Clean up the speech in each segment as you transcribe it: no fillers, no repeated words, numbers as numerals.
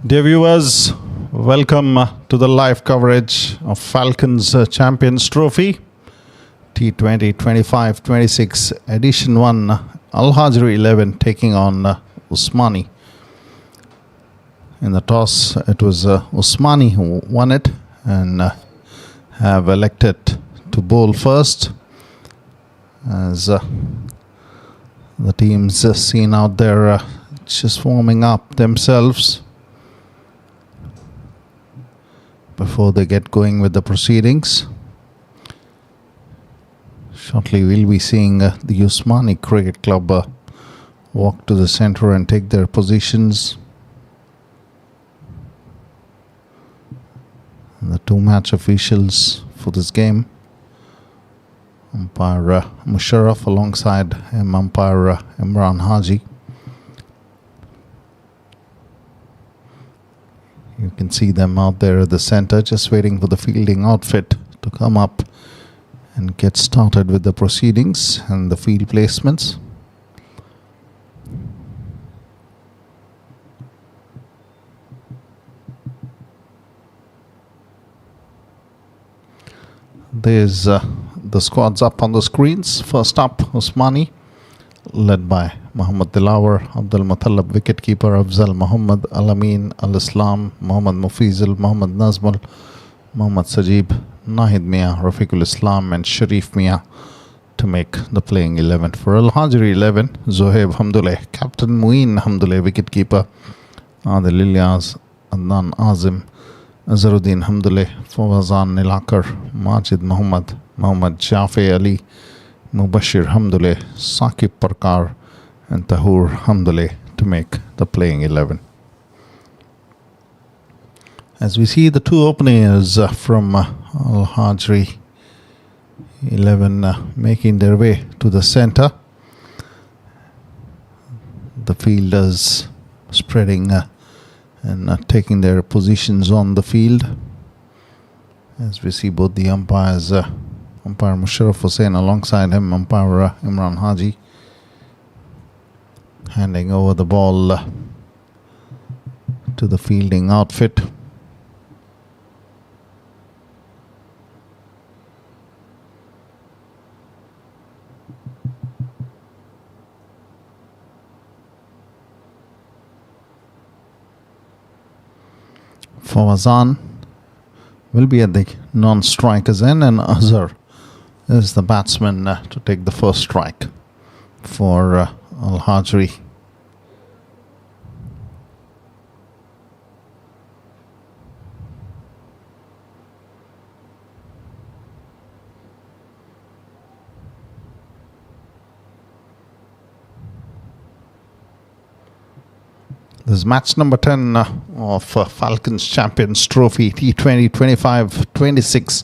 Dear viewers, welcome to the live coverage of Falcons Champions Trophy T20 25-26 Edition 1. Alhajri 11 taking on Usmani. In the toss, it was Usmani who won it and have elected to bowl first, as the teams seen out there just warming up themselves before they get going with the proceedings. Shortly we'll be seeing the Usmani Cricket Club walk to the centre and take their positions. And the two match officials for this game, umpire Musharraf alongside him umpire Imran Haji. You can see them out there at the centre, just waiting for the fielding outfit to come up and get started with the proceedings and the field placements. There's the squads up on the screens. First up, Usmani, led by Muhammad Dilawar, Abdul Mutallab, wicketkeeper Afzal Muhammad, Al-Amin, Al-Islam, Muhammad Mufizul, Muhammad Nazmul, Muhammad Sajib, Nahid Mia, Rafiqul Islam and Sharif Mia to make the playing 11. For Alhajri 11, Zohaib Hamdullah, Captain Muin Hamdullah, wicketkeeper Adil Ilyas, Adnan Azim, Azharuddin Hamdullah, Fawazan Nilakar, Majid Muhammad, Muhammad Shafi Ali, Mubashir Hamdullah, Saqib Parkar and Tahur Hamdullah to make the playing 11. As we see the two openers from Alhajri 11 making their way to the centre. The fielders spreading and taking their positions on the field. As we see both the umpires, umpire Musharraf Hussain alongside him, umpire Imran Haji, handing over the ball to the fielding outfit. Fawazan will be at the non-strikers end, and Azhar is the batsman to take the first strike for Alhajri. This is match number 10 of Falcons Champions Trophy T20 25-26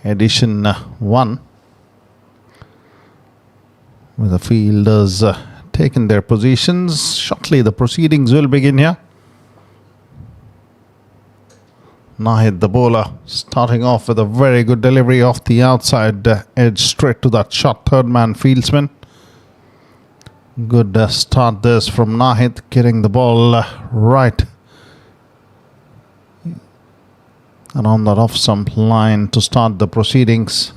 Edition 1. With the fielders taking their positions. Shortly the proceedings will begin here. Nahid the bowler starting off with a very good delivery off the outside edge straight to that short third man fieldsman. Good start this from Nahid, getting the ball right around that off stump line to start the proceedings.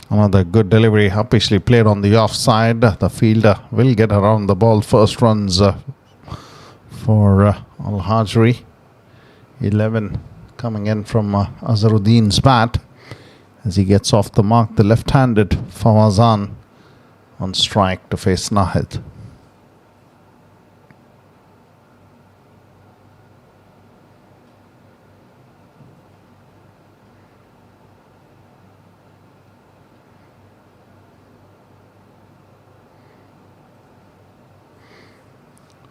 Another good delivery, upishly played on the offside. The fielder will get around the ball. First runs for Alhajri. 11 coming in from Azharuddin's bat. As he gets off the mark, the left-handed Fawazan on strike to face Nahid.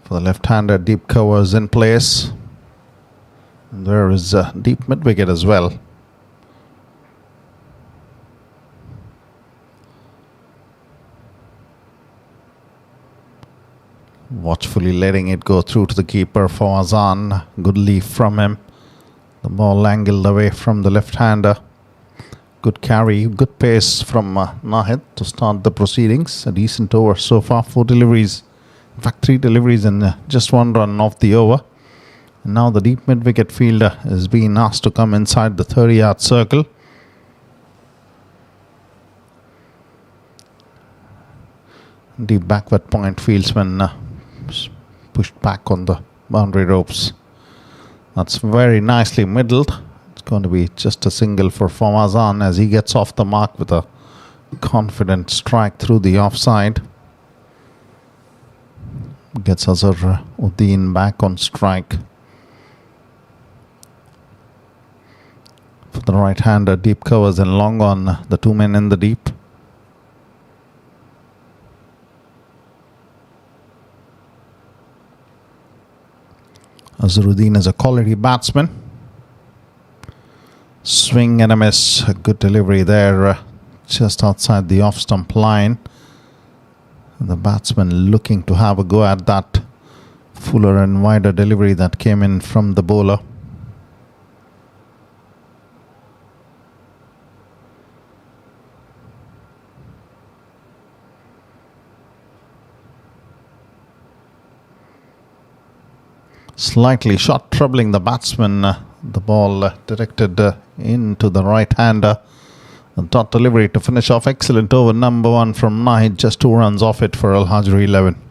For the left-hander, deep covers in place. And there is a deep mid-wicket as well. Watchfully letting it go through to the keeper, Fawazan. Good leaf from him. The ball angled away from the left-hander. Good carry, good pace from Nahid to start the proceedings. A decent over so far, 4 deliveries. In fact, 3 deliveries and just 1 run off the over. And now the deep mid-wicket fielder is being asked to come inside the 30-yard circle. Deep backward point fieldsman pushed back on the boundary ropes. That's very nicely middled. It's going to be just a single for Fawazan as he gets off the mark with a confident strike through the offside. Gets Azhar Uddin back on strike. For the right-hander, deep covers and long on the 2 men in the deep. Azharuddin is a quality batsman. Swing and a miss. A good delivery there, just outside the off-stump line. And the batsman looking to have a go at that fuller and wider delivery that came in from the bowler. Slightly short, troubling the batsman. The ball directed into the right-hander. A dot delivery to finish off. Excellent over number 1 from Nahid. Just 2 runs off it for Alhajri 11.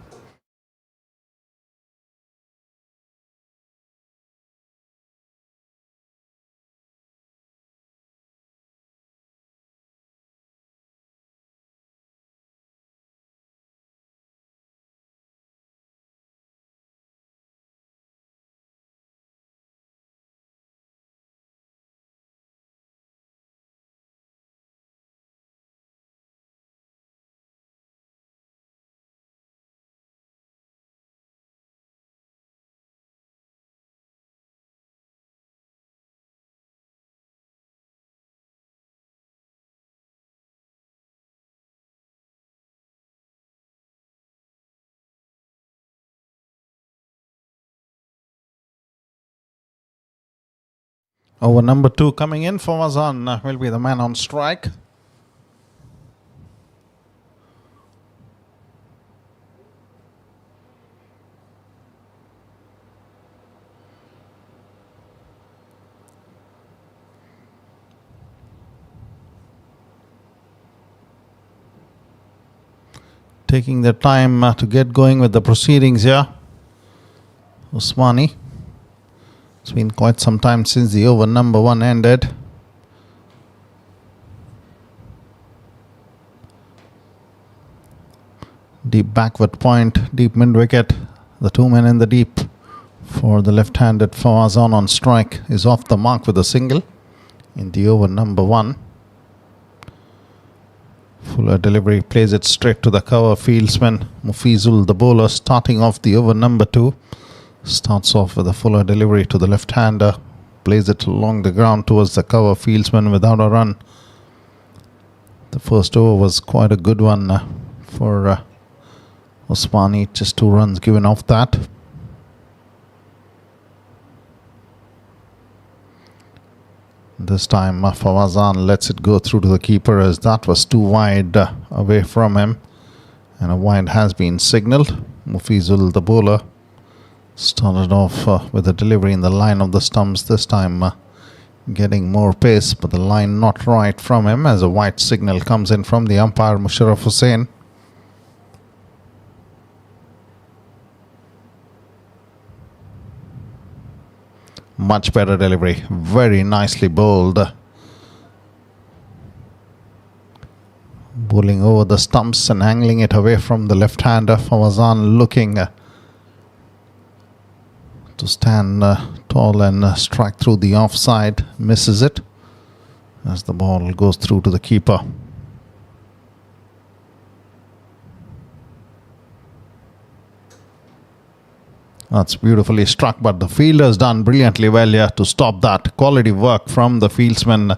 Over number 2 coming in. Fawazan will be the man on strike. Taking the time to get going with the proceedings here. Usmani. It's been quite some time since the over number 1 ended. Deep backward point, deep mid-wicket. The 2 men in the deep for the left-handed Fawazan on strike is off the mark with a single in the over number 1. Fuller delivery plays it straight to the cover fieldsman. Mufizul, the bowler, starting off the over number 2. Starts off with a fuller delivery to the left-hander. Plays it along the ground towards the cover fieldsman without a run. The first over was quite a good one for Usmani. Just 2 runs given off that. This time Fawazan lets it go through to the keeper as that was too wide away from him. And a wide has been signalled. Mufizul, the bowler, started off with a delivery in the line of the stumps. This time getting more pace, but the line not right from him as a white signal comes in from the umpire Musharraf Hussain. Much better delivery, very nicely bowled. Bowling over the stumps and angling it away from the left-hander. Fawazan looking to stand tall and strike through the offside. Misses it as the ball goes through to the keeper. That's beautifully struck, but the fielder's done brilliantly well here to stop that. Quality work from the fieldsman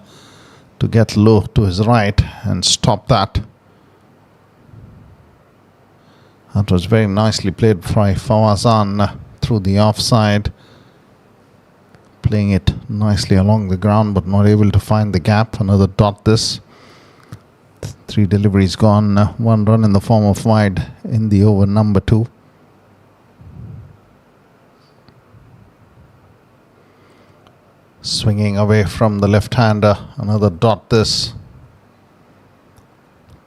to get low to his right and stop that. That was very nicely played by Fawazan through the offside. Playing it nicely along the ground, but not able to find the gap. Another dot this. 3 deliveries gone. 1 run in the form of wide in the over number 2. Swinging away from the left-hander. Another dot this.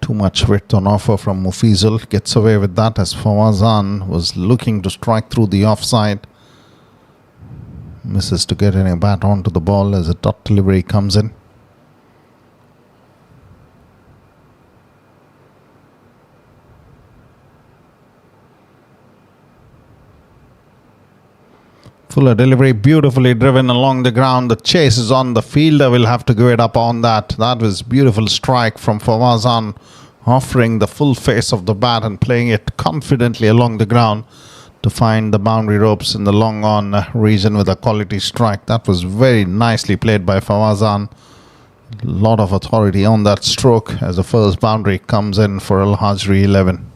Too much width on offer from Mufizul. Gets away with that as Fawazan was looking to strike through the offside. Misses to get any bat onto the ball as a dot delivery comes in. Fuller delivery, beautifully driven along the ground. The chase is on. The fielder will have to give it up on that. That was beautiful strike from Fawazan, offering the full face of the bat and playing it confidently along the ground to find the boundary ropes in the long on region with a quality strike. That was very nicely played by Fawazan. A lot of authority on that stroke as the first boundary comes in for Alhajri 11.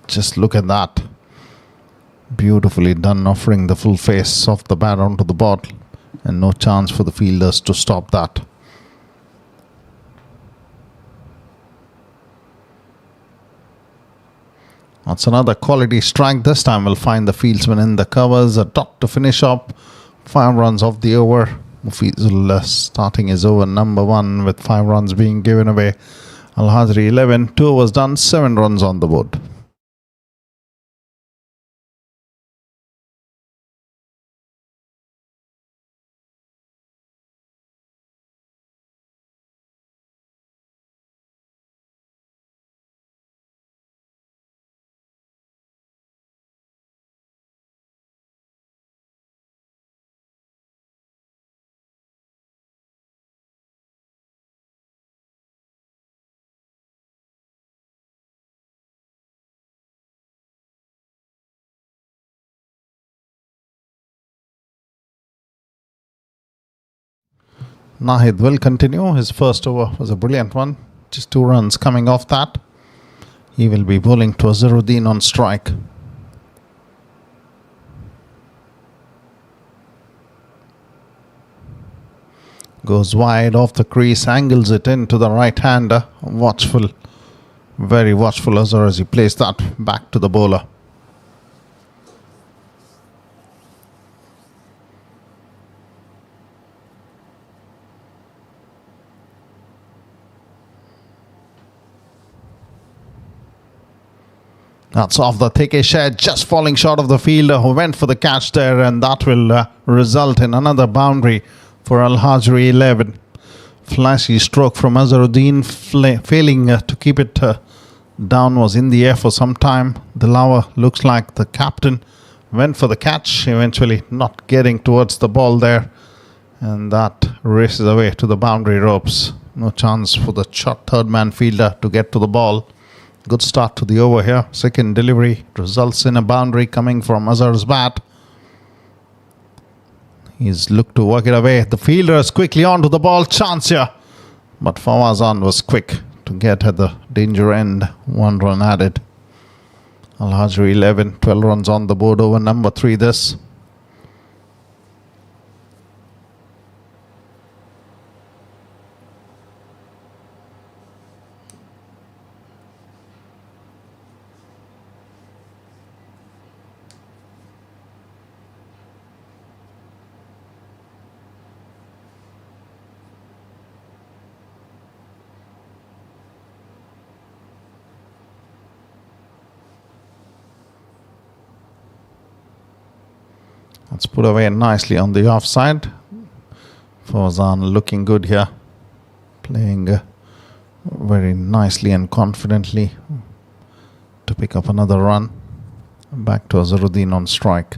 Just look at that. Beautifully done, offering the full face of the bat onto the ball, and no chance for the fielders to stop that. That's another quality strike. This time we'll find the fieldsman in the covers. A dot to finish up. 5 runs off the over. Mufizul starting his over number 1 with 5 runs being given away. Alhajri 11. 2 overs done. 7 runs on the board. Nahid will continue. His first over was a brilliant one. Just 2 runs coming off that. He will be bowling to Azharuddin on strike. Goes wide off the crease, angles it into the right-hander. Watchful, very watchful Azhar as he plays that back to the bowler. That's off the thickish edge, just falling short of the fielder who went for the catch there, and that will result in another boundary for Alhajri 11. Flashy stroke from Azharuddin, failing to keep it down, was in the air for some time. Dilawar looks like the captain went for the catch, eventually not getting towards the ball there, and that races away to the boundary ropes. No chance for the short third man fielder to get to the ball. Good start to the over here. Second delivery results in a boundary coming from Azhar's bat. He's looked to work it away. The fielder is quickly onto the ball. Chance here. But Fawazan was quick to get at the danger end. 1 run added. Alhajri 11. 12 runs on the board over number 3 this. That's put away nicely on the offside. Fawazan looking good here. Playing very nicely and confidently to pick up another run. Back to Azharuddin on strike.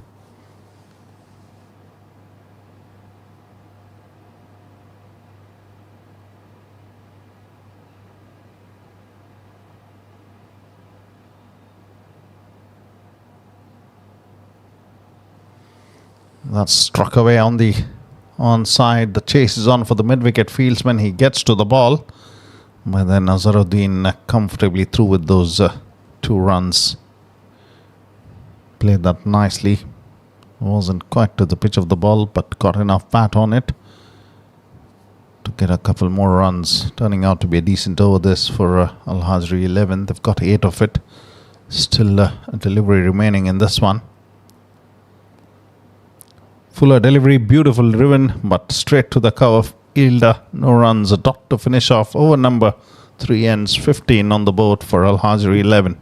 That's struck away on the onside. The chase is on for the mid-wicket fieldsman. He gets to the ball. But then Azharuddin comfortably through with those 2 runs. Played that nicely. Wasn't quite to the pitch of the ball, but got enough bat on it to get a couple more runs. Turning out to be a decent over this for Alhajri 11. They've got 8 of it. Still a delivery remaining in this one. Fuller delivery, beautiful driven, but straight to the cover. Fielder, no runs, a dot to finish off. Over number 3 ends, 15 on the board for Alhajri 11.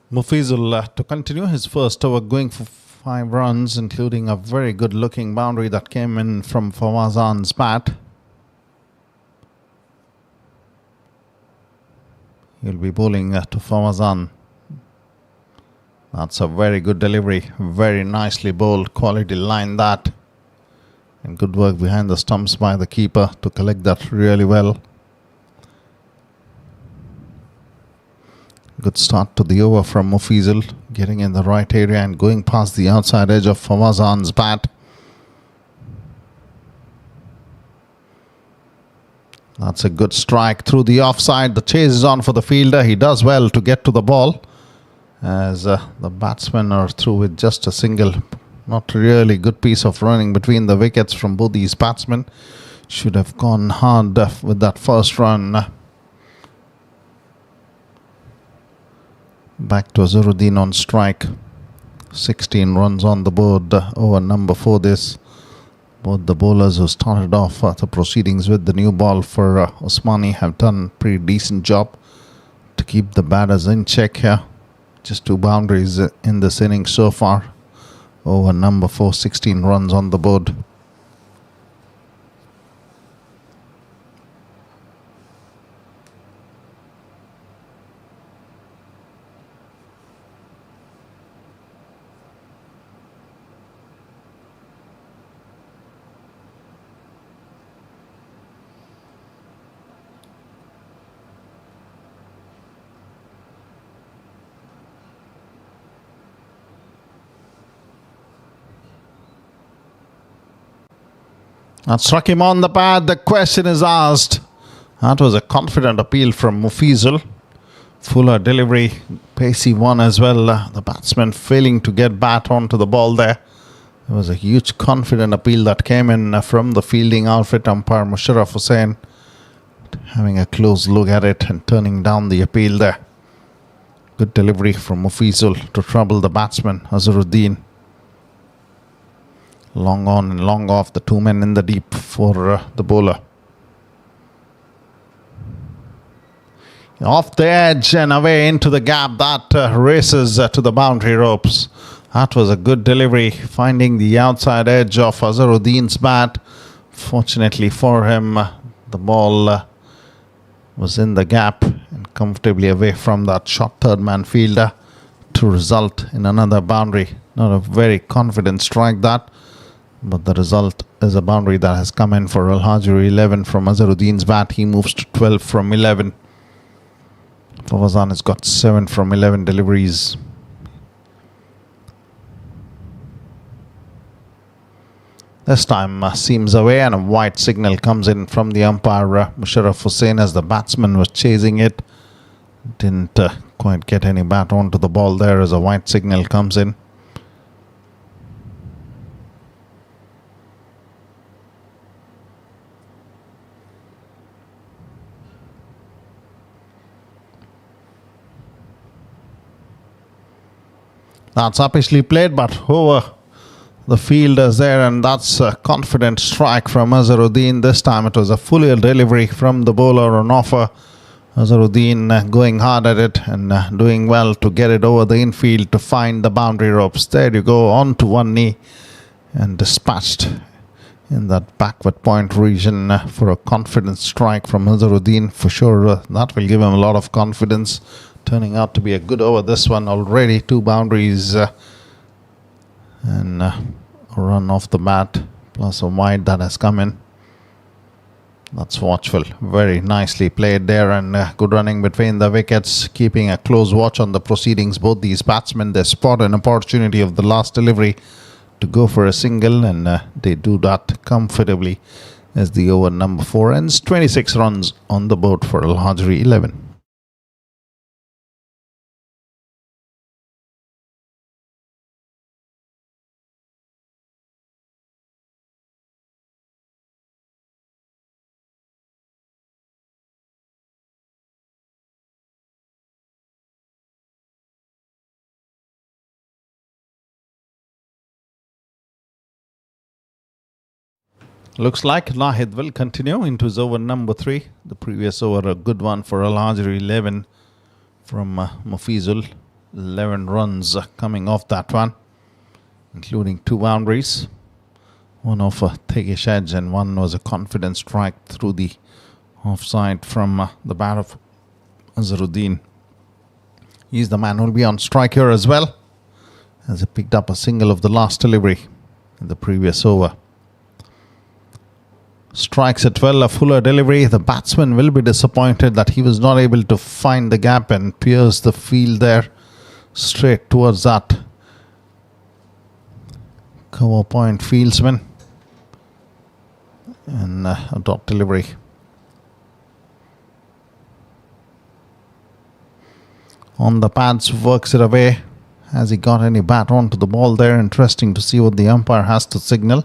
Mufizul to continue his first over, going for 5 runs, including a very good looking boundary that came in from Fawazan's bat. He'll be bowling to Fawazan. That's a very good delivery, very nicely bowled, quality line that, and good work behind the stumps by the keeper to collect that really well. Good start to the over from Mufizul, getting in the right area and going past the outside edge of Fawazan's bat. That's a good strike through the offside. The chase is on for the fielder. He does well to get to the ball, as the batsmen are through with just a single. Not really good piece of running between the wickets from both these batsmen. Should have gone hard with that first run. Back to Azharuddin on strike. 16 runs on the board over number 4 this. Both the bowlers who started off the proceedings with the new ball for Usmani have done a pretty decent job to keep the batters in check here. Just 2 boundaries in this inning so far. Over number 4, 16 runs on the board. That struck him on the pad. The question is asked. That was a confident appeal from Mufizul. Fuller delivery, pacey one as well. The batsman failing to get bat onto the ball there. There was a huge confident appeal that came in from the fielding outfit umpire Musharraf Hussain. Having a close look at it and turning down the appeal there. Good delivery from Mufizul to trouble the batsman Azharuddin. Long on and long off, the 2 men in the deep for the bowler. Off the edge and away into the gap. That races to the boundary ropes. That was a good delivery, finding the outside edge of Azharuddin's bat. Fortunately for him, the ball was in the gap and comfortably away from that short third man fielder to result in another boundary. Not a very confident strike that, but the result is a boundary that has come in for Alhajri 11 from Azharuddin's bat. He moves to 12 from 11. Fawazan has got 7 from 11 deliveries. This time seems away and a white signal comes in from the umpire Musharraf Hussain as the batsman was chasing it. Didn't quite get any bat onto the ball there as a white signal comes in. That's uppishly played, but over the fielders there, and that's a confident strike from Azharuddin. This time it was a full delivery from the bowler on offer. Azharuddin going hard at it and doing well to get it over the infield to find the boundary ropes. There you go, on to one knee. and dispatched in that backward point region for a confident strike from Azharuddin. For sure, that will give him a lot of confidence. Turning out to be a good over, this one already. 2 boundaries and a run off the bat plus a wide that has come in. That's watchful. Very nicely played there, and good running between the wickets, keeping a close watch on the proceedings. Both these batsmen, they spot an opportunity of the last delivery to go for a single, and they do that comfortably as the over number 4 ends. 26 runs on the board for Alhajri 11. Looks like Nahid will continue into his over number 3. The previous over, a good one for Alhajri 11 from Mufizul. 11 runs coming off that one, including 2 boundaries. One of a thickish edge and one was a confident strike through the offside from the bat of Azharuddin. He's the man who will be on strike here as well, as he picked up a single of the last delivery in the previous over. Strikes at 12, a fuller delivery. The batsman will be disappointed that he was not able to find the gap and pierce the field there straight towards that cover point fieldsman. And a dot delivery. On the pads, works it away. Has he got any bat onto the ball there? Interesting to see what the umpire has to signal.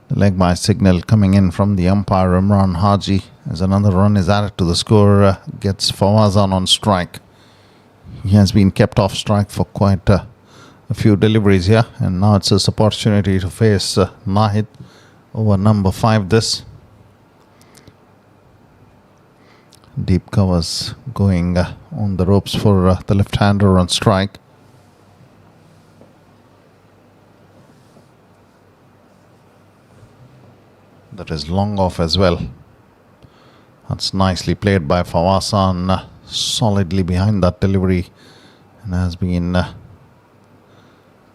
The leg by signal coming in from the umpire Imran Haji as another run is added to the score. Gets Fawazan on strike. He has been kept off strike for quite a few deliveries here, and now it's his opportunity to face Nahid over number 5. This deep covers going on the ropes for the left-hander on strike. That is long off as well. That's nicely played by Fawazan, solidly behind that delivery, and has been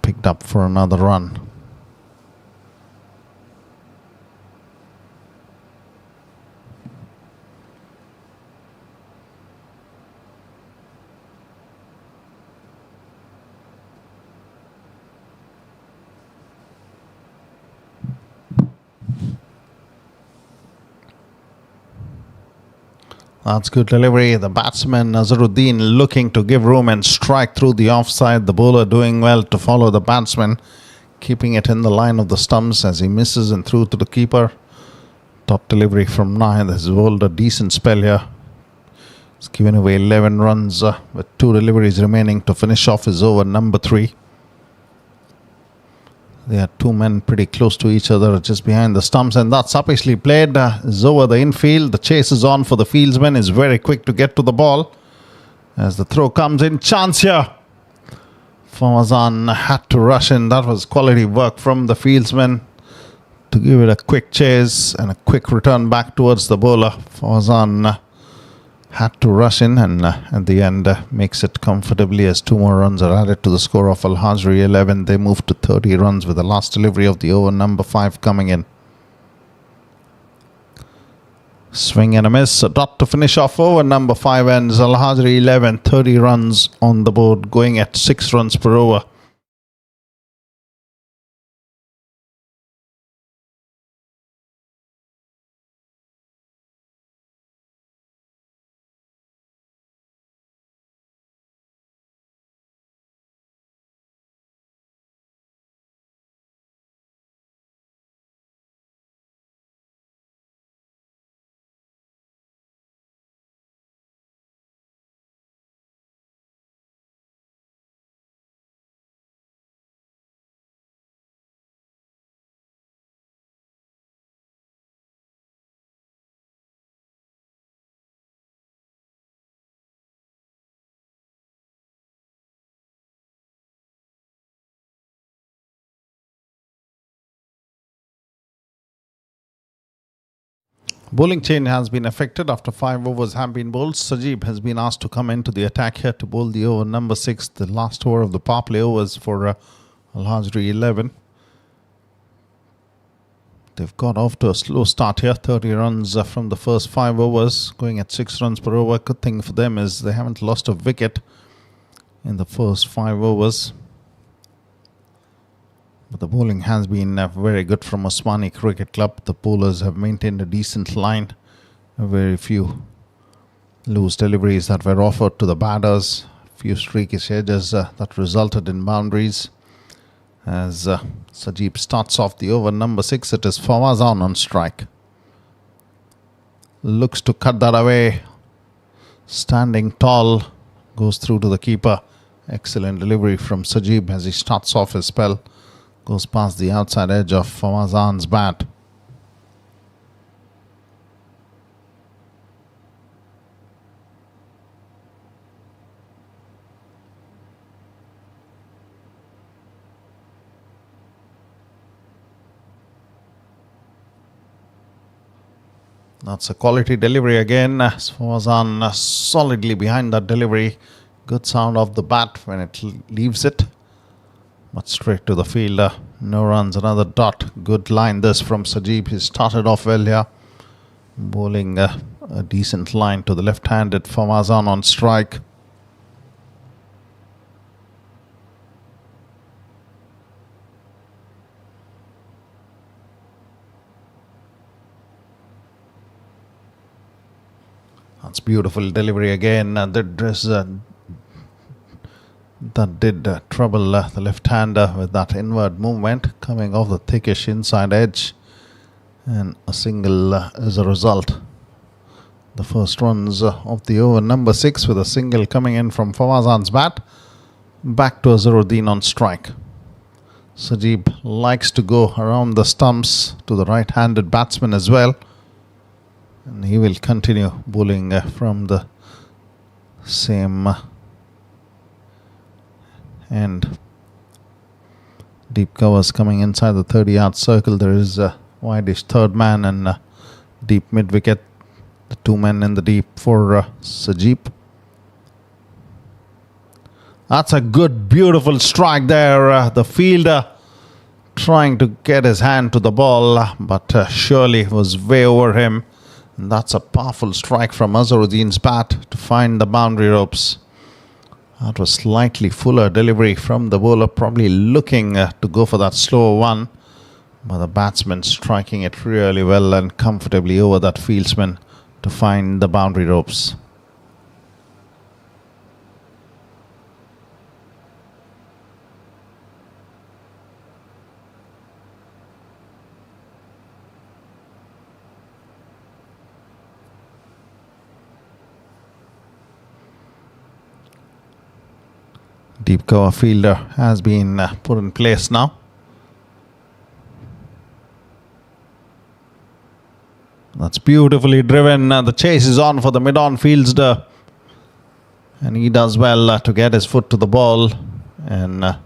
picked up for another run. That's good delivery. The batsman Azharuddin looking to give room and strike through the offside. The bowler doing well to follow the batsman, keeping it in the line of the stumps as he misses and through to the keeper. Top delivery from Nahid has bowled a decent spell here. He's given away 11 runs with 2 deliveries remaining to finish off his over number 3. There are 2 men pretty close to each other just behind the stumps, and that's uppishly played. Is over the infield. The chase is on for the fieldsman. Is very quick to get to the ball as the throw comes in. Chance here. Fawazan had to rush in. That was quality work from the fieldsman to give it a quick chase and a quick return back towards the bowler. Fawazan had to rush in, and at the end makes it comfortably as 2 more runs are added to the score of Alhajri 11. They move to 30 runs with the last delivery of the over number 5 coming in. Swing and a miss, a dot to finish off over number 5 ends. Alhajri 11, 30 runs on the board, going at 6 runs per over. Bowling chain has been affected after 5 overs have been bowled. Sajib has been asked to come into the attack here to bowl the over number 6, the last over of the Powerplay overs for Alhajri 11. They've got off to a slow start here. 30 runs from the first 5 overs, going at 6 runs per over. Good thing for them is they haven't lost a wicket in the first 5 overs. But the bowling has been very good from Usmani Cricket Club. The bowlers have maintained a decent line. Very few loose deliveries that were offered to the batters. Few streaky edges that resulted in boundaries. As Sajib starts off the over number 6, it is Fawazan on strike. Looks to cut that away. Standing tall. Goes through to the keeper. Excellent delivery from Sajib as he starts off his spell. Goes past the outside edge of Fawazan's bat. That's a quality delivery again. Fawazan solidly behind that delivery. Good sound of the bat when it leaves it. But straight to the fielder. No runs, another dot. Good line this from Sajib. He started off well here. Bowling a decent line to the left-handed Fawazan on strike. That's beautiful delivery again. That did trouble the left-hander with that inward movement coming off the thickish inside edge, and a single as a result. The first runs of the over number 6 with a single coming in from Fawazan's bat. Back to Azharuddin on strike. Sajib likes to go around the stumps to the right-handed batsman as well, and he will continue bowling from the same end. Deep covers coming inside the 30-yard circle. There is a wideish third man and deep mid-wicket. The 2 men in the deep for Sajib. That's a good, beautiful strike there. The fielder trying to get his hand to the ball, but surely was way over him. And that's a powerful strike from Azharuddin's bat to find the boundary ropes. That was slightly fuller delivery from the bowler, probably looking to go for that slower one. But the batsman striking it really well and comfortably over that fieldsman to find the boundary ropes. Deep cover fielder has been put in place now. That's beautifully driven. The chase is on for the mid-on fielder. And he does well to get his foot to the ball and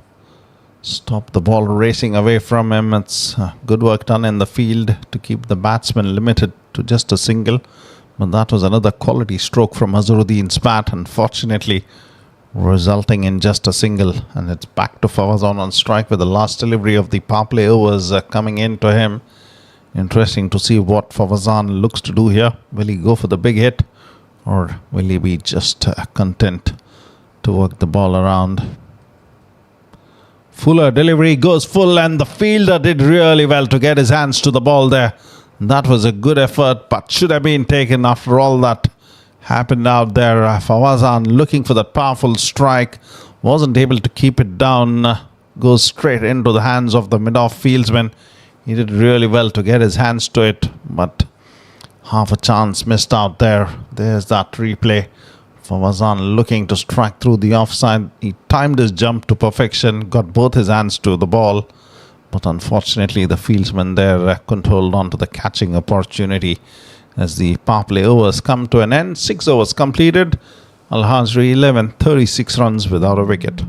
stop the ball racing away from him. It's good work done in the field to keep the batsman limited to just a single. But that was another quality stroke from Azharuddin's bat, unfortunately resulting in just a single. And it's back to Fawazan on strike with the last delivery of the Powerplay overs coming into him. Interesting to see what Fawazan looks to do here. Will he go for the big hit, or will he be just content to work the ball around? Fuller delivery goes full, and the fielder did really well to get his hands to the ball there. That was a good effort, but should have been taken after all that happened out there. Fawazan looking for that powerful strike, wasn't able to keep it down. Goes straight into the hands of the mid-off fieldsman. He did really well to get his hands to it, but half a chance missed out there. There's that replay. Fawazan looking to strike through the offside. He timed his jump to perfection, got both his hands to the ball, but unfortunately the fieldsman there couldn't hold on to the catching opportunity. As the Powerplay overs come to an end, 6 overs completed. Alhajri 11, 36 runs without a wicket.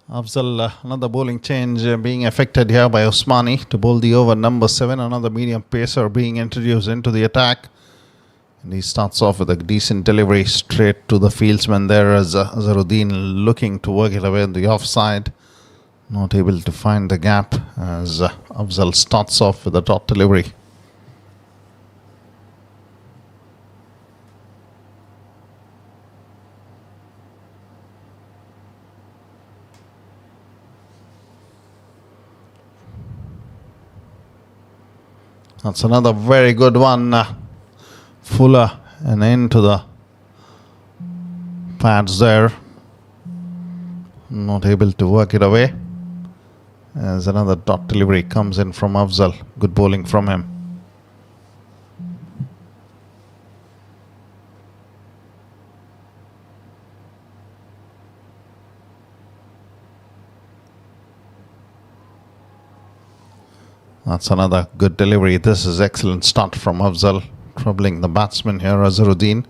Afzal, another bowling change being effected here by Usmani to bowl the over number 7. Another medium pacer being introduced into the attack. And he starts off with a decent delivery straight to the fieldsman there as Azharuddin looking to work it away on the offside. Not able to find the gap as Afzal starts off with a dot delivery. That's another very good one. Fuller and into the pads there. Not able to work it away. As another dot delivery comes in from Afzal. Good bowling from him. That's another good delivery. This is excellent start from Afzal, troubling the batsman here, Azharuddin.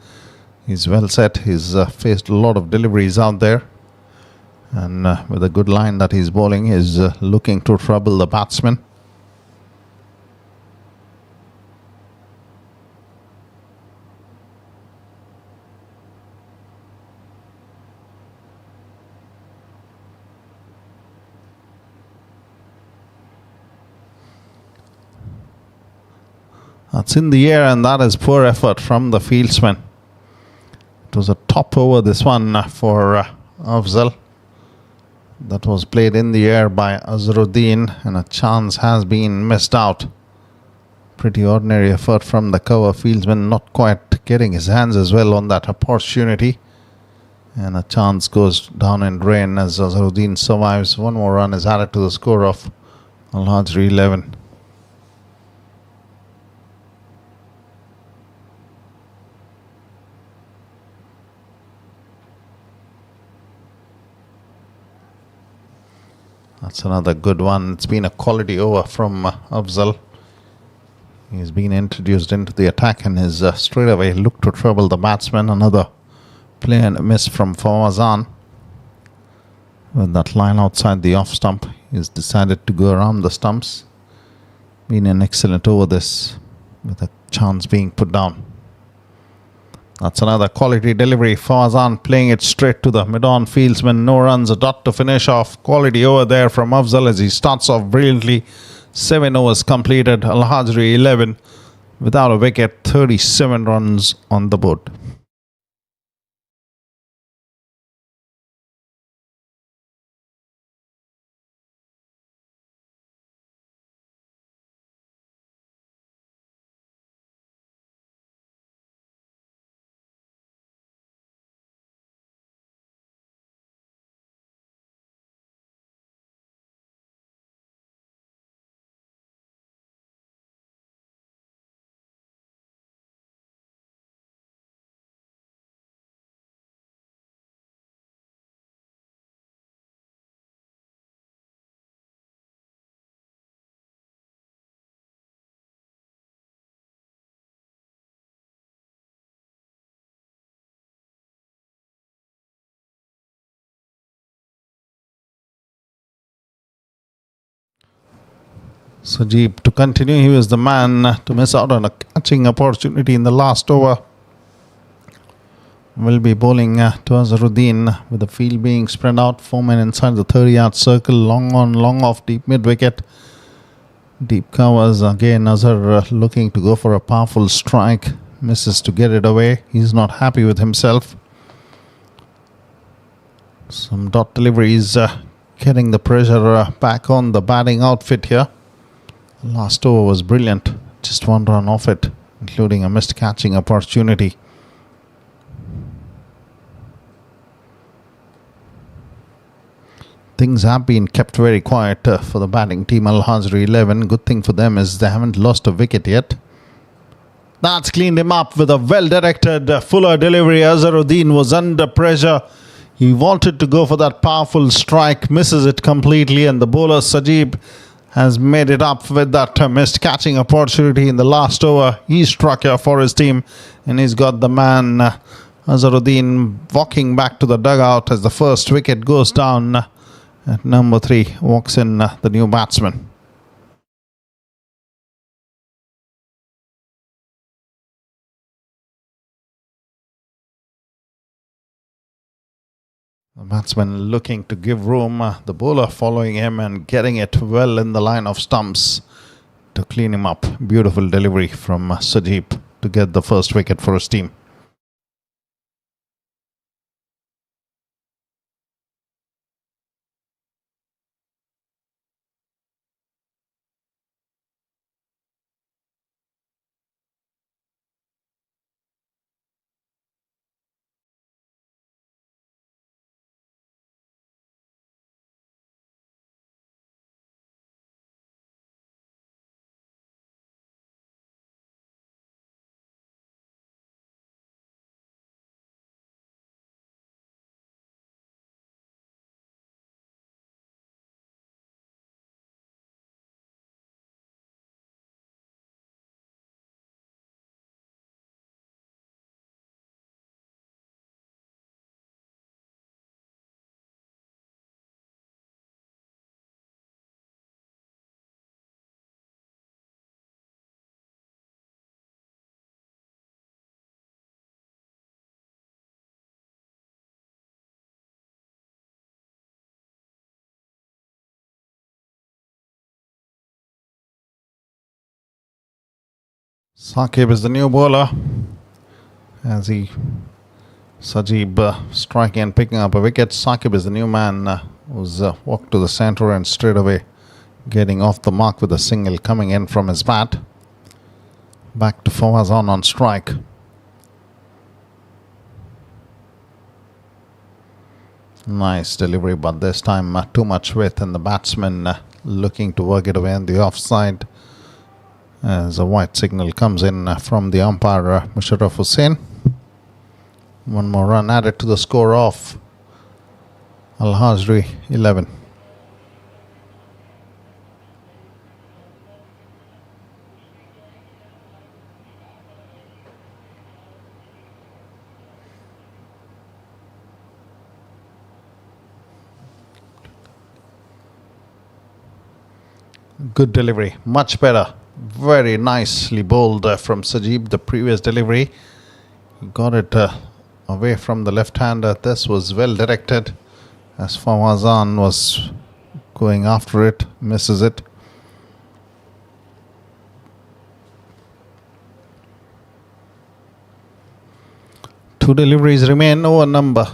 He's well set. He's faced a lot of deliveries out there. And with a good line that he's bowling, he's looking to trouble the batsman. That's in the air, and that is poor effort from the fieldsman. It was a top over, this one, for Afzal. That was played in the air by Azharuddin, and a chance has been missed out. Pretty ordinary effort from the cover fieldsman, not quite getting his hands as well on that opportunity. And a chance goes down in drain as Azharuddin survives. One more run is added to the score of Alhajri 11. That's another good one. It's been a quality over from Afzal. He's been introduced into the attack and has straight away looked to trouble the batsman. Another play and a miss from Fawazan. With that line outside the off stump, he's decided to go around the stumps. Been an excellent over this, with a chance being put down. That's another quality delivery. Fawazan playing it straight to the mid-on fieldsman. No runs, a dot to finish off. Quality over there from Afzal as he starts off brilliantly. 7 overs completed. Alhajri 11 without a wicket. 37 runs on the board. Sajib to continue. He was the man to miss out on a catching opportunity in the last over. Will be bowling to Azharuddin with the field being spread out. 4 men inside the 30-yard circle. Long on, long off, deep mid-wicket. Deep covers. Again, Azhar looking to go for a powerful strike. Misses to get it away. He's not happy with himself. Some dot deliveries getting the pressure back on the batting outfit here. Last over was brilliant. Just one run off it, including a missed catching opportunity. Things have been kept very quiet for the batting team. Alhajri 11. Good thing for them is they haven't lost a wicket yet. That's cleaned him up with a well-directed Fuller delivery. Azharuddin was under pressure. He wanted to go for that powerful strike. Misses it completely, and the bowler Sajib has made it up with that missed catching opportunity in the last over. He struck here for his team, and he's got the man Azharuddin walking back to the dugout as the first wicket goes down. At number 3 walks in the new batsman. The batsman looking to give room, the bowler following him and getting it well in the line of stumps to clean him up. Beautiful delivery from Sajib to get the first wicket for his team. Saqib is the new bowler as Sajib striking and picking up a wicket. Saqib is the new man who's walked to the centre and straight away getting off the mark with a single coming in from his bat. Back to Fawazan on strike. Nice delivery, but this time too much width, and the batsman looking to work it away on the offside as a white signal comes in from the umpire Musharraf Hussain. One more run added to the score of Alhajri 11. Good delivery, much better. Very nicely bowled from Sajib. The previous delivery, he got it away from the left-hander. This was well directed as Fawazan was going after it, misses it. Two deliveries remain. Over number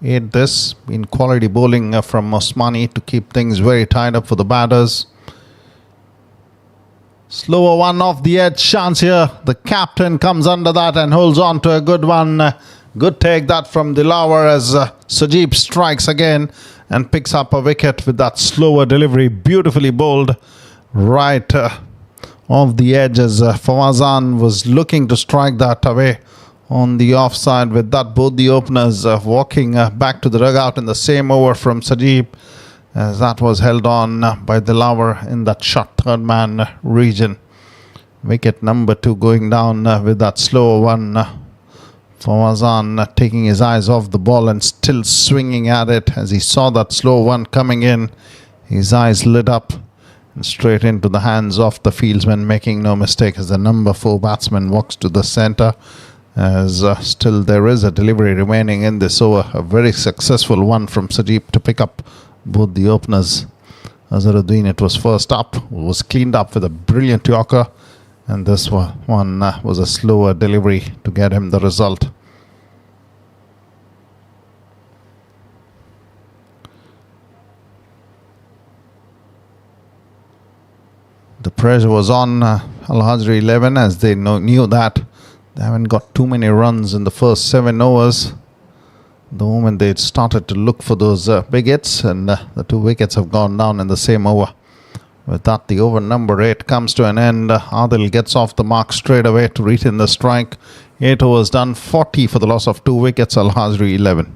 8 this in quality bowling from Usmani to keep things very tied up for the batters. Slower one off the edge, chance here. The captain comes under that and holds on to a good one. Good take that from Dilawar as Sajib strikes again and picks up a wicket with that slower delivery. Beautifully bowled right off the edge as Fawazan was looking to strike that away on the offside. With that, both the openers walking back to the dugout in the same over from Sajib, as that was held on by Dilawar in that short third man region. Wicket number 2 going down with that slower one. Fawazan taking his eyes off the ball and still swinging at it. As he saw that slow one coming in, his eyes lit up and straight into the hands of the fieldsman, making no mistake as the number 4 batsman walks to the centre. As still there is a delivery remaining in this over. A very successful one from Sajib to pick up both the openers. Azharuddin, it was first up, was cleaned up with a brilliant Yorker, and this one was a slower delivery to get him the result. The pressure was on Alhajri 11 as they knew that they haven't got too many runs in the first 7 overs. The moment they started to look for those big hits, and the 2 wickets have gone down in the same over. With that, the over number 8 comes to an end. Adil gets off the mark straight away to retain the strike. 8 overs done, 40 for the loss of 2 wickets. Alhajri 11.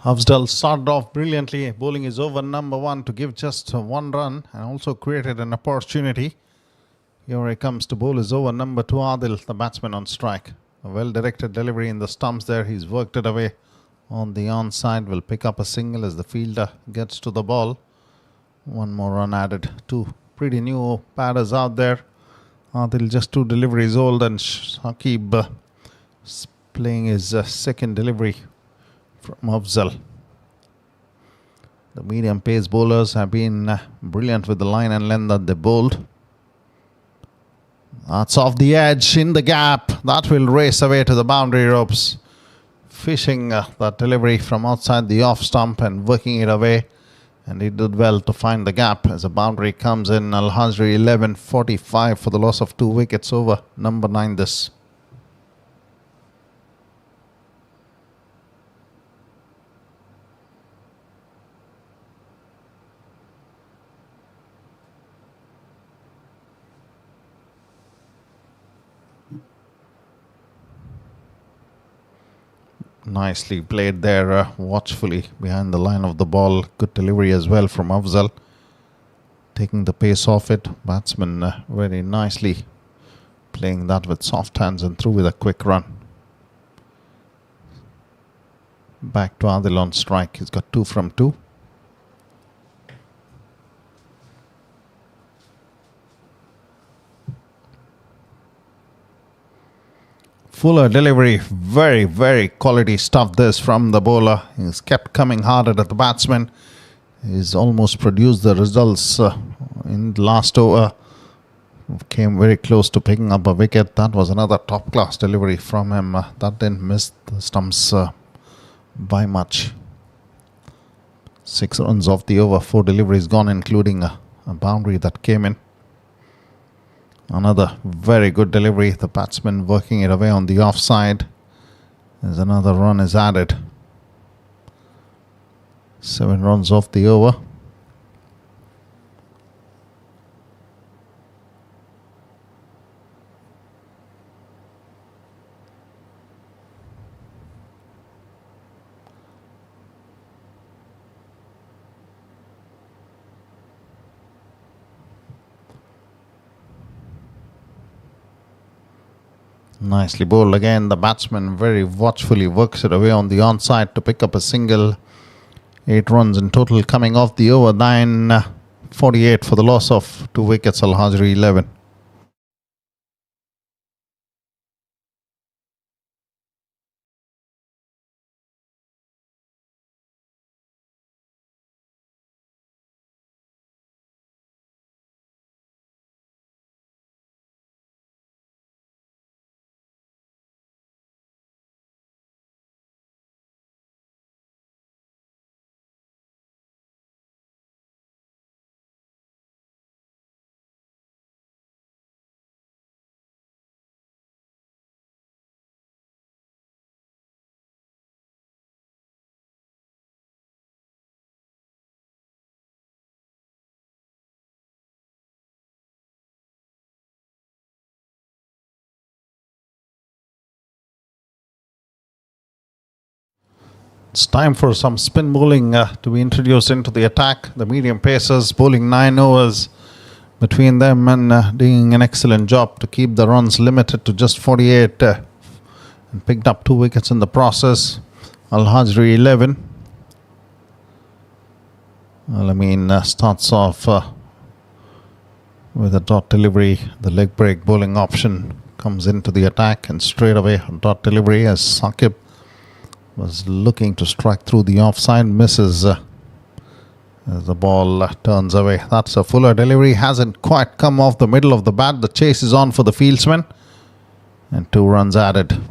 Afzal started off brilliantly, bowling his over number 1 to give just 1 run and also created an opportunity. Here he comes to bowl his over number 2, Adil, the batsman on strike. A well-directed delivery in the stumps there. He's worked it away on the onside. Will pick up a single as the fielder gets to the ball. 1 more run added. 2 pretty new batters out there. Adil just 2 deliveries old, and Shakib playing his second delivery from Afzal. The medium pace bowlers have been brilliant with the line and length that they bowled. That's off the edge, in the gap. That will race away to the boundary ropes. Fishing that delivery from outside the off stump and working it away. And he did well to find the gap as a boundary comes in. Alhajri 11:45 for the loss of 2 wickets over number 9 this. Nicely played there, watchfully behind the line of the ball. Good delivery as well from Afzal. Taking the pace off it. Batsman very nicely playing that with soft hands and through with a quick run. Back to Adil on strike. He's got 2 from 2. Fuller delivery, very, very quality stuff this from the bowler. He's kept coming harder at the batsman. He's almost produced the results in the last over. Came very close to picking up a wicket. That was another top-class delivery from him. That didn't miss the stumps by much. 6 runs off the over, 4 deliveries gone, including a boundary that came in. Another very good delivery. The batsman working it away on the offside. There's another run is added. 7 runs off the over. Nicely bowled again. The batsman very watchfully works it away on the onside to pick up a single. 8 runs in total coming off the over. 9:48 for the loss of 2 wickets. Alhajri 11. It's time for some spin bowling to be introduced into the attack. The medium pacers bowling 9 overs between them and doing an excellent job to keep the runs limited to just 48 and picked up 2 wickets in the process. Alhajri 11. Al-Amin starts off with a dot delivery. The leg break bowling option comes into the attack, and straight away dot delivery as Saqib was looking to strike through the offside, misses as the ball turns away. That's a Fuller delivery, hasn't quite come off the middle of the bat. The chase is on for the fieldsman, and 2 runs added.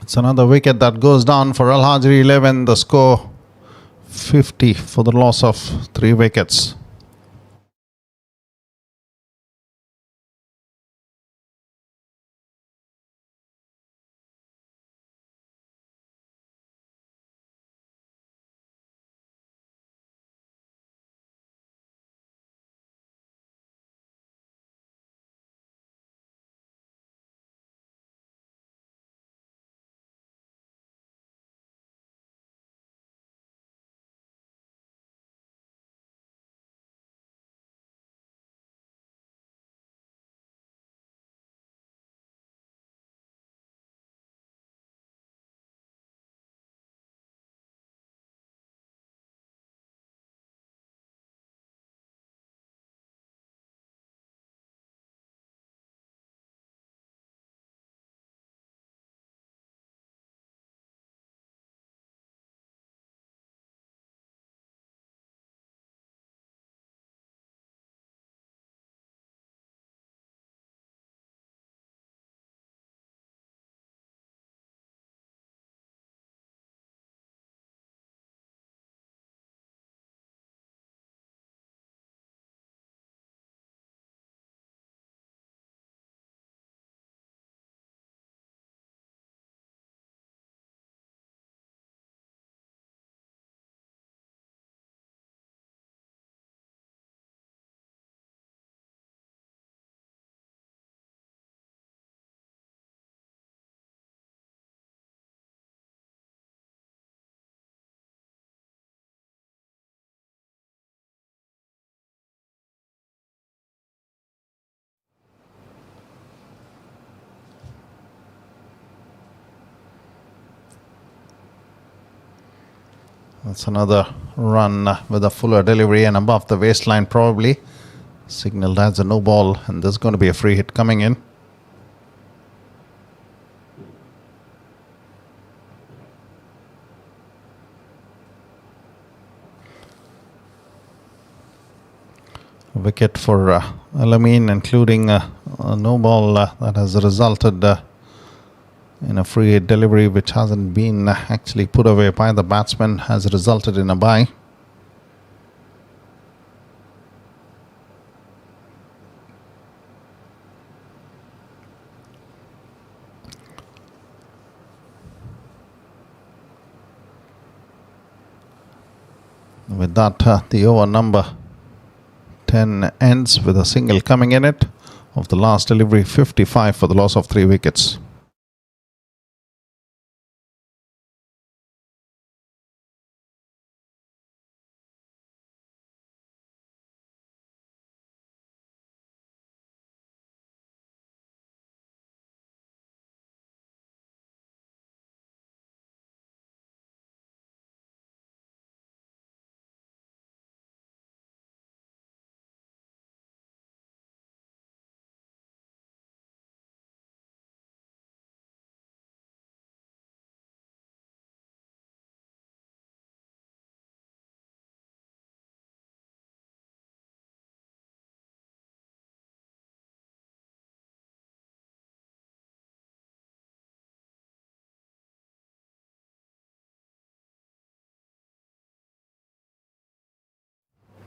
It's another wicket that goes down for Alhajri 11. The score 50 for the loss of 3 wickets. That's another run with a fuller delivery and above the waistline probably. Signaled as a no ball, and there's going to be a free hit coming in. A wicket for Al-Amin, including a no ball that has resulted in a free hit delivery which hasn't been actually put away by the batsman, has resulted in a bye. With that, the over number 10 ends with a single coming in it. Of the last delivery, 55 for the loss of 3 wickets.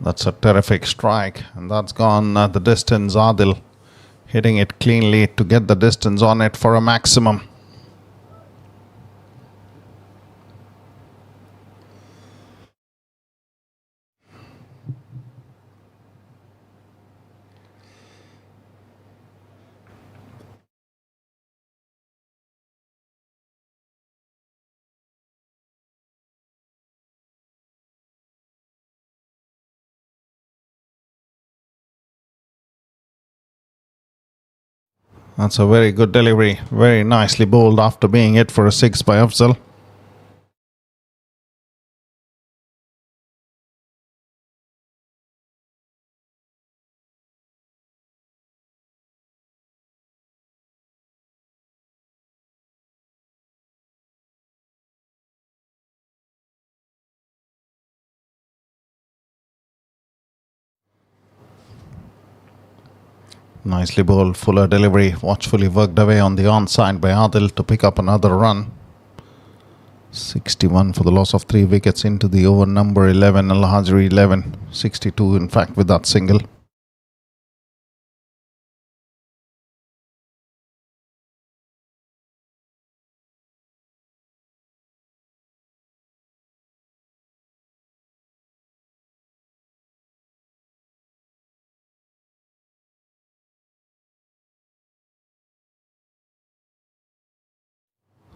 That's a terrific strike, and that's gone the distance. Adil hitting it cleanly to get the distance on it for a maximum. That's a very good delivery, very nicely bowled after being hit for a 6 by Afzal. Nicely bowled, fuller delivery, watchfully worked away on the onside by Adil to pick up another run. 61 for the loss of 3 wickets into the over number 11. Alhajri 11, 62 in fact with that single.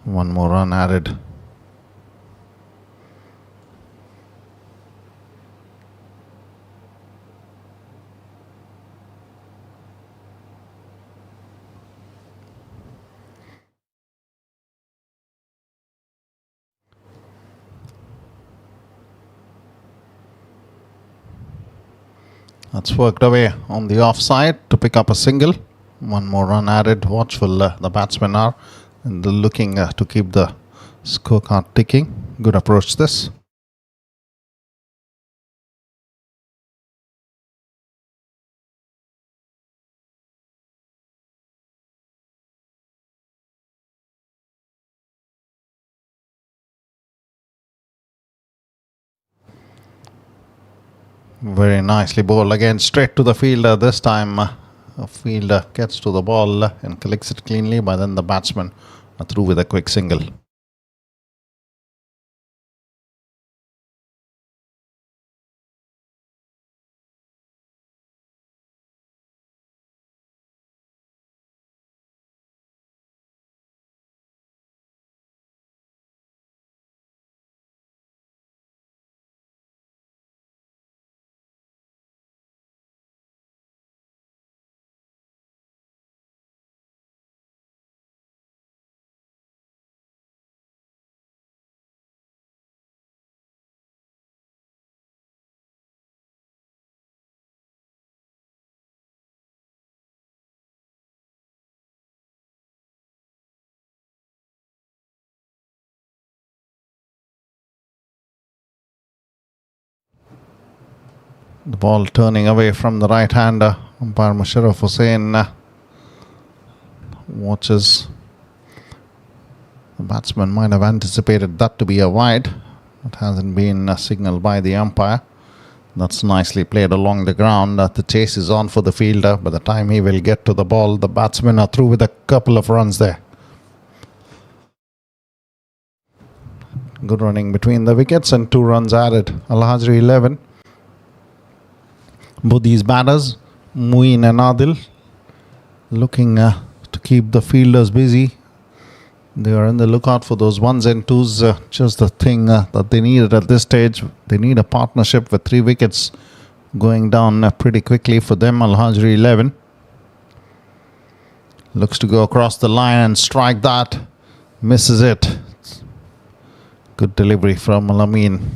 One more run added. That's worked away on the offside to pick up a single. One more run added. Watchful the batsmen are, and they're looking to keep the scorecard ticking. Good approach this. Very nicely bowled again, straight to the fielder. This time a fielder gets to the ball and collects it cleanly, but then the batsmen are through with a quick single. The ball turning away from the right-hander. Umpire Musharraf Hussain watches. The batsman might have anticipated that to be a wide. It hasn't been signalled by the umpire. That's nicely played along the ground. The chase is on for the fielder. By the time he will get to the ball, the batsmen are through with a couple of runs there. Good running between the wickets and 2 runs added. Alhajri 11. Both these batters, Muin and Adil, looking to keep the fielders busy. They are in the lookout for those 1s and 2s. Just the thing that they needed at this stage. They need a partnership with 3 wickets going down pretty quickly for them. Alhajri 11 looks to go across the line and strike that. Misses it. Good delivery from Alameen.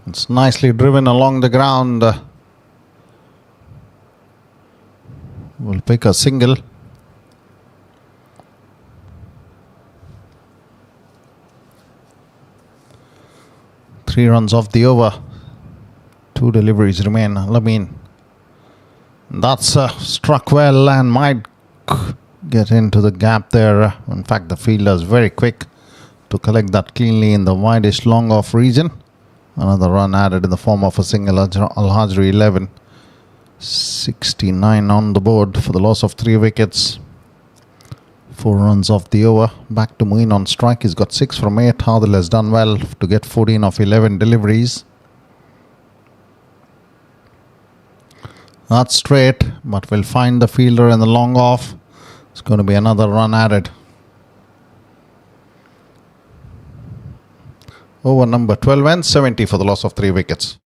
It's nicely driven along the ground. We'll pick a single. Three runs off the over. 2 deliveries remain. Alameen. That's struck well and might get into the gap there. In fact, the fielder is very quick to collect that cleanly in the widest long off region. Another run added in the form of a single. Alhajri 11. 69 on the board for the loss of 3 wickets. 4 runs off the over. Back to Muin on strike. He's got 6 from 8. Adil has done well to get 14 of 11 deliveries. Not straight, but will find the fielder in the long off. It's going to be another run added. Over number 12 and 70 for the loss of 3 wickets.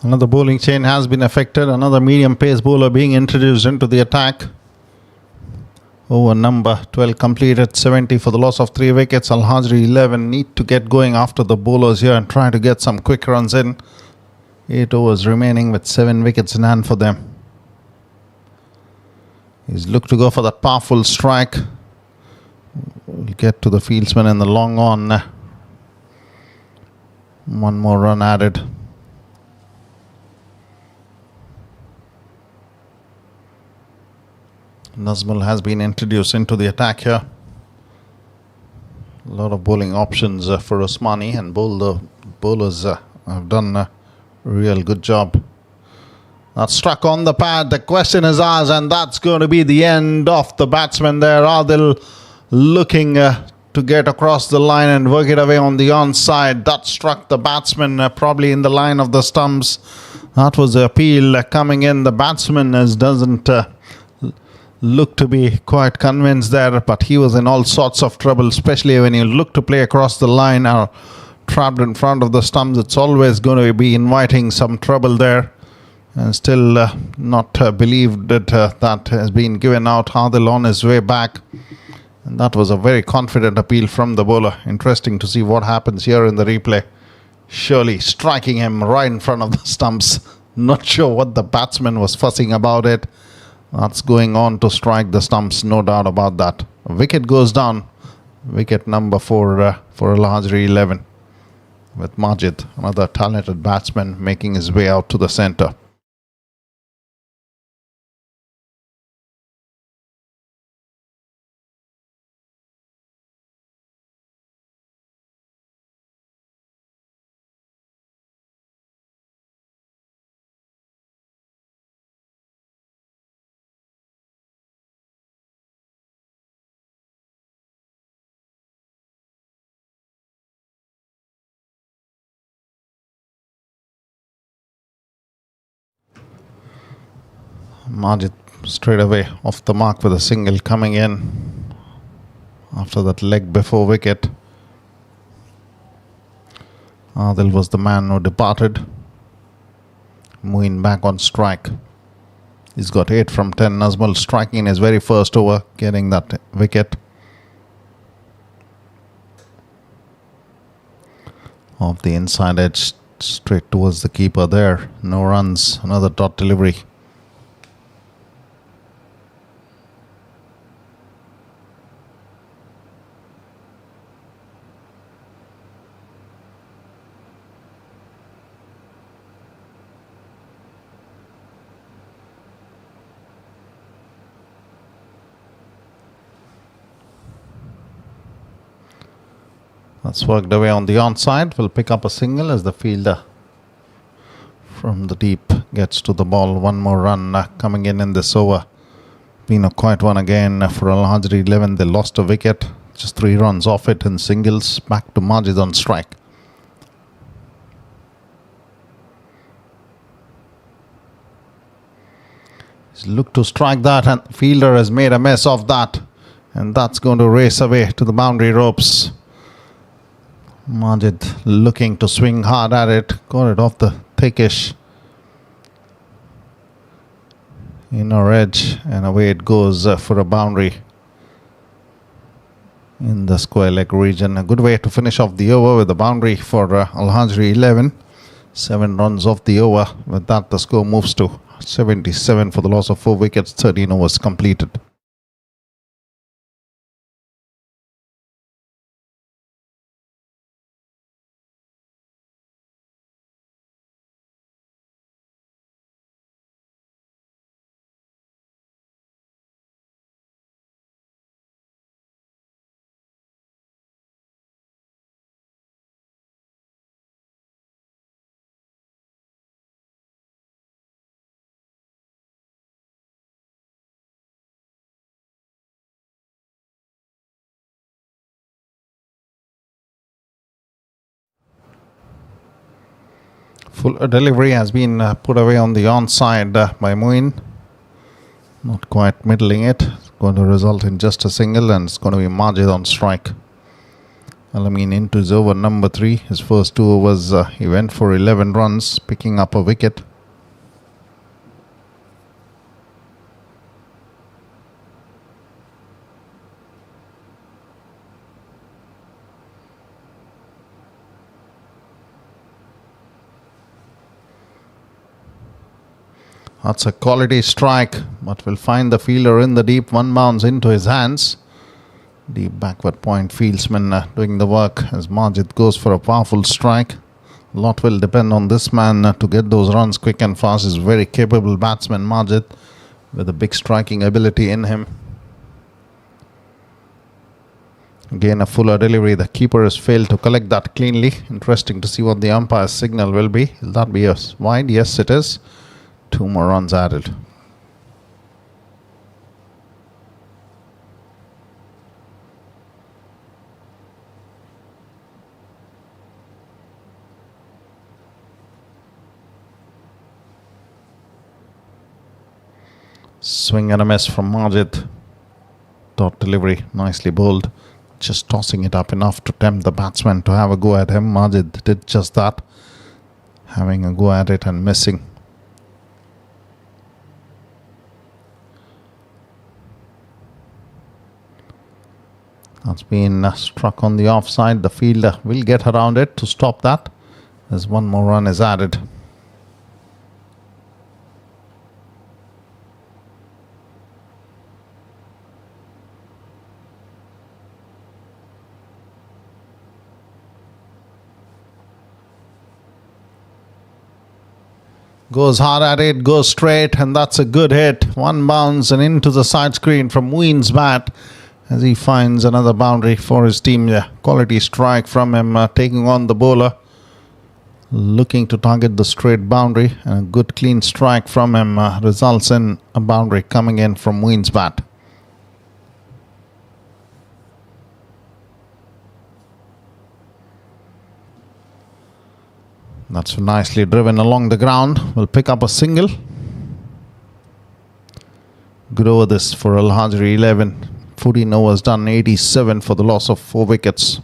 Another bowling chain has been affected. Another medium pace bowler being introduced into the attack. Over number 12 completed, 70 for the loss of 3 wickets. Alhajri 11 need to get going after the bowlers here and try to get some quick runs in. 8 overs remaining with 7 wickets in hand for them. He's looked to go for that powerful strike. We'll get to the fieldsman in the long on. One more run added. Nazmul has been introduced into the attack here. A lot of bowling options for Usmani, and bowlers have done a real good job. That's struck on the pad. The question is asked, and that's going to be the end of the batsman there. Adil looking to get across the line and work it away on the onside. That struck the batsman probably in the line of the stumps. That was the appeal coming in. The batsman doesn't look to be quite convinced there, but he was in all sorts of trouble, especially when you look to play across the line or trapped in front of the stumps. It's always going to be inviting some trouble there. And still not believed that that has been given out. Adil on his way back. And that was a very confident appeal from the bowler. Interesting to see what happens here in the replay. Surely striking him right in front of the stumps. Not sure what the batsman was fussing about it. That's going on to strike the stumps, no doubt about that. A wicket goes down. Wicket number 4 for Alhajri 11. With Majid, another talented batsman, making his way out to the centre. Majid straight away off the mark with a single coming in after that leg before wicket. Adil was the man who departed. Moeen back on strike. He's got 8 from 10. Nazmul striking in his very first over, getting that wicket. Off the inside edge, straight towards the keeper there. No runs, another dot delivery. That's worked away on the onside. Will pick up a single as the fielder from the deep gets to the ball. One more run coming in this over. Been a quiet one again for Alhajri 11. They lost a wicket. Just 3 runs off it in singles. Back to Majid on strike. He's looked to strike that, and the fielder has made a mess of that. And that's going to race away to the boundary ropes. Majid looking to swing hard at it. Got it off the thickish inner edge, and away it goes for a boundary in the square leg region. A good way to finish off the over with a boundary for Alhajri 11. 7 runs off the over. With that, the score moves to 77 for the loss of 4 wickets. 13 overs completed. Full delivery has been put away on the onside by Moeen. Not quite middling it. It's going to result in just a single, and it's going to be Majid on strike. Alameen into his over number 3. His first 2 overs, he went for 11 runs, picking up a wicket. That's a quality strike, but will find the fielder in the deep. One bounce into his hands. Deep backward point fieldsman doing the work as Majid goes for a powerful strike. A lot will depend on this man to get those runs quick and fast. He's a very capable batsman, Majid, with a big striking ability in him. Again, a fuller delivery. The keeper has failed to collect that cleanly. Interesting to see what the umpire's signal will be. Will that be a wide? Yes, it is. 2 more runs added. Swing and a miss from Majid. Dot delivery, nicely bowled. Just tossing it up enough to tempt the batsman to have a go at him. Majid did just that, having a go at it and missing. That's been struck on the offside. The fielder will get around it to stop that, as 1 more run is added. Goes hard at it, goes straight, and that's a good hit. 1 bounce and into the side screen from Ween's bat, as he finds another boundary for his team. Yeah, quality strike from him, taking on the bowler, looking to target the straight boundary, and a good clean strike from him results in a boundary coming in from Ween's bat. That's nicely driven along the ground. Will pick up a single. Good over this for Alhajri, 11. 14 overs done, 87 for the loss of 4 wickets.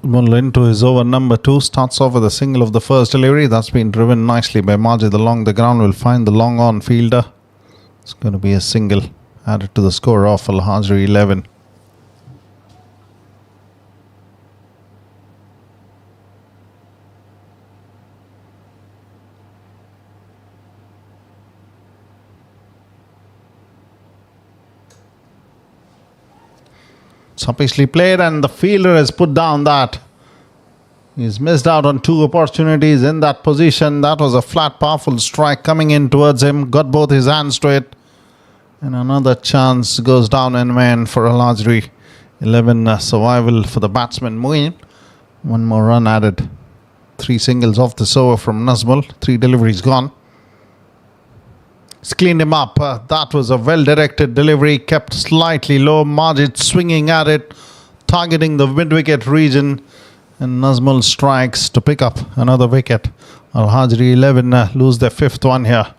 Well, into his over number 2, starts off with a single of the first delivery. That's been driven nicely by Majid along the ground. Will find the long on fielder. It's going to be a single added to the score of Alhajri, 11. Suppishly played, and the fielder has put down that. He's missed out on 2 opportunities in that position. That was a flat, powerful strike coming in towards him. Got both his hands to it. And another chance goes down and win for Alhajri. 11 survival for the batsman Moeen. 1 more run added. 3 singles off this over from Nazmul. 3 deliveries gone. He's cleaned him up. That was a well-directed delivery, kept slightly low. Majid swinging at it, targeting the mid-wicket region. And Nazmul strikes to pick up another wicket. Alhajri 11 lose their fifth one here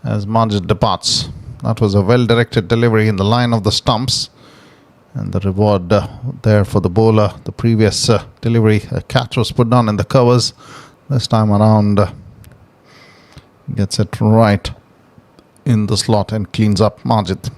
as Majid departs. That was a well-directed delivery in the line of the stumps. And the reward there for the bowler. The previous delivery, a catch was put down in the covers. This time around, gets it right in the slot and cleans up Majid.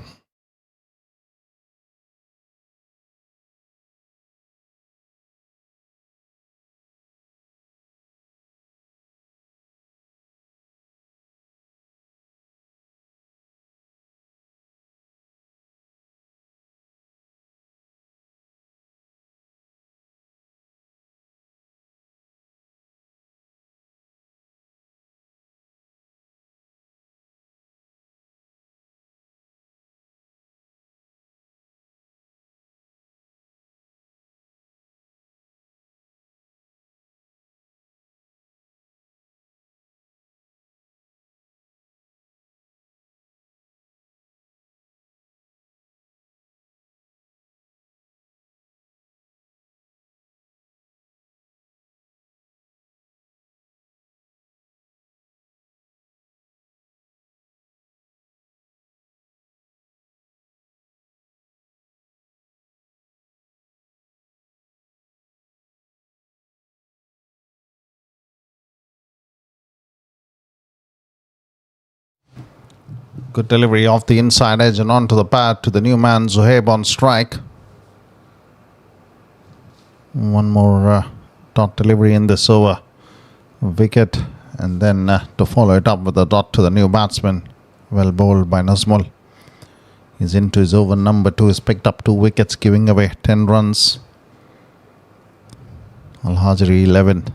Good delivery off the inside edge and onto the pad to the new man Zohaib on strike. One more dot delivery in this over. Wicket, and then to follow it up with a dot to the new batsman. Well bowled by Nazmul. He's into his over number 2. He's picked up 2 wickets, giving away 10 runs. Alhajri 11.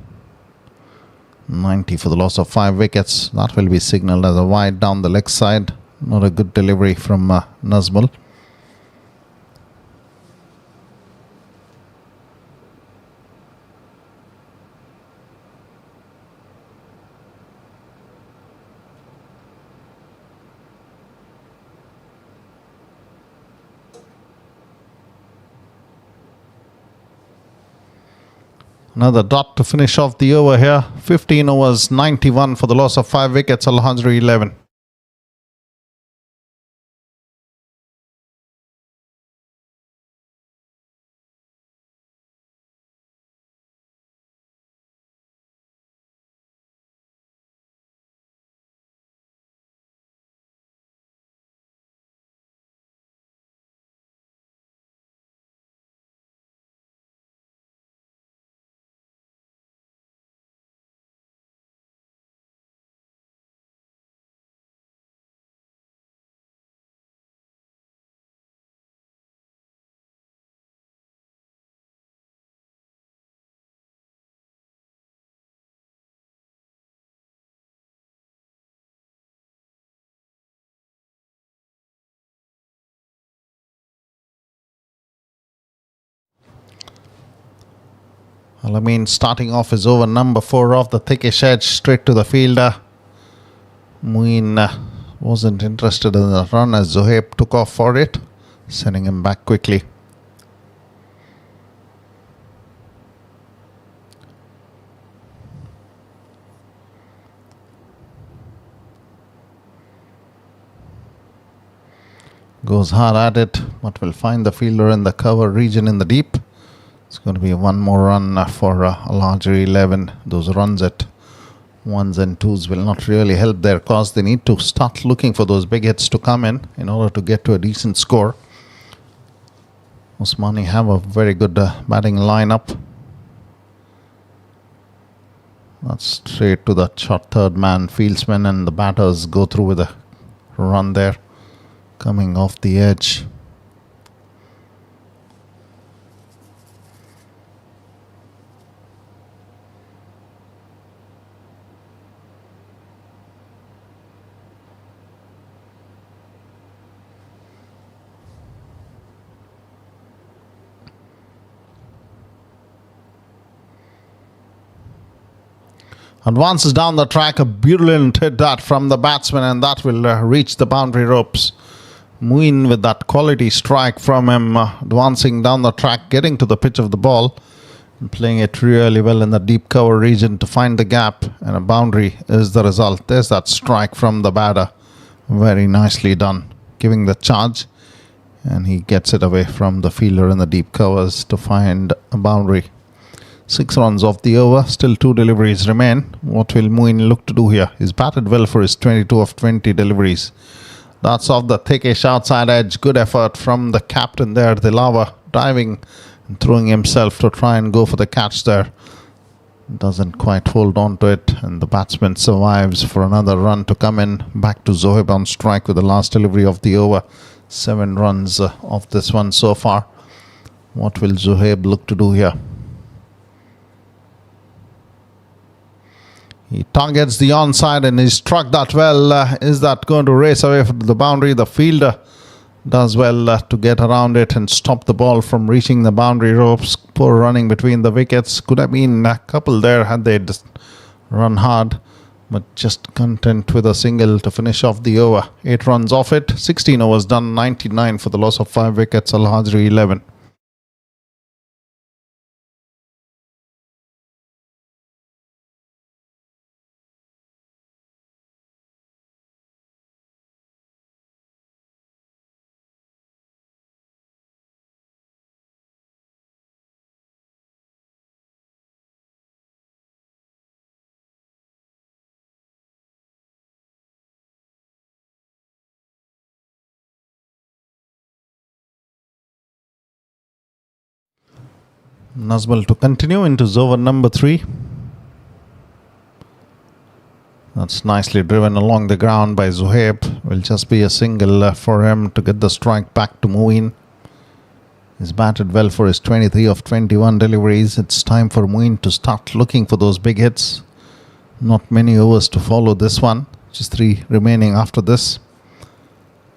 90 for the loss of 5 wickets. That will be signalled as a wide down the leg side. Not a good delivery from Nazmul. Another dot to finish off the over here. 15 overs, 91 for the loss of 5 wickets. Alhajri 11. Alameen starting off his over number 4 off the thickish edge straight to the fielder. Muin wasn't interested in the run as Zohaib took off for it, sending him back quickly. Goes hard at it, but will find the fielder in the cover region in the deep. It's going to be one more run for Alhajri 11. Those runs at 1s and 2s will not really help their cause. They need to start looking for those big hits to come in order to get to a decent score. Usmani have a very good batting lineup. That's straight to the short third man fieldsman, and the batters go through with a run there. Coming off the edge. Advances down the track, a brilliant hit that from the batsman, and that will reach the boundary ropes. Moeen with that quality strike from him, advancing down the track, getting to the pitch of the ball, and playing it really well in the deep cover region to find the gap, and a boundary is the result. There's that strike from the batter. Very nicely done, giving the charge, and he gets it away from the fielder in the deep covers to find a boundary. 6 runs off the over, still 2 deliveries remain. What will Moeen look to do here? He's batted well for his 22 of 20 deliveries. That's off the thickish outside edge. Good effort from the captain there, Dilawar, diving and throwing himself to try and go for the catch there. Doesn't quite hold on to it, and the batsman survives for another run to come in. Back to Zohaib on strike with the last delivery of the over. 7 runs off this one so far. What will Zohaib look to do here? He targets the onside and he struck that well. Is that going to race away from the boundary? The fielder does well to get around it and stop the ball from reaching the boundary ropes. Poor running between the wickets. Could have been a couple there had they just run hard, but just content with a single to finish off the over. 8 runs off it. 16 overs done. 99 for the loss of 5 wickets. Alhajri 11. Nazmal to continue into over number 3. That's nicely driven along the ground by Zohaib. Will just be a single for him to get the strike back to Moeen. He's batted well for his 23 of 21 deliveries. It's time for Moeen to start looking for those big hits. Not many overs to follow this one. Just 3 remaining after this.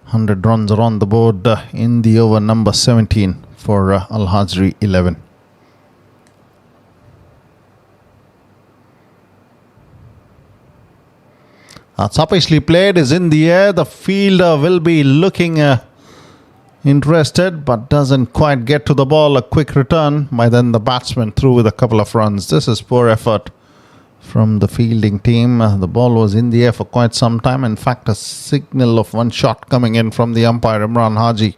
100 runs are on the board in the over number 17 for Alhajri 11. That's uppishly played, is in the air. The fielder will be looking interested, but doesn't quite get to the ball. A quick return by then the batsman through with a couple of runs. This is poor effort from the fielding team. The ball was in the air for quite some time. In fact, a signal of 1 shot coming in from the umpire Imran Haji,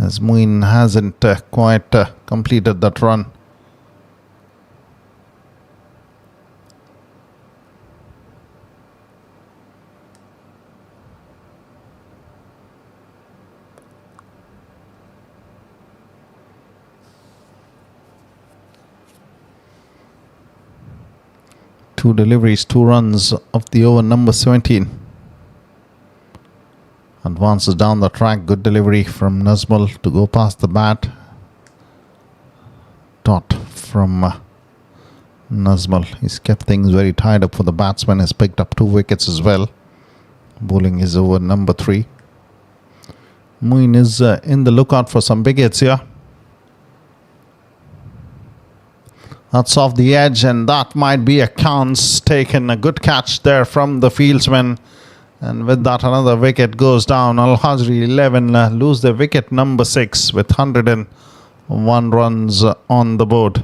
as Moeen hasn't quite completed that run. Two deliveries, 2 runs of the over number 17. Advances down the track. Good delivery from Nazmal to go past the bat. Dot from Nazmal. He's kept things very tied up for the batsman. Has picked up 2 wickets as well. Bowling is over number 3. Moeen is in the lookout for some big hits here. That's off the edge, and that might be a chance taken. A good catch there from the fieldsman. And with that, another wicket goes down. Alhajri 11 lose their wicket number 6 with 101 runs on the board.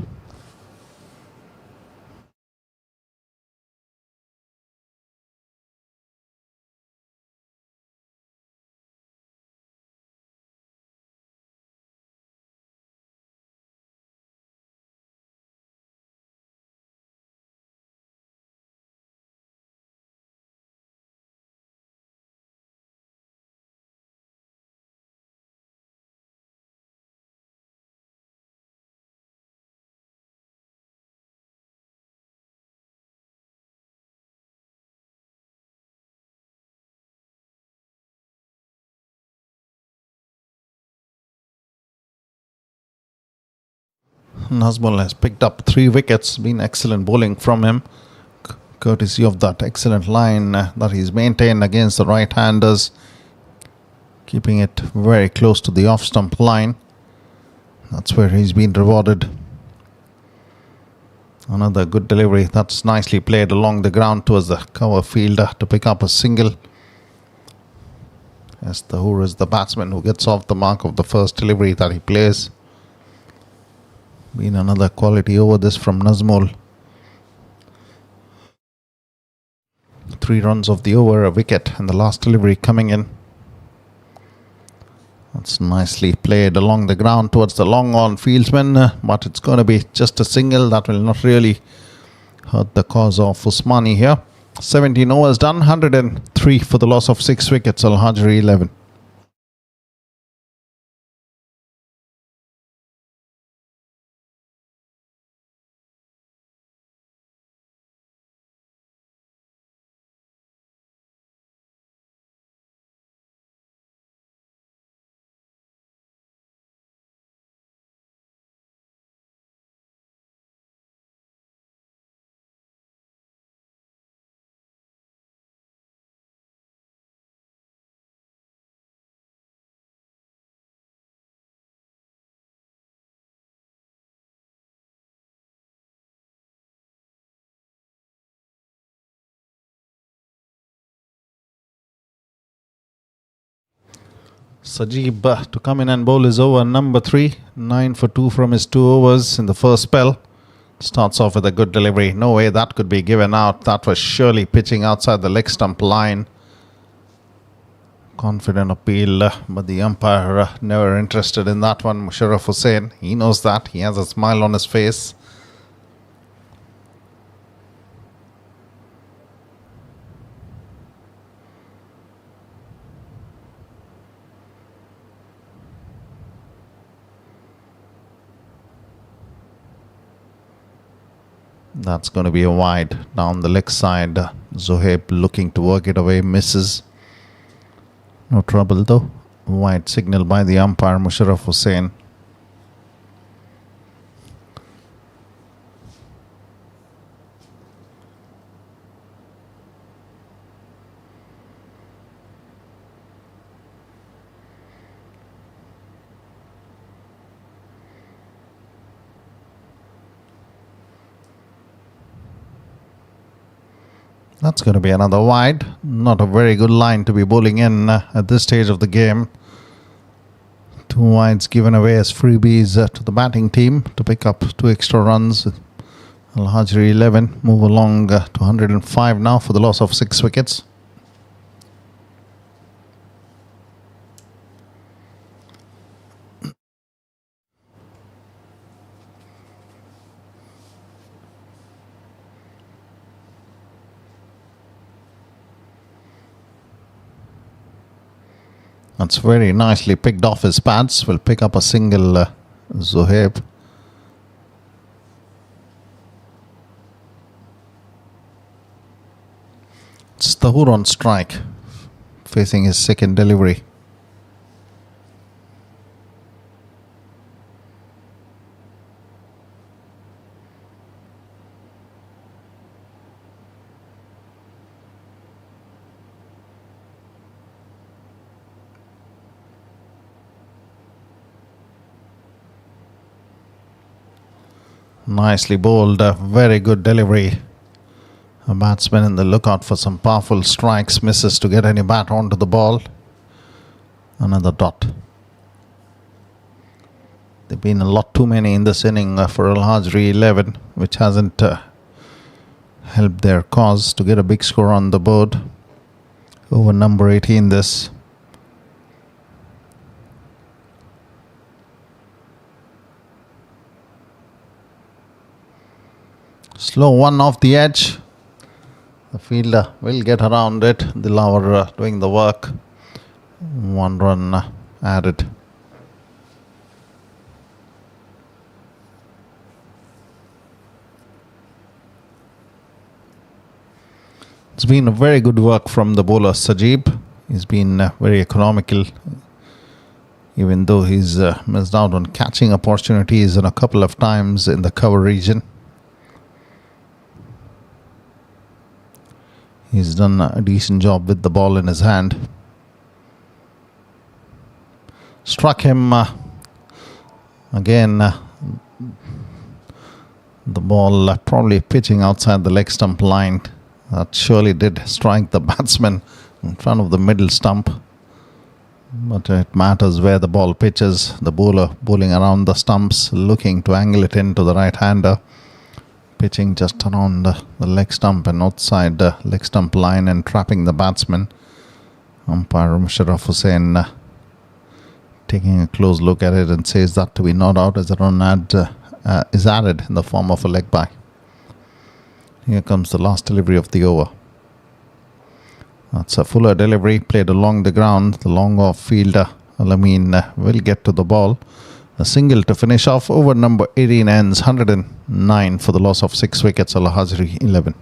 Nazmal has picked up 3 wickets. Been excellent bowling from him, courtesy of that excellent line that he's maintained against the right-handers, keeping it very close to the off-stump line. That's where he's been rewarded. Another good delivery. That's nicely played along the ground towards the cover fielder to pick up a single. As Tahur is the batsman who gets off the mark of the first delivery that he plays. Been another quality over this from Nazmul. 3 runs of the over, a wicket, and the last delivery coming in. That's nicely played along the ground towards the long on fieldsman, but it's going to be just a single. That will not really hurt the cause of Usmani here. 17 overs done, 103 for the loss of 6 wickets. Alhajri 11. Sajib to come in and bowl his over number 3. 9 for 2 from his 2 overs in the first spell. Starts off with a good delivery. No way that could be given out. That was surely pitching outside the leg stump line. Confident appeal, but the umpire never interested in that one. Musharraf Hussain, he knows that. He has a smile on his face. That's going to be a wide down the leg side. Zohaib looking to work it away, misses. No trouble though. Wide signal by the umpire, Musharraf Hussain. That's going to be another wide. Not a very good line to be bowling in at this stage of the game. 2 wides given away as freebies to the batting team to pick up 2 extra runs. Alhajri 11 move along to 105 now for the loss of 6 wickets. That's very nicely picked off his pads. Will pick up a single, Zohaib. It's Tahur on strike, facing his second delivery. Nicely bowled, very good delivery. A batsman in the lookout for some powerful strikes, misses to get any bat onto the ball. Another dot. There have been a lot too many in this inning for Alhajri 11, which hasn't helped their cause to get a big score on the board. Over number 18 this. Slow one off the edge. The fielder will get around it. Dilawar doing the work. 1 run added. It's been a very good work from the bowler Sajib. He's been very economical, even though he's missed out on catching opportunities and a couple of times in the cover region. He's done a decent job with the ball in his hand. Struck him again. The ball probably pitching outside the leg stump line. That surely did strike the batsman in front of the middle stump. But it matters where the ball pitches. The bowler bowling around the stumps, looking to angle it into the right-hander. Pitching just around the leg stump and outside the leg stump line and trapping the batsman. Umpire Musharraf Hussain taking a close look at it and says that to be not out as a run is added in the form of a leg bye. Here comes the last delivery of the over. That's a fuller delivery played along the ground. The long off fielder Al-Amin will get to the ball. A single to finish off. Over number 18 ends 109 for the loss of 6 wickets. Alhajri 11.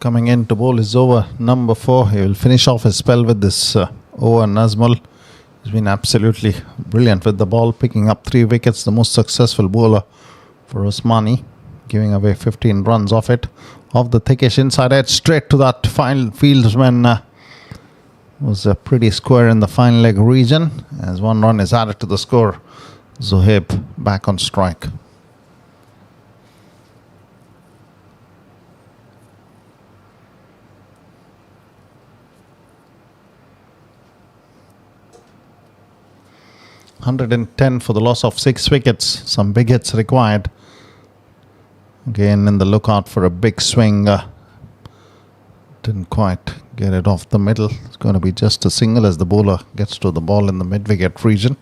Coming in to bowl is over number 4. He will finish off his spell with this over. Nazmul has been absolutely brilliant with the ball, picking up 3 wickets. The most successful bowler for Usmani, giving away 15 runs off it. Off the thickish inside edge, straight to that final fieldsman. Was pretty square in the final leg region. As 1 run is added to the score. Zohaib back on strike. $110 for the loss of 6 wickets. Some big hits required. Again in the lookout for a big swing. Didn't quite get it off the middle. It's going to be just a single as the bowler gets to the ball in the mid-wicket region.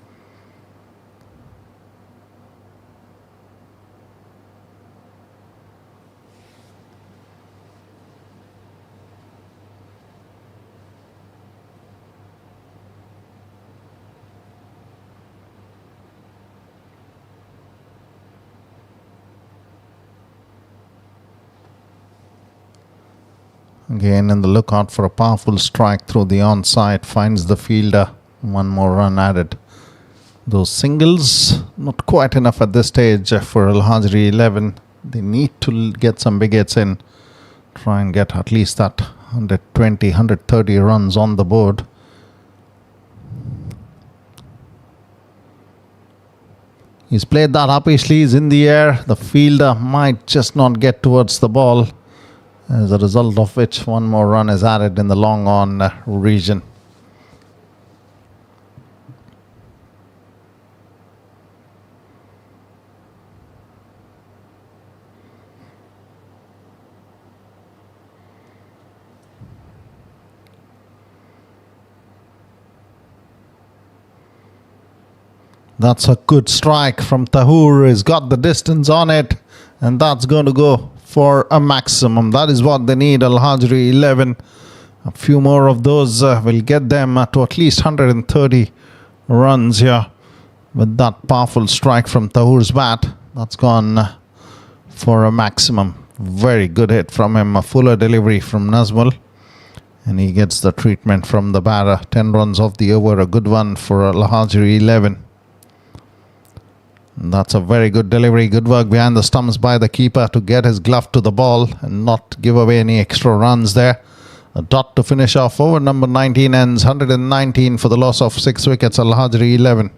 Again in the lookout for a powerful strike through the onside. Finds the fielder. 1 more run added. Those singles not quite enough at this stage for Alhajri 11. They need to get some big hits in. Try and get at least that 120, 130 runs on the board. He's played that uppishly. He's in the air. The fielder might just not get towards the ball. As a result of which 1 more run is added in the long on region. That's a good strike from Tahur. He's got the distance on it, and that's going to go for a maximum. That is what they need. Alhajri 11. A few more of those will get them to at least 130 runs here. With that powerful strike from Tahur's bat, that's gone for a maximum. Very good hit from him. A fuller delivery from Nazmul. And he gets the treatment from the batter. 10 runs off the over. A good one for Alhajri 11. That's a very good delivery. Good work behind the stumps by the keeper to get his glove to the ball and not give away any extra runs there. A dot to finish off. Over number 19 ends 119 for the loss of 6 wickets. Alhajri 11.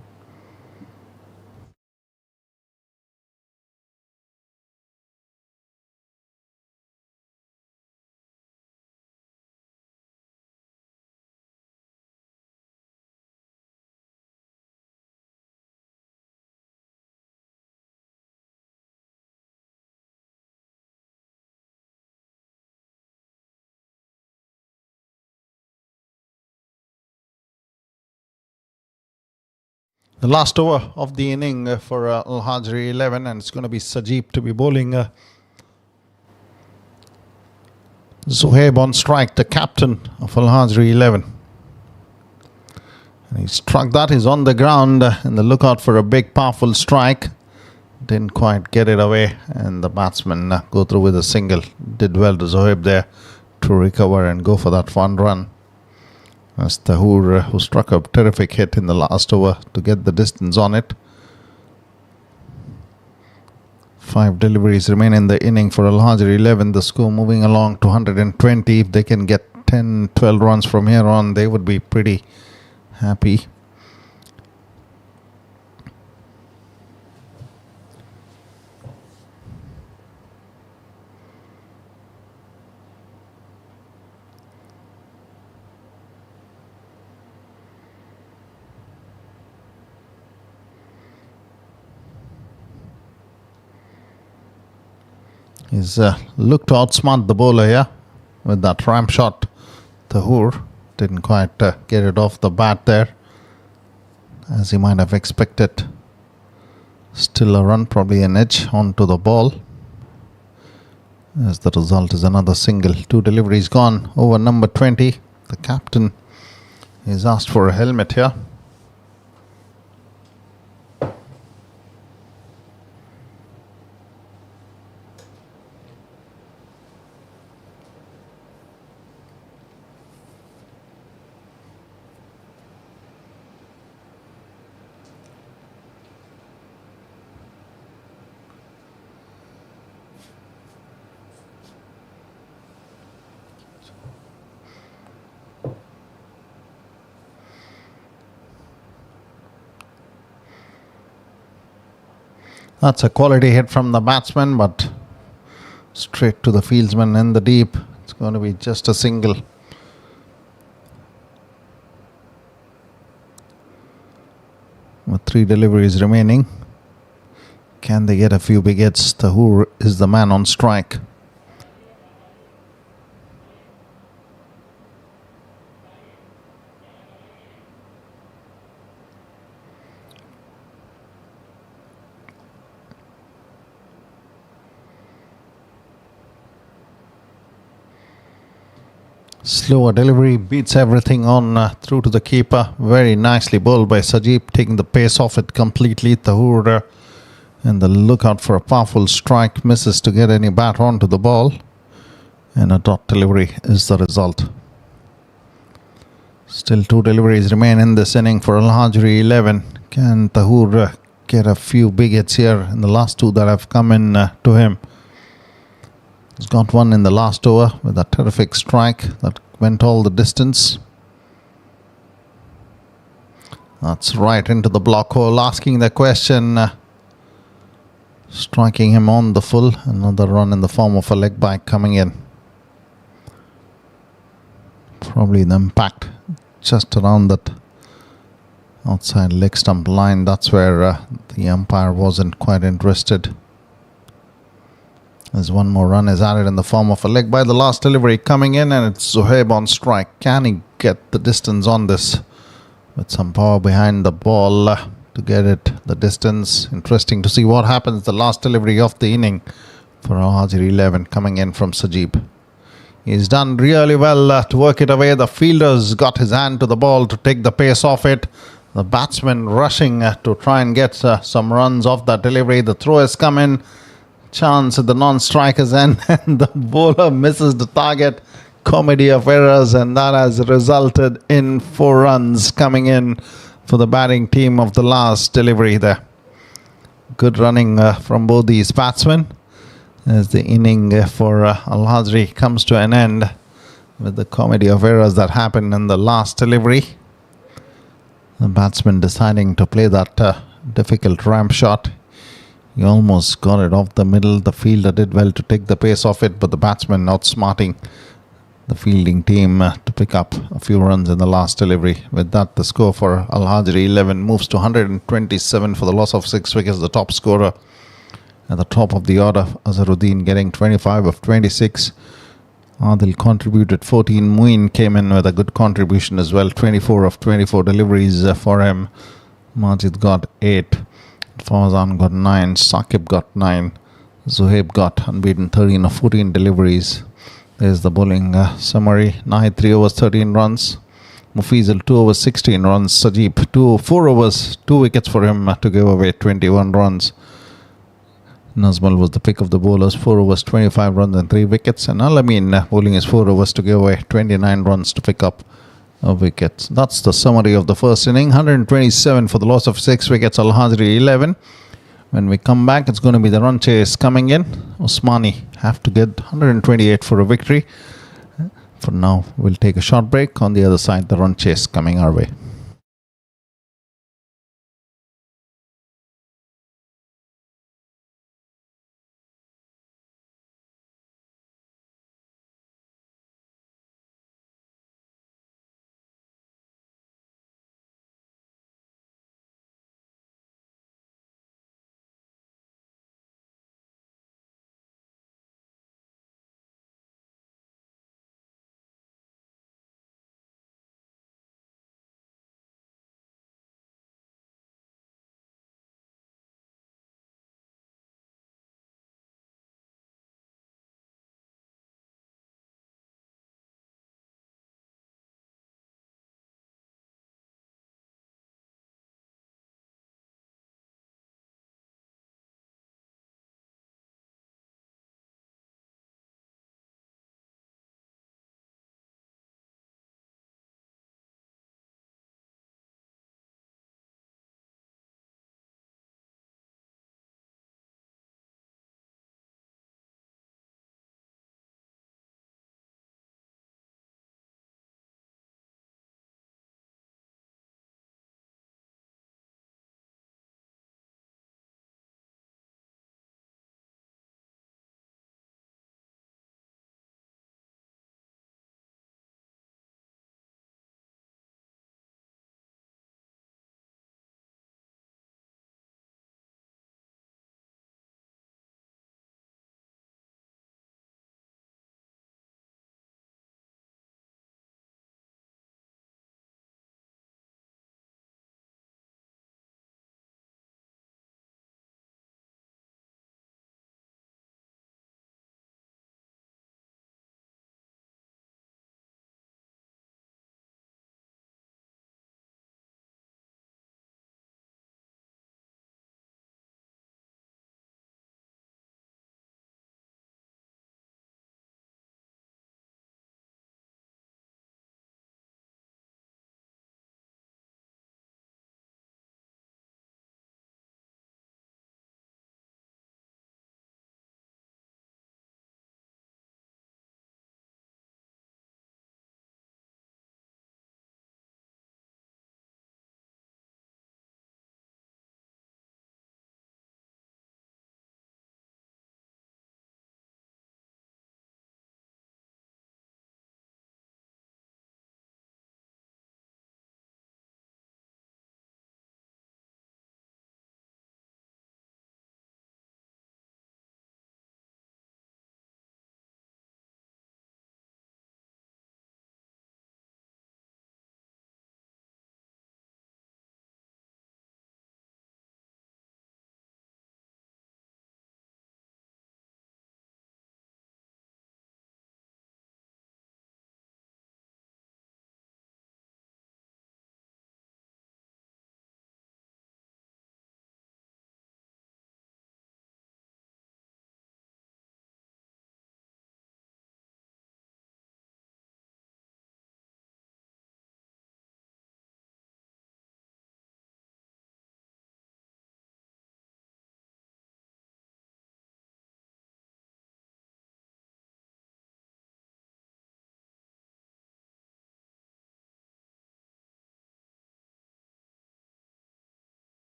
The last over of the inning for Alhajri 11, and it's going to be Sajib to be bowling. Zohaib on strike, the captain of Alhajri 11. And he struck that. He's on the ground in the lookout for a big, powerful strike. Didn't quite get it away, and the batsman go through with a single. Did well to Zohaib there to recover and go for that 1 run. As Tahoor, who struck a terrific hit in the last over to get the distance on it. 5 deliveries remain in the inning for Alhajri 11. The score moving along to 120. If they can get 10-12 runs from here on, they would be pretty happy. He's looked to outsmart the bowler here with that ramp shot. Tahoor didn't quite get it off the bat there, as he might have expected. Still a run, probably an edge onto the ball. As the result is another single. 2 deliveries gone over number 20. The captain is asked for a helmet here. That's a quality hit from the batsman, but straight to the fieldsman in the deep. It's going to be just a single. With 3 deliveries remaining, can they get a few big hits? Tahoor is the man on strike. Slower delivery beats everything on through to the keeper. Very nicely bowled by Sajib, taking the pace off it completely. Tahoor in the lookout for a powerful strike, misses to get any bat onto the ball, and a dot delivery is the result. Still 2 deliveries remain in this inning for Alhajri 11. Can Tahoor get a few big hits here in the last 2 that have come in to him? He's got 1 in the last over with a terrific strike that went all the distance. That's right into the block hole, asking the question, striking him on the full. Another run in the form of a leg bite coming in. Probably the impact just around that outside leg stump line. That's where the umpire wasn't quite interested. As 1 more run is added in the form of a leg by the last delivery coming in, and it's Zohaib on strike. Can he get the distance on this with some power behind the ball to get it the distance? Interesting to see what happens. The last delivery of the inning for Alhajri 11 coming in from Sajib. He's done really well to work it away. The fielder's got his hand to the ball to take the pace off it. The batsman rushing to try and get some runs off that delivery. The throw has come in. Chance at the non-striker's end, and the bowler misses the target. Comedy of errors, and that has resulted in 4 runs coming in for the batting team of the last delivery there. Good running from both these batsmen as the inning for Alhajri comes to an end with the comedy of errors that happened in the last delivery. The batsman deciding to play that difficult ramp shot. He almost got it off the middle. The fielder did well to take the pace off it, but the batsman outsmarting the fielding team to pick up a few runs in the last delivery. With that, the score for Alhajri 11 moves to 127 for the loss of 6 wickets. The top scorer at the top of the order, Azharuddin, getting 25 of 26. Adil contributed 14. Muin came in with a good contribution as well. 24 of 24 deliveries for him. Majid got 8. Fawzan got 9, Saqib got 9, Zohaib got unbeaten 13 of 14 deliveries. There's the bowling summary. Nahid 3 overs 13 runs, Mufizal 2 overs 16 runs. Sajib 4 overs 2 wickets for him to give away 21 runs. Nazmal was the pick of the bowlers, 4 overs 25 runs and 3 wickets. And Alamin bowling his 4 overs to give away 29 runs to pick up a wicket. That's the summary of the first inning. 127 for the loss of 6 wickets. Alhajri 11. When we come back, it's going to be the run chase coming in. Usmani have to get 128 for a victory. For now, we'll take a short break. On the other side, the run chase coming our way.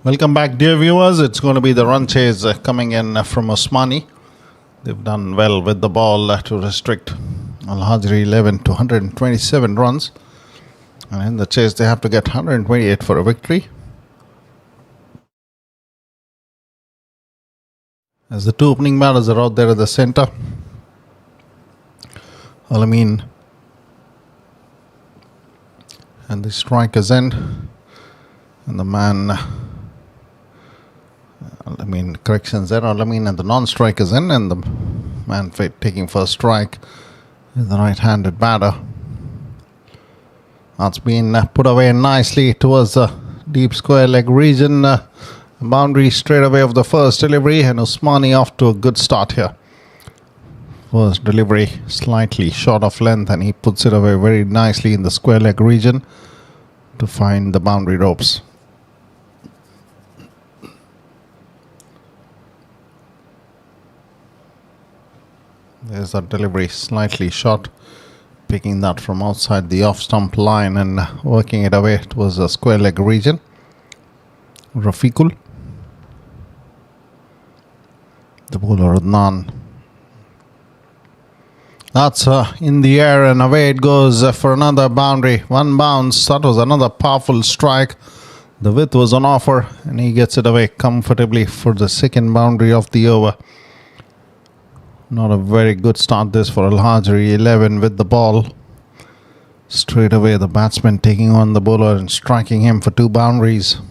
Welcome back, dear viewers. It's going to be the run chase coming in from Usmani. They've done well with the ball to restrict Alhajri 11 to 127 runs. And in the chase, they have to get 128 for a victory. As the two opening batters are out there at the center, Alameen and the strikers end. And the man, corrections there, Alameen and the non-strikers end. And the man taking first strike is the right-handed batter. That's been put away nicely towards the deep square leg region. Boundary straight away of the first delivery, and Usmani off to a good start here. First delivery slightly short of length, and he puts it away very nicely in the square leg region to find the boundary ropes. There's that delivery slightly short, picking that from outside the off stump line and working it away towards the square leg region. Rafiqul, the bowler Adnan. That's in the air and away it goes for another boundary. One bounce. That was another powerful strike. The width was on offer and he gets it away comfortably for the second boundary of the over. Not a very good start this for Alhajri. 11 with the ball. Straight away the batsman taking on the bowler and striking him for two boundaries.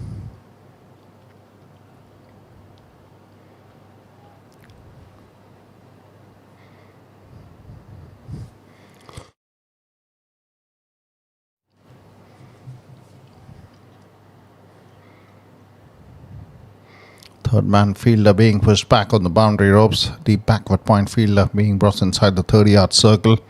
Third man fielder being pushed back on the boundary ropes. Deep backward point fielder being brought inside the 30-yard circle.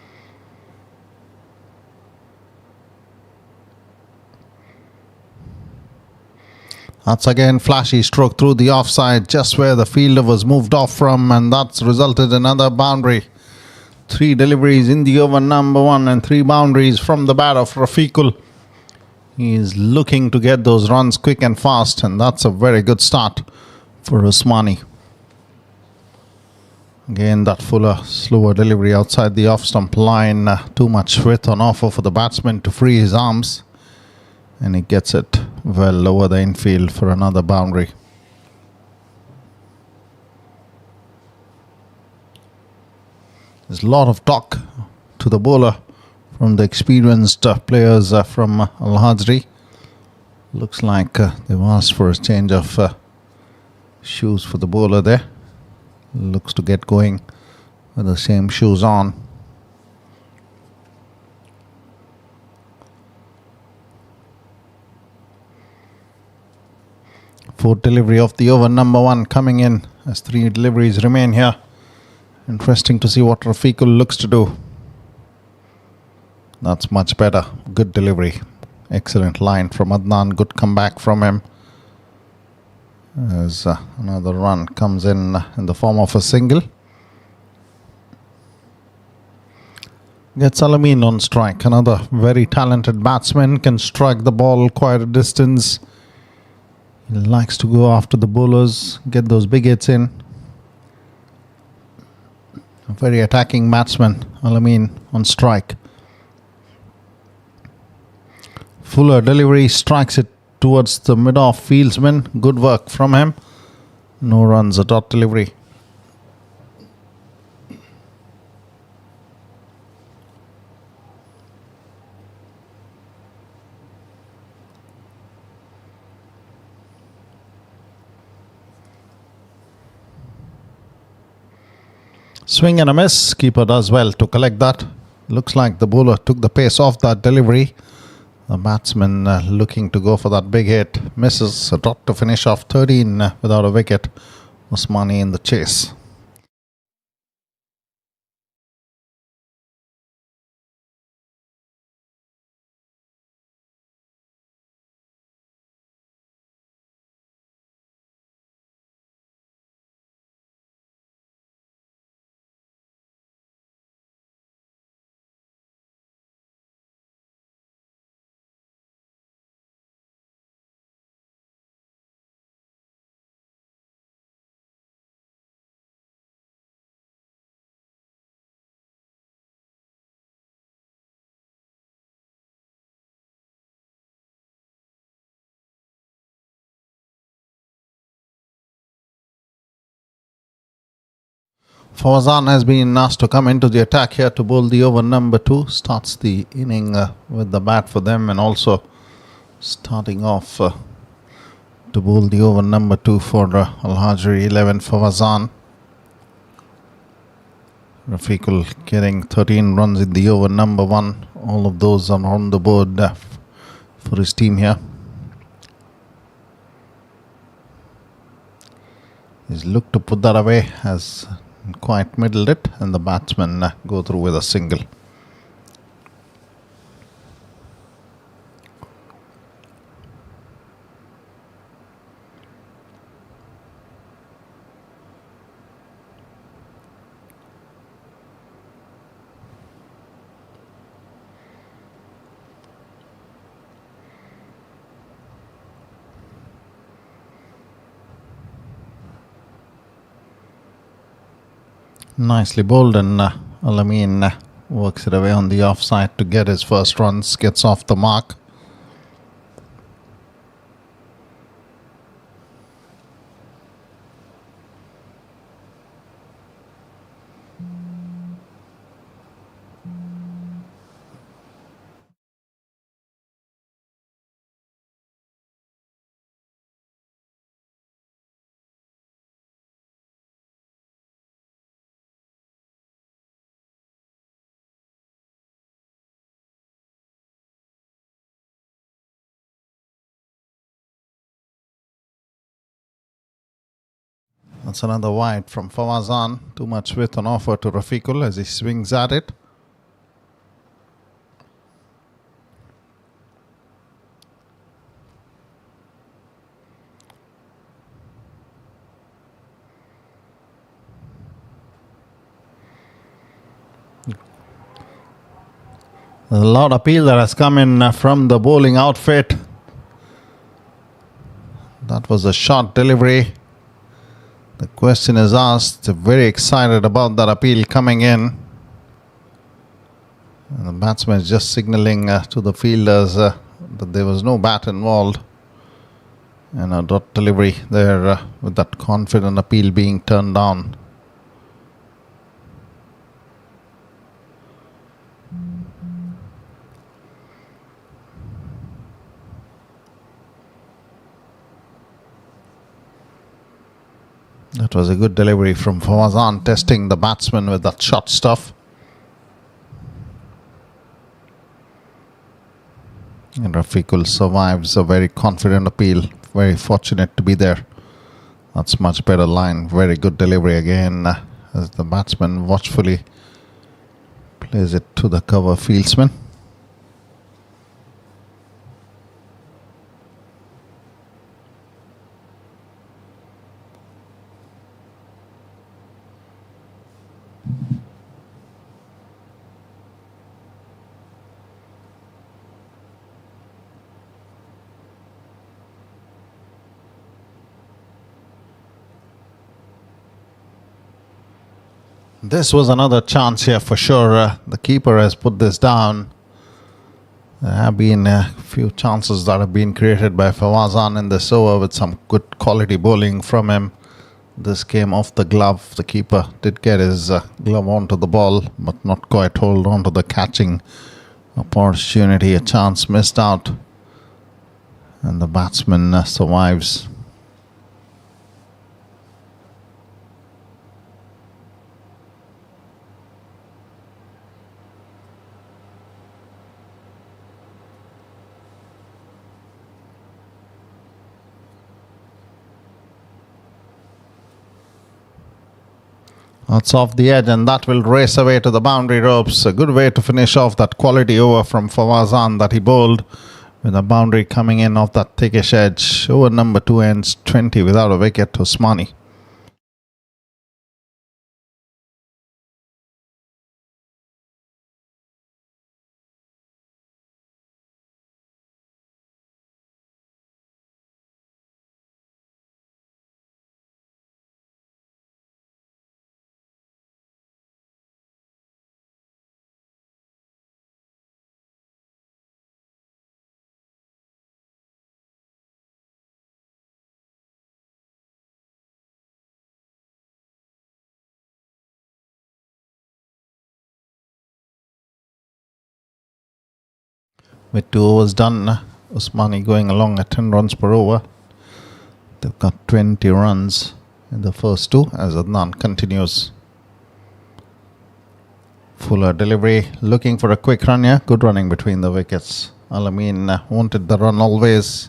That's again flashy stroke through the offside, just where the fielder was moved off from, and that's resulted in another boundary. 3 deliveries in the over number 1 and 3 boundaries from the bat of Rafiqul. He is looking to get those runs quick and fast, and that's a very good start for Usmani. Again, that fuller, slower delivery outside the off-stump line. Too much width on offer for the batsman to free his arms. And he gets it well over the infield for another boundary. There's a lot of talk to the bowler from the experienced players from Alhajri. Looks like they've asked for a change of shoes for the bowler there. Looks to get going with the same shoes on. Fourth delivery of the over number 1 coming in as 3 deliveries remain here. Interesting to see what Rafiqul looks to do. That's much better. Good delivery. Excellent line from Adnan. Good comeback from him. As another run comes in the form of a single. Gets Alameen on strike. Another very talented batsman. Can strike the ball quite a distance. He likes to go after the bowlers. Get those big hits in. A very attacking batsman. Alameen on strike. Fuller delivery. Strikes it towards the mid-off fieldsman. Good work from him. No runs, a dot delivery. Swing and a miss. Keeper does well to collect that. Looks like the bowler took the pace off that delivery. The batsman looking to go for that big hit. Misses. A dot to finish off 13 without a wicket. Usmani in the chase. Fawazan has been asked to come into the attack here to bowl the over number 2. Starts the inning with the bat for them, and also starting off to bowl the over number 2 for Alhajri 11 Fawazan. Rafiqul getting 13 runs in the over number 1. All of those are on the board for his team here. He's looked to put that away, has quite middled it, and the batsmen go through with a single. Nicely bowled, and Al-Amin works it away on the offside to get his first runs, gets off the mark. That's another wide from Fawazan. Too much width on offer to Rafiqul as he swings at it. There's a lot of appeal that has come in from the bowling outfit. That was a short delivery. The question is asked. They're very excited about that appeal coming in. And the batsman is just signalling to the fielders that there was no bat involved. And a dot delivery there with that confident appeal being turned down. That was a good delivery from Fawazan, testing the batsman with that short stuff. And Rafiqul survives a very confident appeal. Very fortunate to be there. That's much better line. Very good delivery again as the batsman watchfully plays it to the cover fieldsman. This was another chance here for sure. The keeper has put this down. There have been a few chances that have been created by Fawazan in this over with some good quality bowling from him. This came off the glove. The keeper did get his glove onto the ball, but not quite hold on to the catching opportunity. A chance missed out. And the batsman survives. That's off the edge, and that will race away to the boundary ropes. A good way to finish off that quality over from Fawazan that he bowled, with a boundary coming in off that thickish edge. Over number 2 ends 20 without a wicket to Usmani. With 2 overs done, Usmani going along at 10 runs per over. They've got 20 runs in the first 2 as Adnan continues. Fuller delivery, looking for a quick run here. Good running between the wickets. Al-Amin wanted the run always,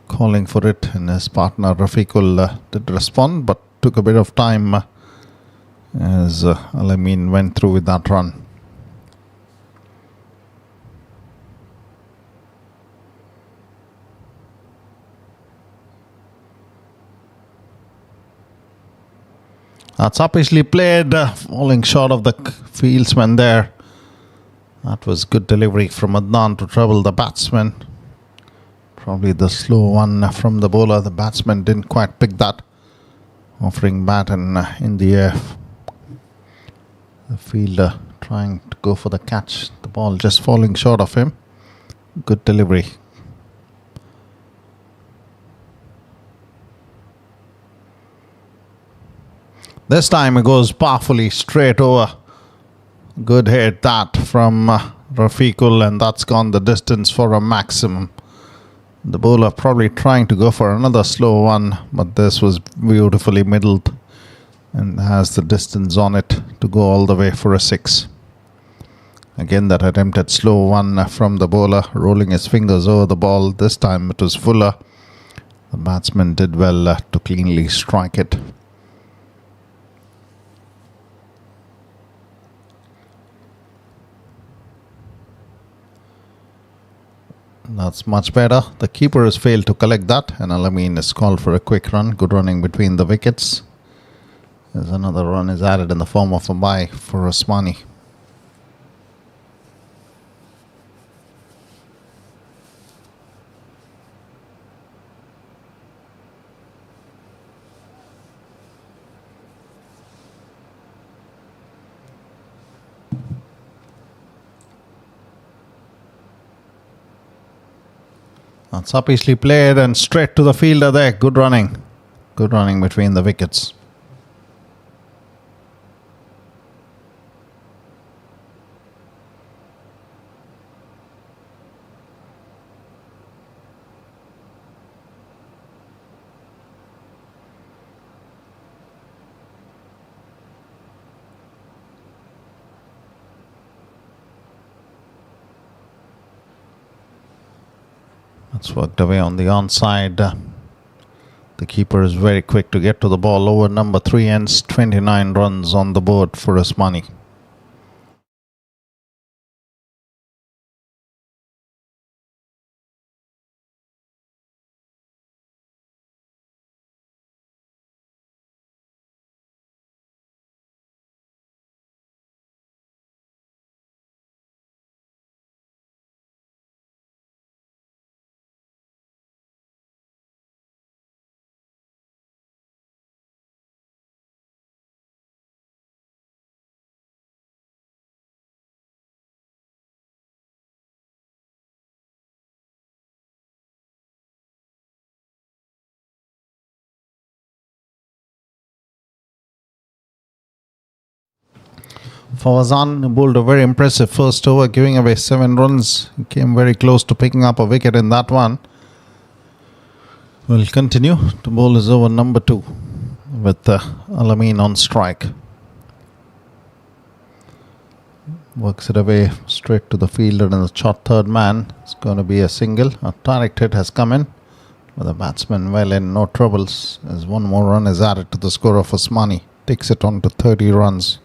calling for it, and his partner Rafiqul did respond, but took a bit of time as Al-Amin went through with that run. That's uppishly played, falling short of the fieldsman there. That was good delivery from Adnan to trouble the batsman. Probably the slow one from the bowler. The batsman didn't quite pick that. Offering bat and in the air. The fielder trying to go for the catch. The ball just falling short of him. Good delivery. This time it goes powerfully straight over. Good hit that from Rafiqul, and that's gone the distance for a maximum. The bowler probably trying to go for another slow one, but this was beautifully middled and has the distance on it to go all the way for a 6. Again, that attempt at slow one from the bowler, rolling his fingers over the ball. This time it was Fuller. The batsman did well to cleanly strike it. That's much better. The keeper has failed to collect that, and Al-Amin is called for a quick run. Good running between the wickets. There's another run is added in the form of a bye for Usmani. That's uppishly played and straight to the fielder there. Good running. Good running between the wickets. That's worked away on the onside. The keeper is very quick to get to the ball. Over number 3 ends, 29 runs on the board for Usmani. Fawazan bowled a very impressive first over, giving away 7 runs. He came very close to picking up a wicket in that one. Will continue to bowl his over number 2 with Al-Amin on strike. Works it away straight to the fielder and the short third man. It's going to be a single. A direct hit has come in with the batsman well in, no troubles, as one more run is added to the score of Usmani. Takes it on to 30 runs.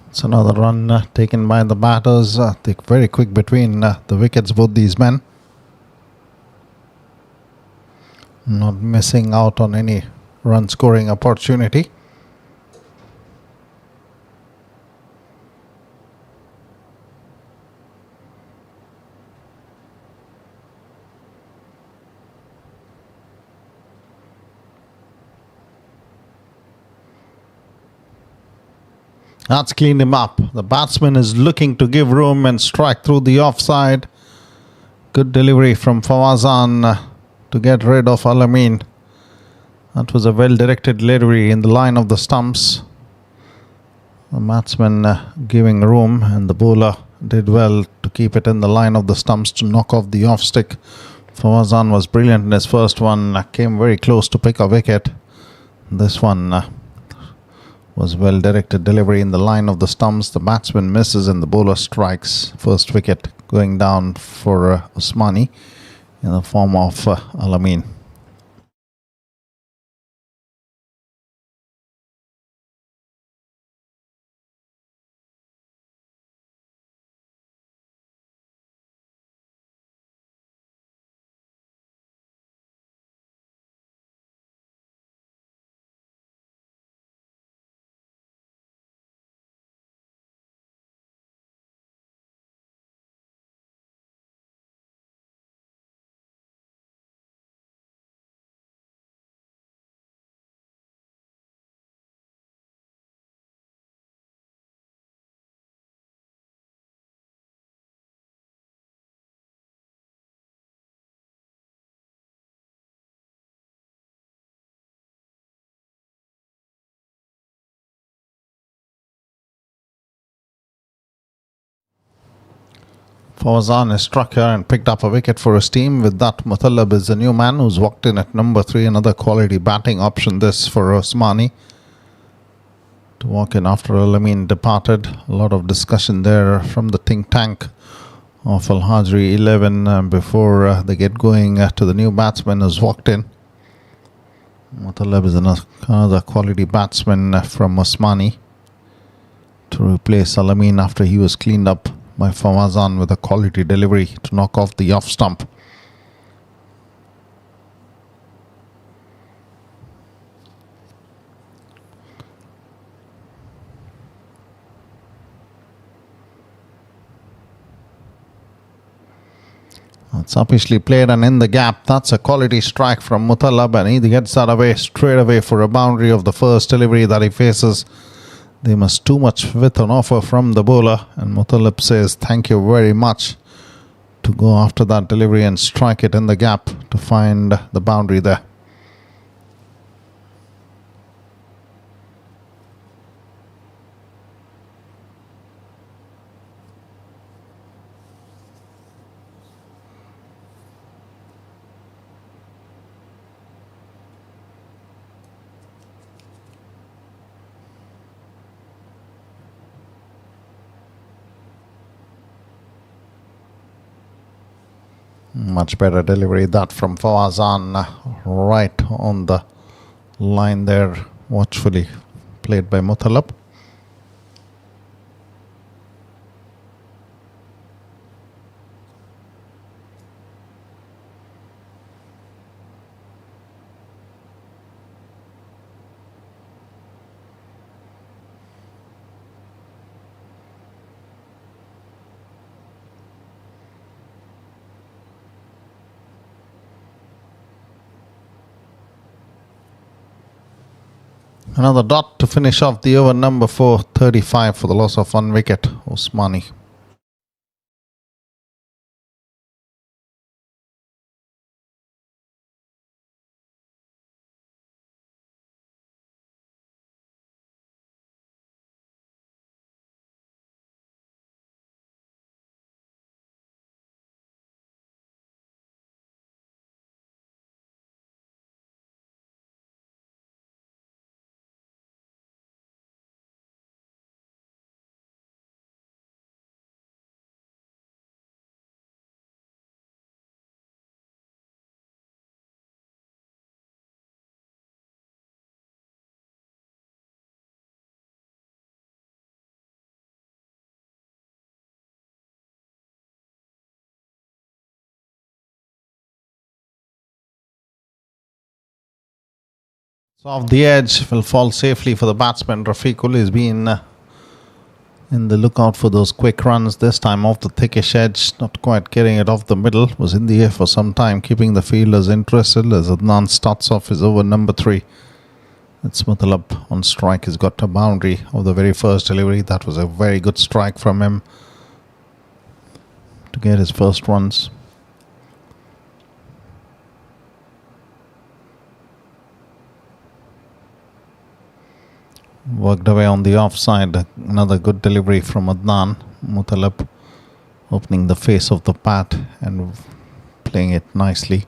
It's another run taken by the batters. They're very quick between the wickets, both these men. Not missing out on any run scoring opportunity. That's cleaned him up. The batsman is looking to give room and strike through the offside. Good delivery from Fawazan to get rid of Al-Amin. That was a well-directed delivery in the line of the stumps. The batsman giving room, and the bowler did well to keep it in the line of the stumps to knock off the off-stick. Fawazan was brilliant in his first one, came very close to pick a wicket. This one was well-directed delivery in the line of the stumps. The batsman misses and the bowler strikes. First wicket going down for Usmani in the form of Al-Amin. Fawazan is struck here and picked up a wicket for his team. With that, Mutallab is the new man who's walked in at number 3. Another quality batting option this for Usmani to walk in after Al-Amin departed. A lot of discussion there from the think tank of Alhajri 11 before they get going to the new batsman who's walked in. Mutallab is another quality batsman from Usmani to replace Al-Amin after he was cleaned up by Fawazan with a quality delivery to knock off the off stump. It's officially played and in the gap. That's a quality strike from Mutallab, and he gets that away straight away for a boundary of the first delivery that he faces. They must too much with an offer from the bowler, and Mutallab says thank you very much to go after that delivery and strike it in the gap to find the boundary there. Much better delivery that from Fawazan, right on the line there, watchfully played by Mutallab. Another dot to finish off the over number 4, 35 for the loss of 1 wicket, Usmani. So off the edge will fall safely for the batsman. Rafiqul has been in the lookout for those quick runs. This time off the thickish edge, not quite getting it off the middle. Was in the air for some time, keeping the fielders interested as Adnan starts off his over number 3. It's Muttalab on strike. He's got a boundary of the very first delivery. That was a very good strike from him to get his first runs. Worked away on the offside. Another good delivery from Adnan. Muttalab opening the face of the bat and playing it nicely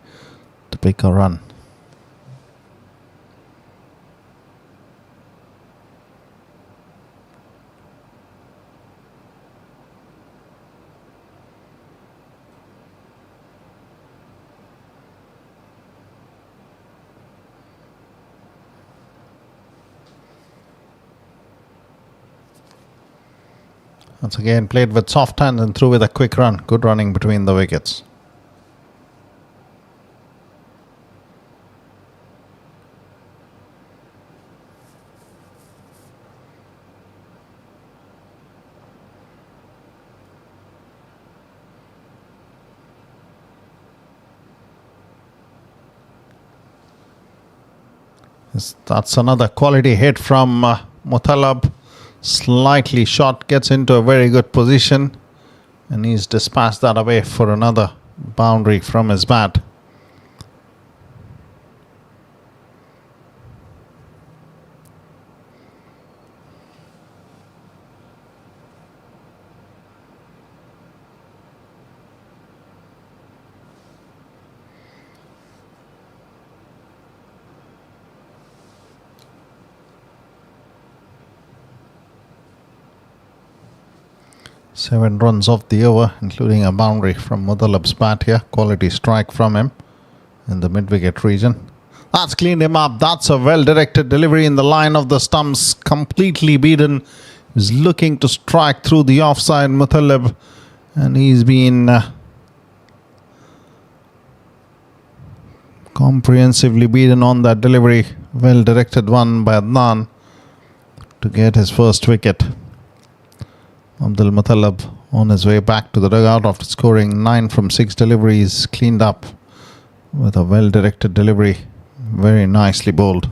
to pick a run. Once again played with soft hands and threw with a quick run. Good running between the wickets. That's another quality hit from Muttalab. Slightly shot, gets into a very good position, and he's dispatched that away for another boundary from his bat. Seven runs off the over, including a boundary from Muttalab's bat here. Quality strike from him in the mid-wicket region. That's cleaned him up. That's a well-directed delivery in the line of the stumps. Completely beaten. He's looking to strike through the offside, Muttalab, and he's been comprehensively beaten on that delivery. Well-directed one by Adnan to get his first wicket. Abdul Muttalab on his way back to the dugout after scoring 9 from 6 deliveries, cleaned up with a well-directed delivery. Very nicely bowled.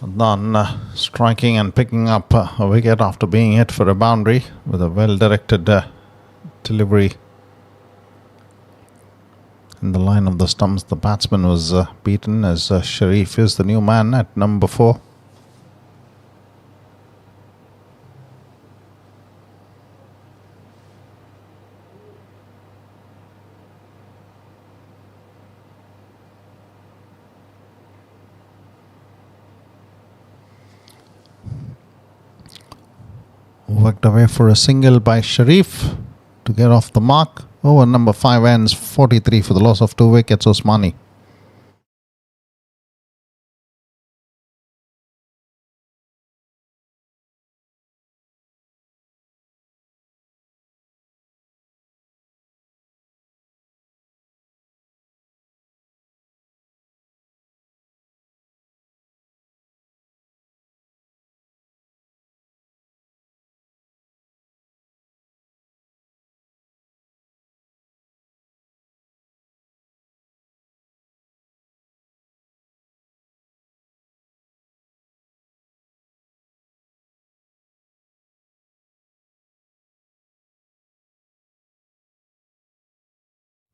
Adnan striking and picking up a wicket after being hit for a boundary with a well-directed delivery in the line of the stumps. The batsman was beaten as Sharif is the new man at number 4. Worked away for a single by Sharif to get off the mark. Over number 5 ends 43 for the loss of 2 wickets. Usmani.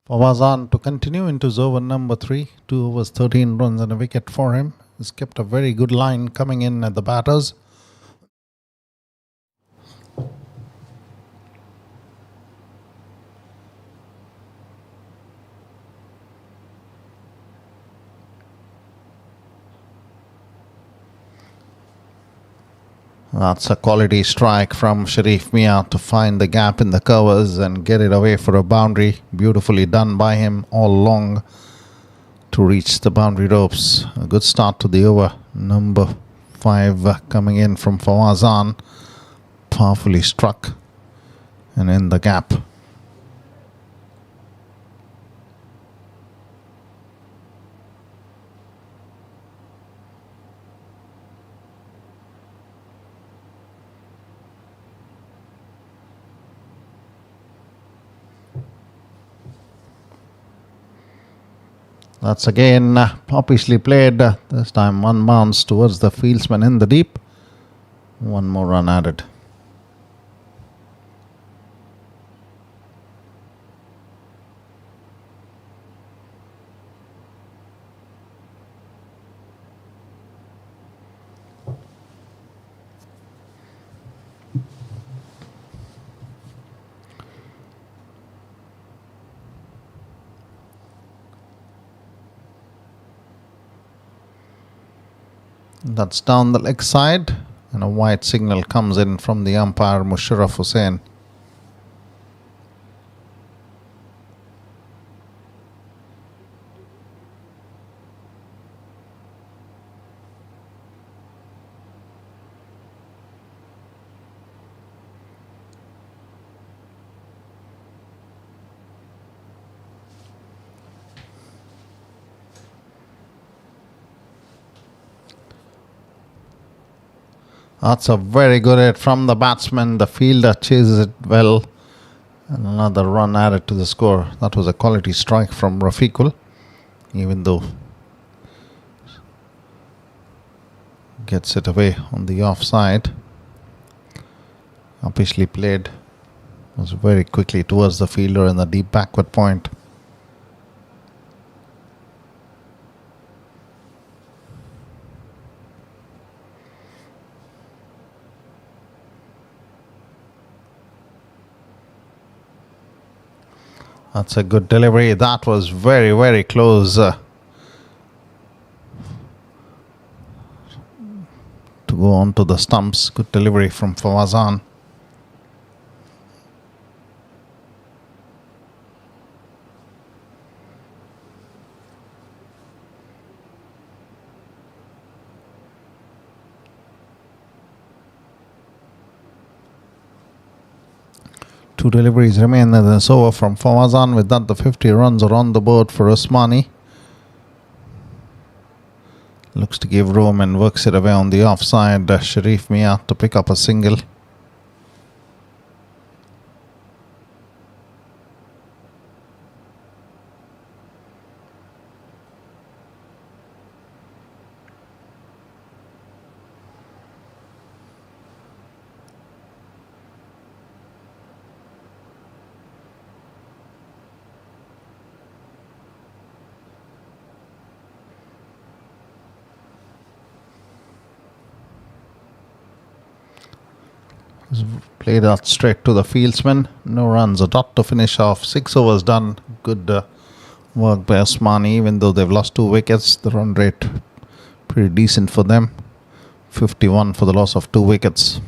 Fawazan to continue into over number 3. 2 overs, 13 runs and a wicket for him. He's kept a very good line coming in at the batters. That's a quality strike from Sharif Mia to find the gap in the covers and get it away for a boundary. Beautifully done by him all along to reach the boundary ropes. A good start to the over. Number 5 coming in from Fawazan. Powerfully struck and in the gap. That's again obviously played. This time one bounce towards the fieldsman in the deep. One more run added. That's down the leg side, and a white signal comes in from the umpire Musharraf Hussain. That's a very good hit from the batsman. The fielder chases it well. And another run added to the score. That was a quality strike from Rafiqul. Even though gets it away on the offside. Obviously played. Was very quickly towards the fielder in the deep backward point. That's a good delivery. That was very, very close to go onto the stumps. Good delivery from Fawazan. Two deliveries remain in this over from Fawazan. With that, the 50 runs are on the board for Usmani. Looks to give room and works it away on the offside. Sharif Mia to pick up a single. Played out straight to the fieldsman. No runs, a dot to finish off. 6 overs done. Good work by Usmani. Even though they've lost 2 wickets, the run rate pretty decent for them. 51 for the loss of 2 wickets.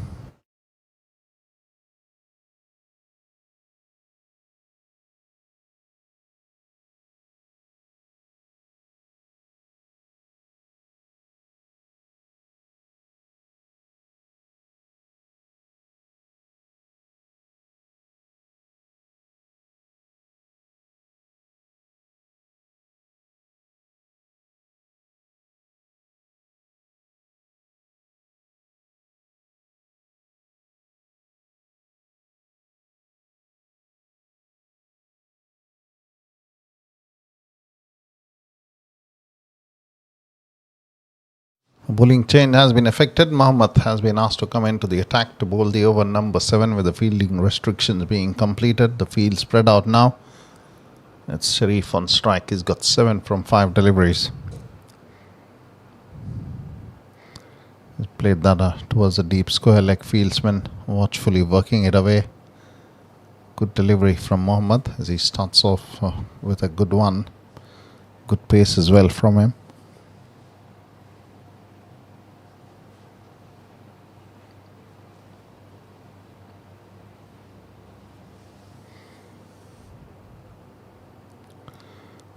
Bowling change has been affected. Mohammad has been asked to come into the attack to bowl the over number 7 with the fielding restrictions being completed. The field spread out now. It's Sharif on strike. He's got 7 from 5 deliveries. He's played that towards the deep square leg fieldsman, watchfully working it away. Good delivery from Mohammad as he starts off with a good one. Good pace as well from him.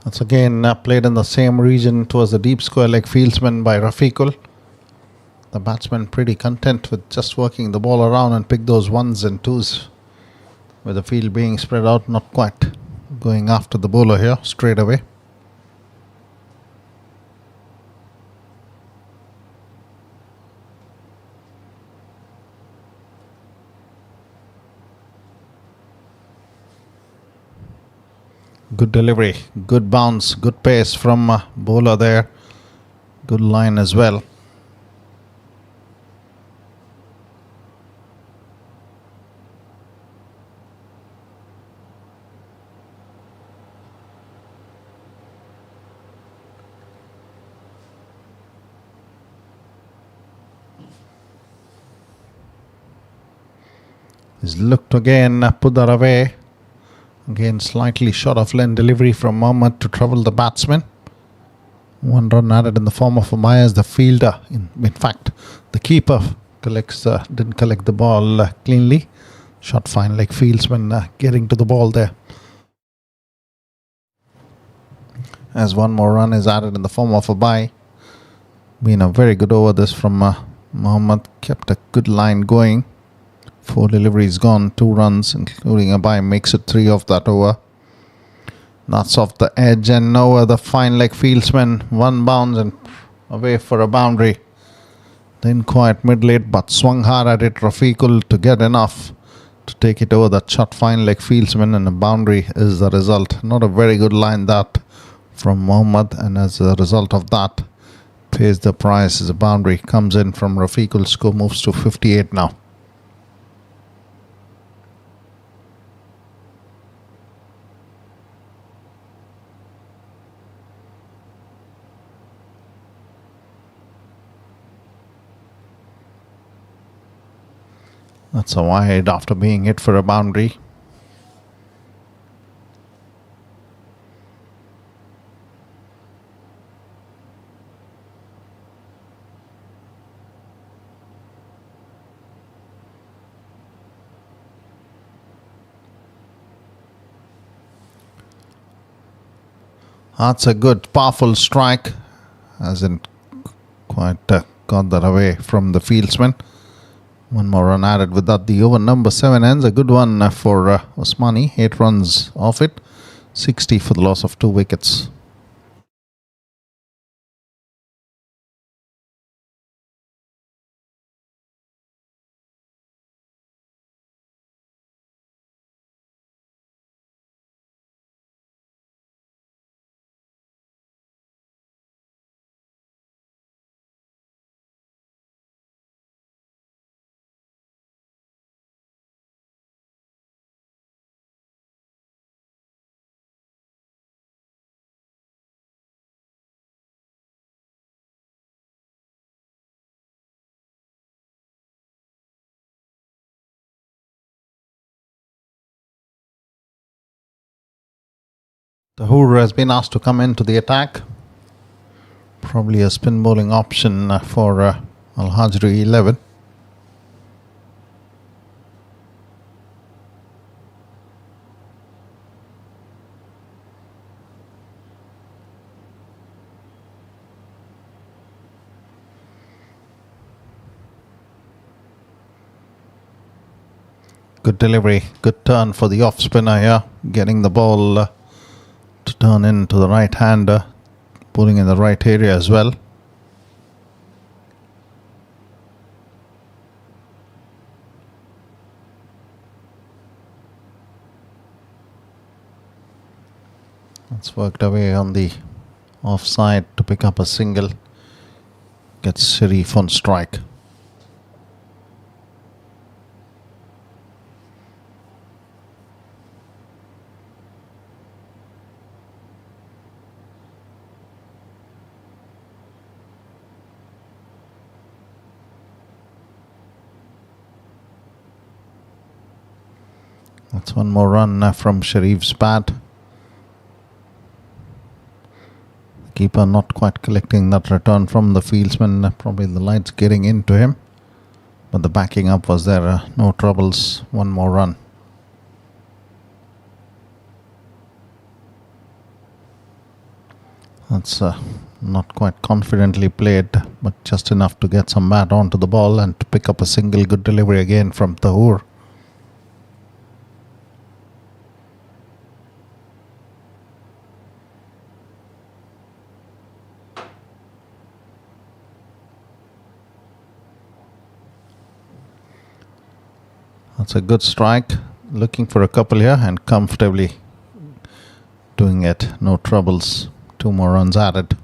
That's again played in the same region towards the deep square leg fieldsman by Rafiqul. The batsman pretty content with just working the ball around and pick those ones and twos, with the field being spread out, not quite going after the bowler here straight away. Good delivery, good bounce, good pace from bowler there. Good line as well. He's looked again, put that away. Again, slightly short of length delivery from Mohammad to trouble the batsman. 1 run added in the form of a Myers, the fielder. In fact, the keeper didn't collect the ball cleanly. Shot fine leg fieldsman getting to the ball there. As 1 more run is added in the form of a bye. Been a very good over this from Mohammad. Kept a good line going. 4 deliveries gone, 2 runs including a bye, makes it 3 off that over. That's off the edge and nowhere. The fine leg fieldsman, 1 bounce and away for a boundary. Didn't quite middle it, but swung hard at it. Rafiqul to get enough to take it over that shot fine leg fieldsman, and a boundary is the result. Not a very good line that from Mohammad, and as a result of that, pays the price as a boundary comes in from Rafiqul. Score moves to 58 now. That's a wide after being hit for a boundary. That's a good, powerful strike. Hasn't quite got that away from the fieldsman. 1 more run added with that. The over number 7 ends. A good one for Usmani. 8 runs off it. 60 for the loss of 2 wickets. Tahur has been asked to come into the attack. Probably a spin bowling option for Alhajri 11. Good delivery, good turn for the off spinner here, getting the ball to turn into the right hander, pulling in the right area as well. That's worked away on the offside to pick up a single. Gets Sharif on strike. That's 1 more run from Sharif's bat. Keeper not quite collecting that return from the fieldsman. Probably the lights getting into him. But the backing up was there. No troubles. 1 more run. That's not quite confidently played, but just enough to get some bat onto the ball and to pick up a single. Good delivery again from Tahur. That's a good strike. Looking for a couple here and comfortably doing it. No troubles. 2 more runs added.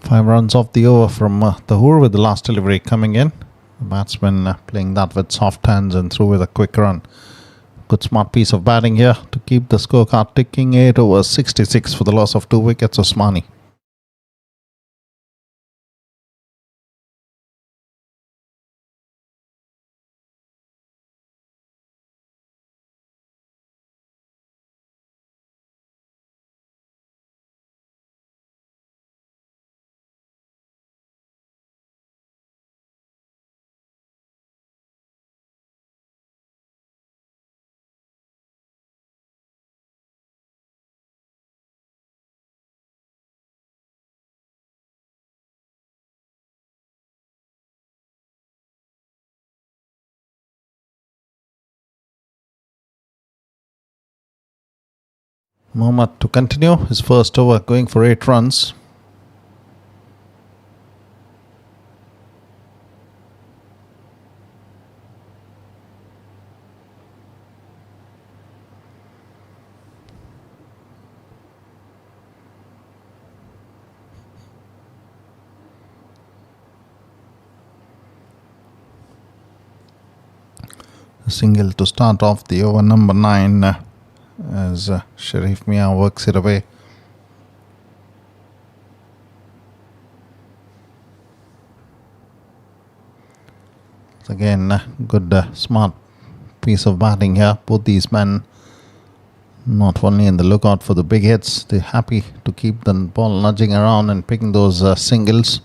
Five runs off the over from Tahur with the last delivery coming in. The batsman playing that with soft hands and through with a quick run. Good smart piece of batting here to keep the scorecard ticking. 8 overs 66 for the loss of 2 wickets. Usmani. Mohammad to continue his first over, going for 8 runs. A single to start off the over number 9 as Sharif Miah works it away. Again, good smart piece of batting here. Both these men not only in the lookout for the big hits, they're happy to keep the ball nudging around and picking those singles.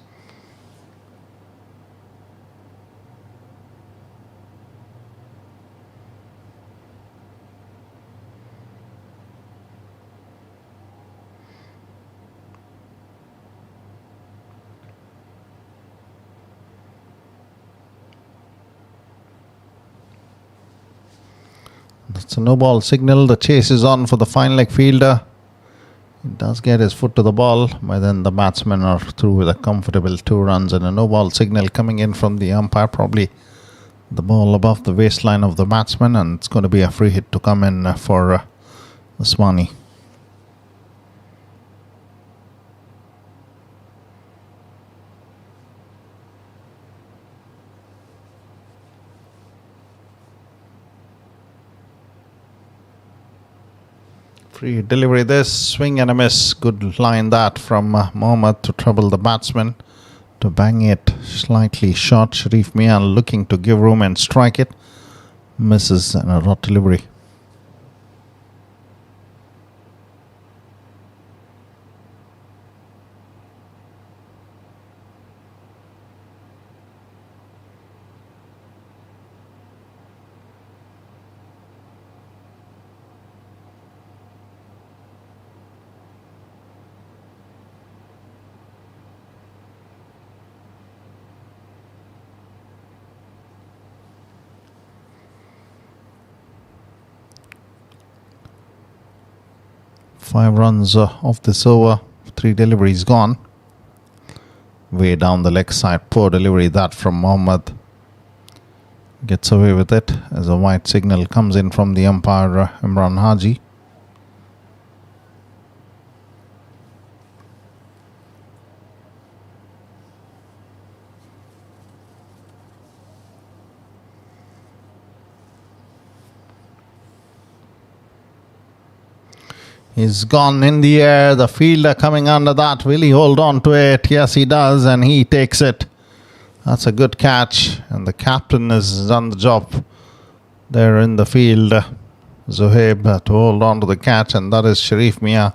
That's a no ball signal. The chase is on for the fine leg fielder. He does get his foot to the ball, but then the batsmen are through with a comfortable 2 runs and a no ball signal coming in from the umpire. Probably the ball above the waistline of the batsman, and it's going to be a free hit to come in for Usmani. Free delivery this, swing and a miss. Good line that from Mohammad to trouble the batsman. To bang it slightly short. Sharif Miah looking to give room and strike it. Misses and a rot delivery. Five runs off this over. 3 deliveries gone. Way down the leg side. Poor delivery that from Mohammad. Gets away with it as a white signal comes in from the umpire Imran Haji. He's gone in the air. The fielder coming under that. Will he hold on to it? Yes, he does, and he takes it. That's a good catch, and the captain has done the job there in the field. Zohaib to hold on to the catch, and that is Sharif Miah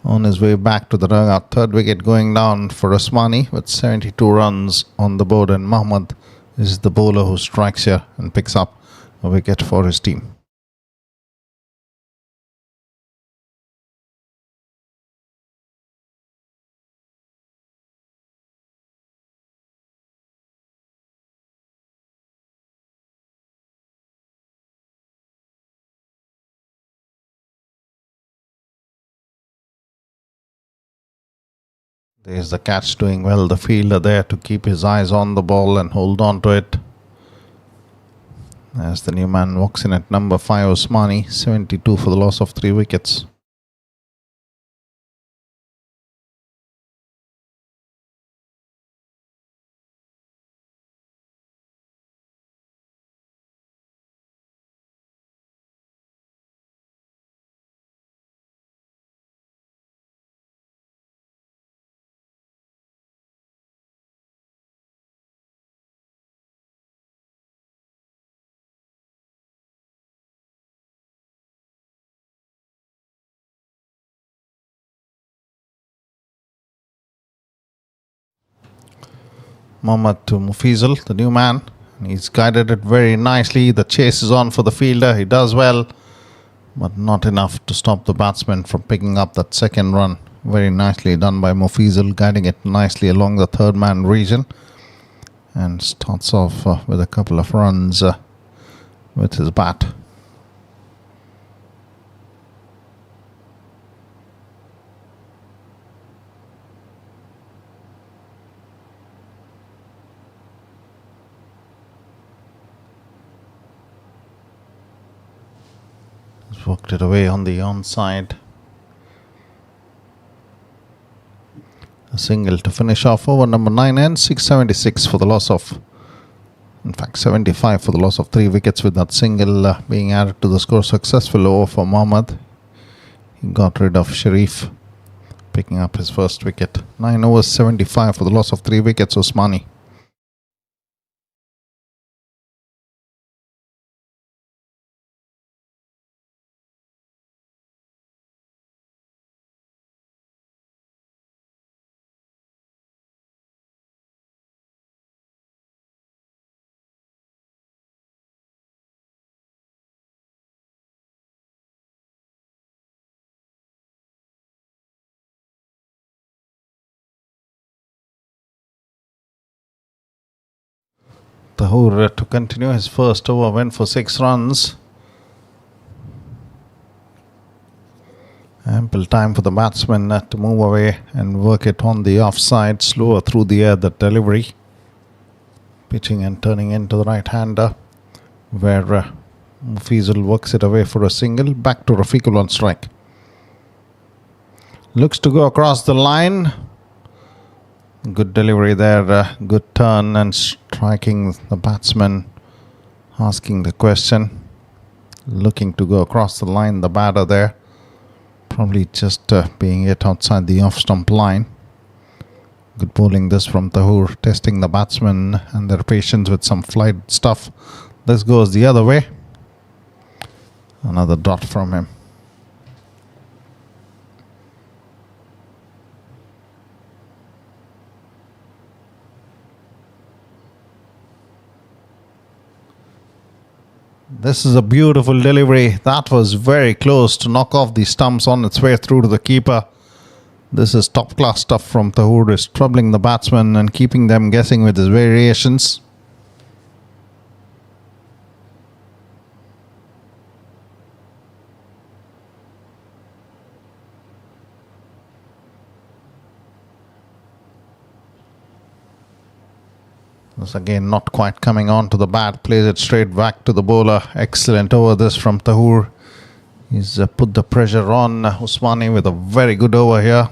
on his way back to the dugout. Third wicket going down for Usmani with 72 runs on the board, and Mohammad is the bowler who strikes here and picks up a wicket for his team. There's the catch, doing well, the fielder there to keep his eyes on the ball and hold on to it. As the new man walks in at number 5, Usmani, 72 for the loss of 3 wickets. Mohammad to Mufizal, the new man. He's guided it very nicely. The chase is on for the fielder. He does well, but not enough to stop the batsman from picking up that second run. Very nicely done by Mufizal, guiding it nicely along the third man region. And starts off with a couple of runs with his bat. Worked it away on the onside. A single to finish off over number 9, and 676 for the loss of, in fact 75 for the loss of 3 wickets, with that single being added to the score. Successful over for Mohammad. He got rid of Sharif, picking up his first wicket. 9 overs, 75 for the loss of 3 wickets, Usmani. Tahur to continue his first over, went for 6 runs. Ample time for the batsman to move away and work it on the offside. Slower through the air, the delivery. Pitching and turning into the right-hander, where Mufizal works it away for a single. Back to Rafiqul on strike. Looks to go across the line. Good delivery there, good turn and striking the batsman, asking the question. Looking to go across the line, the batter there. Probably just being hit outside the off-stump line. Good bowling this from Tahur, testing the batsman and their patience with some flight stuff. This goes the other way. Another dot from him. This is a beautiful delivery. That was very close to knock off the stumps on its way through to the keeper. This is top class stuff from Tahur. Is troubling the batsmen and keeping them guessing with his variations. This again not quite coming on to the bat. Plays it straight back to the bowler. Excellent over this from Tahur. He's put the pressure on Usmani with a very good over here.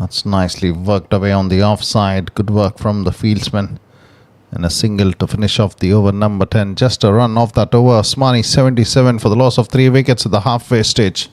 That's nicely worked away on the offside. Good work from the fieldsman. And a single to finish off the over number 10. Just a run off that over. Usmani 77 for the loss of 3 wickets at the halfway stage.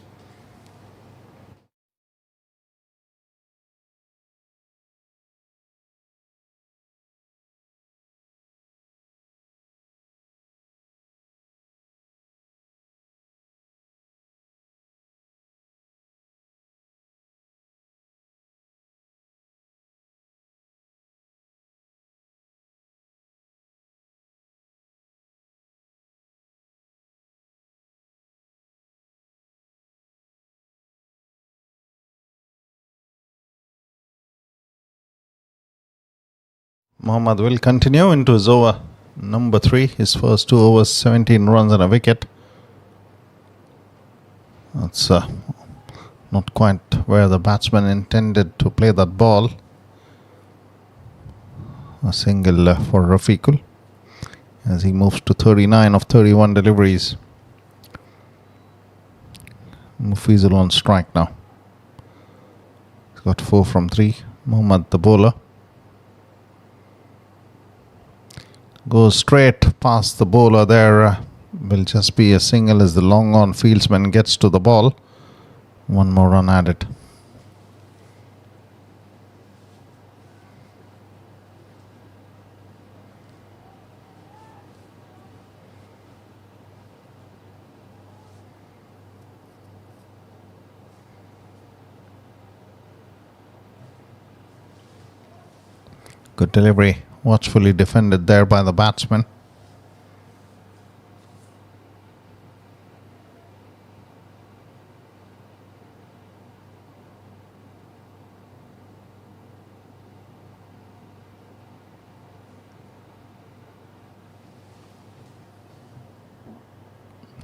Mohammad will continue into his over number 3. His first 2 overs, 17 runs and a wicket. That's not quite where the batsman intended to play that ball. A single for Rafiqul as he moves to 39 of 31 deliveries. Mufizul on strike now. He's got 4 from 3. Mohammad, the bowler, goes straight past the bowler there. Will just be a single as the long on fieldsman gets to the ball. 1 more run added. Good delivery, watchfully defended there by the batsman.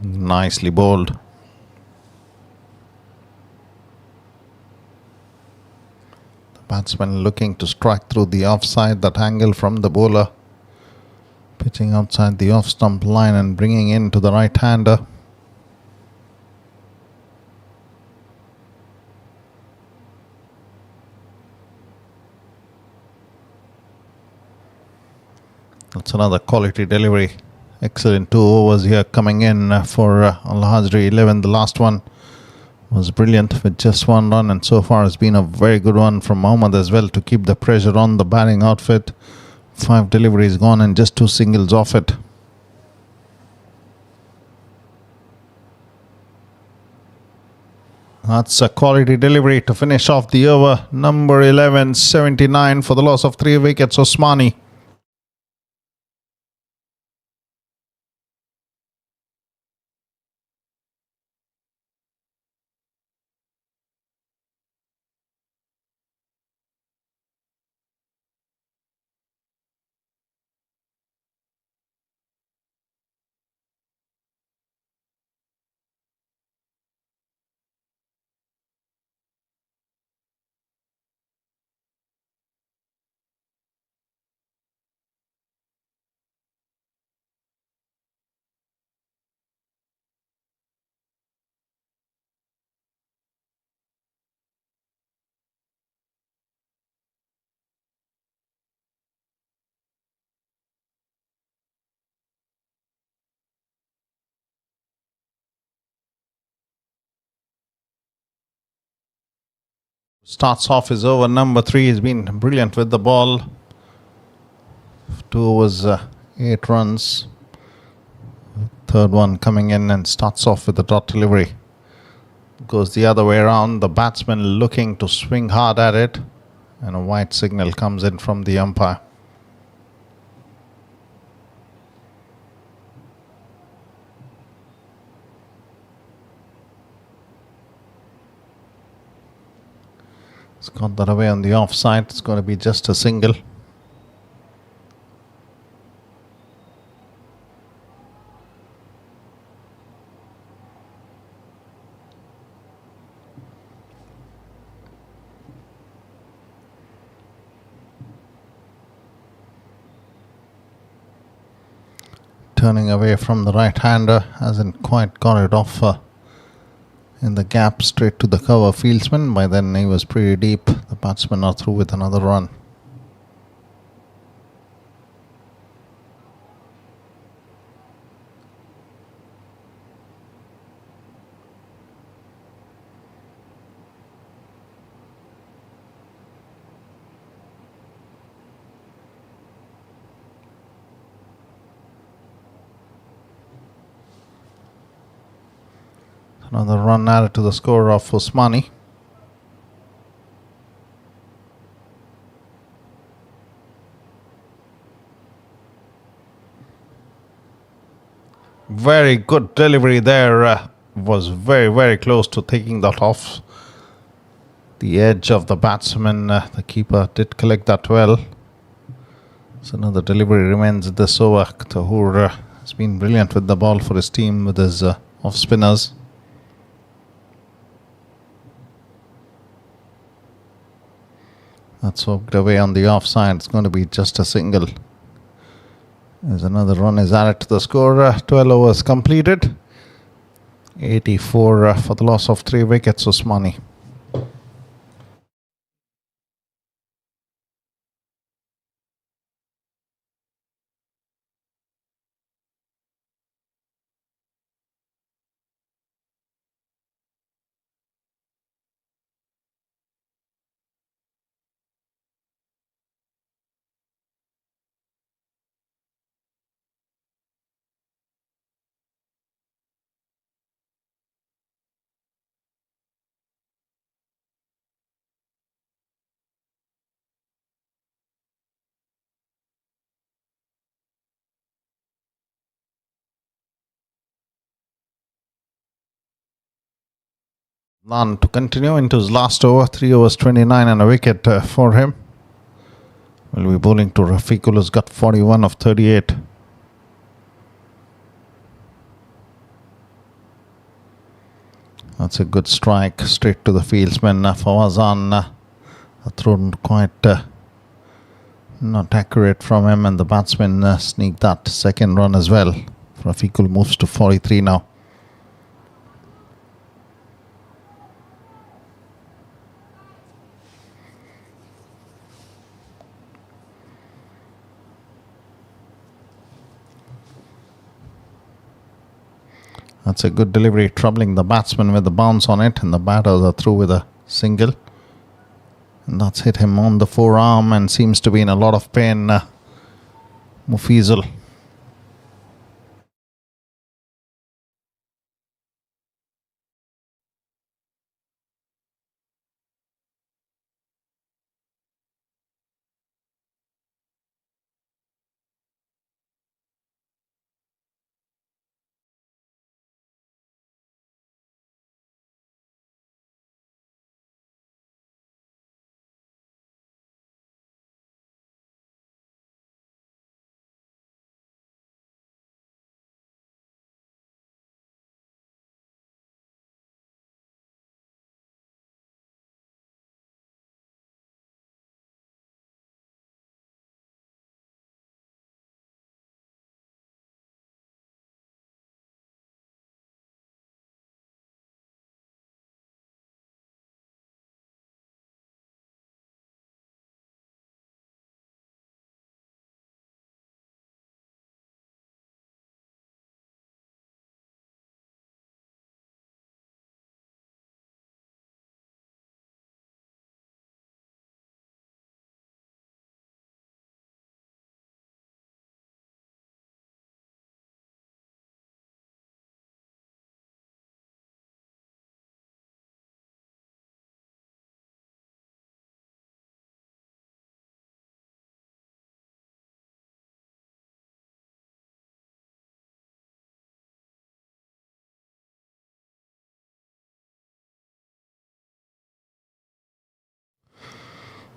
Nicely bowled. Batsman looking to strike through the offside, that angle from the bowler. Pitching outside the off-stump line and bringing into the right-hander. That's another quality delivery. Excellent 2 overs here coming in for Alhajri 11. The last one was brilliant with just 1 run, and so far has been a very good one from Mohammad as well to keep the pressure on the batting outfit. 5 deliveries gone and just 2 singles off it. That's a quality delivery to finish off the over. Number 11, 79 for the loss of 3 wickets. Usmani. Starts off his over number 3. He's been brilliant with the ball. 2 overs, 8 runs. Third one coming in and starts off with a dot delivery. Goes the other way around. The batsman looking to swing hard at it. And a white signal comes in from the umpire. It's got that away on the offside. It's going to be just a single. Turning away from the right-hander, hasn't quite got it off in the gap straight to the cover fieldsman. By then he was pretty deep. The batsmen are through with another run. Another run added to the score of Usmani. Very good delivery there. Was very, very close to taking that off the edge of the batsman. The keeper did collect that well. So another delivery remains this over. Tahur has been brilliant with the ball for his team with his off spinners. That's hooked away on the offside. It's going to be just a single. There's another run is added to the score. 12 overs completed. 84 for the loss of 3 wickets, Usmani. None to continue into his last over. 3 overs, 29 and a wicket for him. Will be bowling to Rafiqul, who's got 41 of 38. That's a good strike straight to the fieldsman. Fawazan thrown quite not accurate from him, and the batsman sneaked that second run as well. Rafiqul moves to 43 now. That's a good delivery, troubling the batsman with the bounce on it, and the batters are through with a single. And that's hit him on the forearm and seems to be in a lot of pain, Mufizul.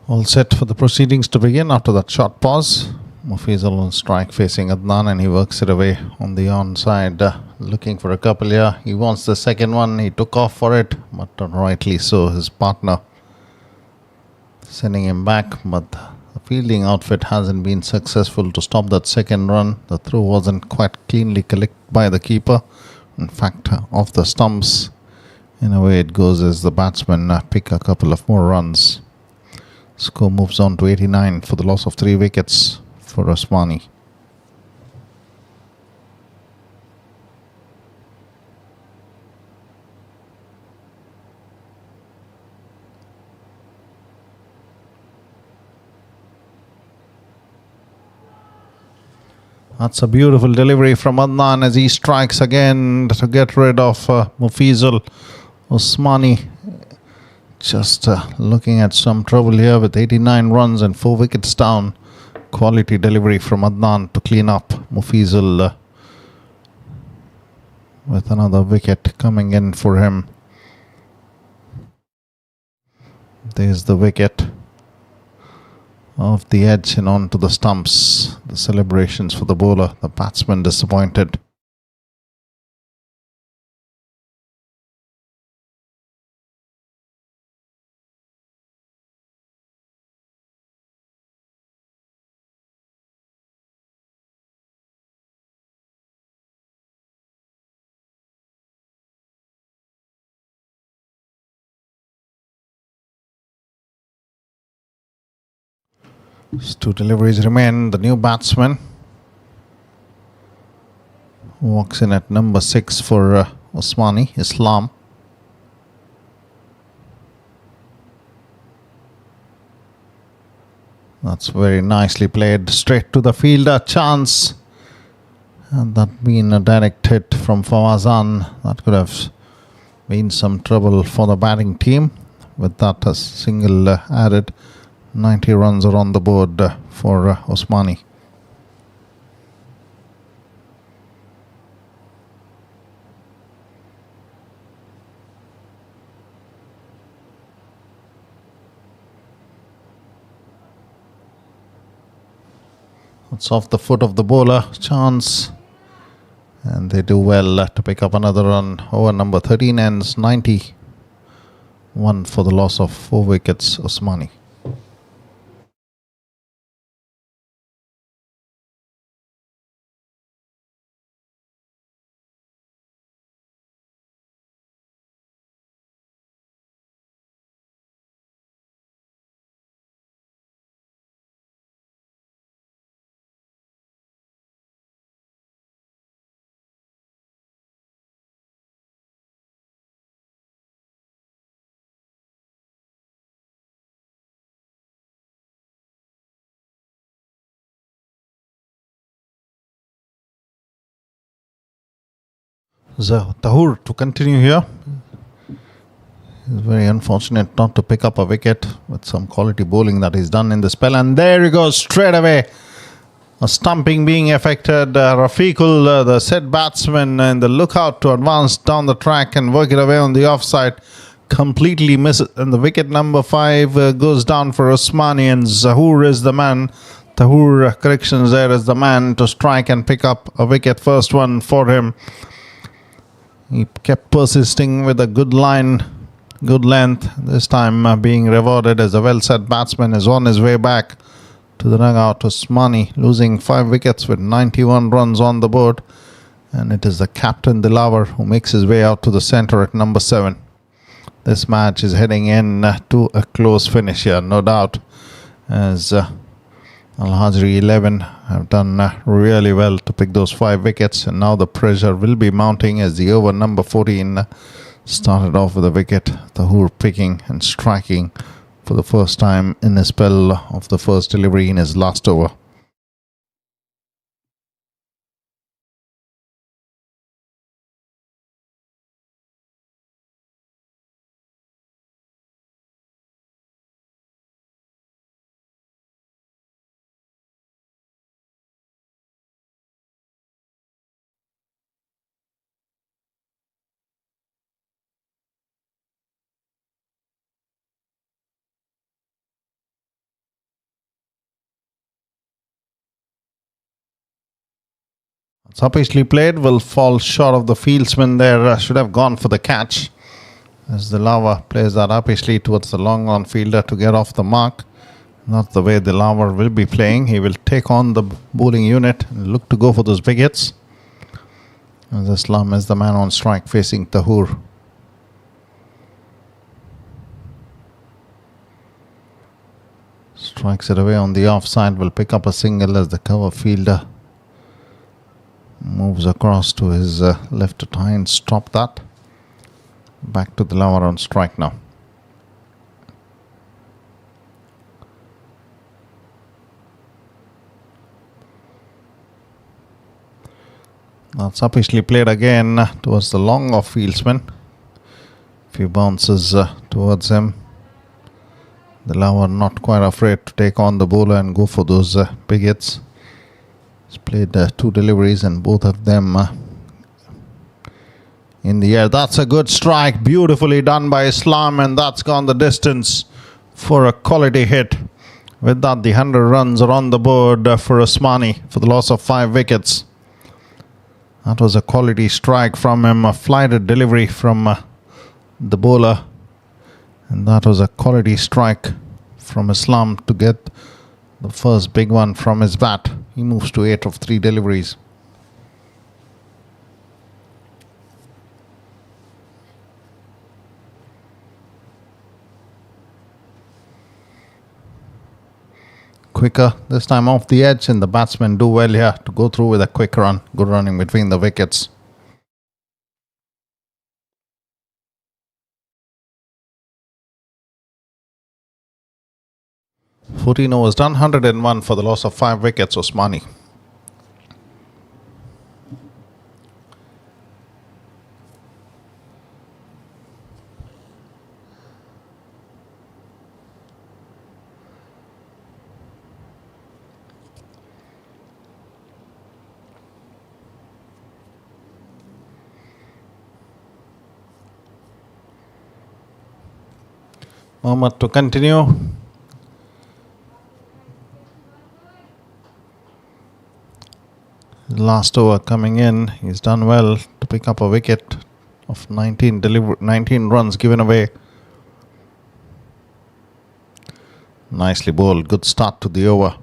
All set for the proceedings to begin after that short pause. Mufizul on strike facing Adnan, and he works it away on the onside, looking for a couple here. He wants the second one. He took off for it, but rightly so. His partner sending him back, but the fielding outfit hasn't been successful to stop that second run. The throw wasn't quite cleanly collected by the keeper. In fact, off the stumps. In a way it goes as the batsmen pick a couple of more runs. Score moves on to 89 for the loss of 3 wickets for Usmani. That's a beautiful delivery from Adnan as he strikes again to get rid of Mufizul. Usmani just looking at some trouble here with 89 runs and 4 wickets down. Quality delivery from Adnan to clean up Mufizul with another wicket coming in for him. There's the wicket. off the edge and onto the stumps. The celebrations for the bowler. The batsman disappointed. Two deliveries remain. The new batsman walks in at number 6 for Usmani, Islam. That's very nicely played. Straight to the fielder. Chance. And that being a direct hit from Fawazan. That could have been some trouble for the batting team. With that, a single added. 90 runs are on the board for Usmani. It's off the foot of the bowler. Chance. And they do well to pick up another run. Over number 13 ends 90. One for the loss of 4 wickets, Usmani. Tahur to continue here. It's very unfortunate not to pick up a wicket with some quality bowling that he's done in the spell. And there he goes straight away. A stumping being affected. Rafiqul, the set batsman, and the lookout to advance down the track and work it away on the offside. Completely misses. And the wicket number 5 goes down for Usmani. And Zahoor is the man. Tahur, corrections there, is the man to strike and pick up a wicket. First one for him. He kept persisting with a good line, good length. This time being rewarded as a well-set batsman is on his way back to the dugout. Usmani losing 5 wickets with 91 runs on the board. And it is the captain Dilawar who makes his way out to the centre at number 7. This match is heading in to a close finish here, no doubt, as Alhajri 11 have done really well to pick those 5 wickets, and now the pressure will be mounting as the over number 14 started off with a wicket. Tahur picking and striking for the first time in a spell of the first delivery in his last over. Suppishly played, will fall short of the fieldsman there. Should have gone for the catch as Dilawar plays that uppishly towards the long on fielder to get off the mark. Not the way Dilawar will be playing. He will take on the bowling unit and look to go for those big hits. As Islam is the man on strike facing Tahur. Strikes it away on the offside, will pick up a single as the cover fielder moves across to his left to try and stop that. Back to Dilawar on strike now. That's uppishly played again towards the long off fieldsman. Few bounces towards him. Dilawar not quite afraid to take on the bowler and go for those big hits. He's played 2 deliveries and both of them in the air. That's a good strike, beautifully done by Islam, and that's gone the distance for a quality hit. With that, the 100 runs are on the board for Usmani for the loss of 5 wickets. That was a quality strike from him, a flighted delivery from the bowler. And that was a quality strike from Islam to get the first big one from his bat. He moves to 8 of 3 deliveries. Quicker, this time off the edge, and the batsmen do well here to go through with a quick run. Good running between the wickets. "14 overs done, 101 for the loss of 5 wickets, Usmani." Mohammad to continue. Last over coming in, he's done well to pick up a wicket of 19 runs given away. Nicely bowled, good start to the over.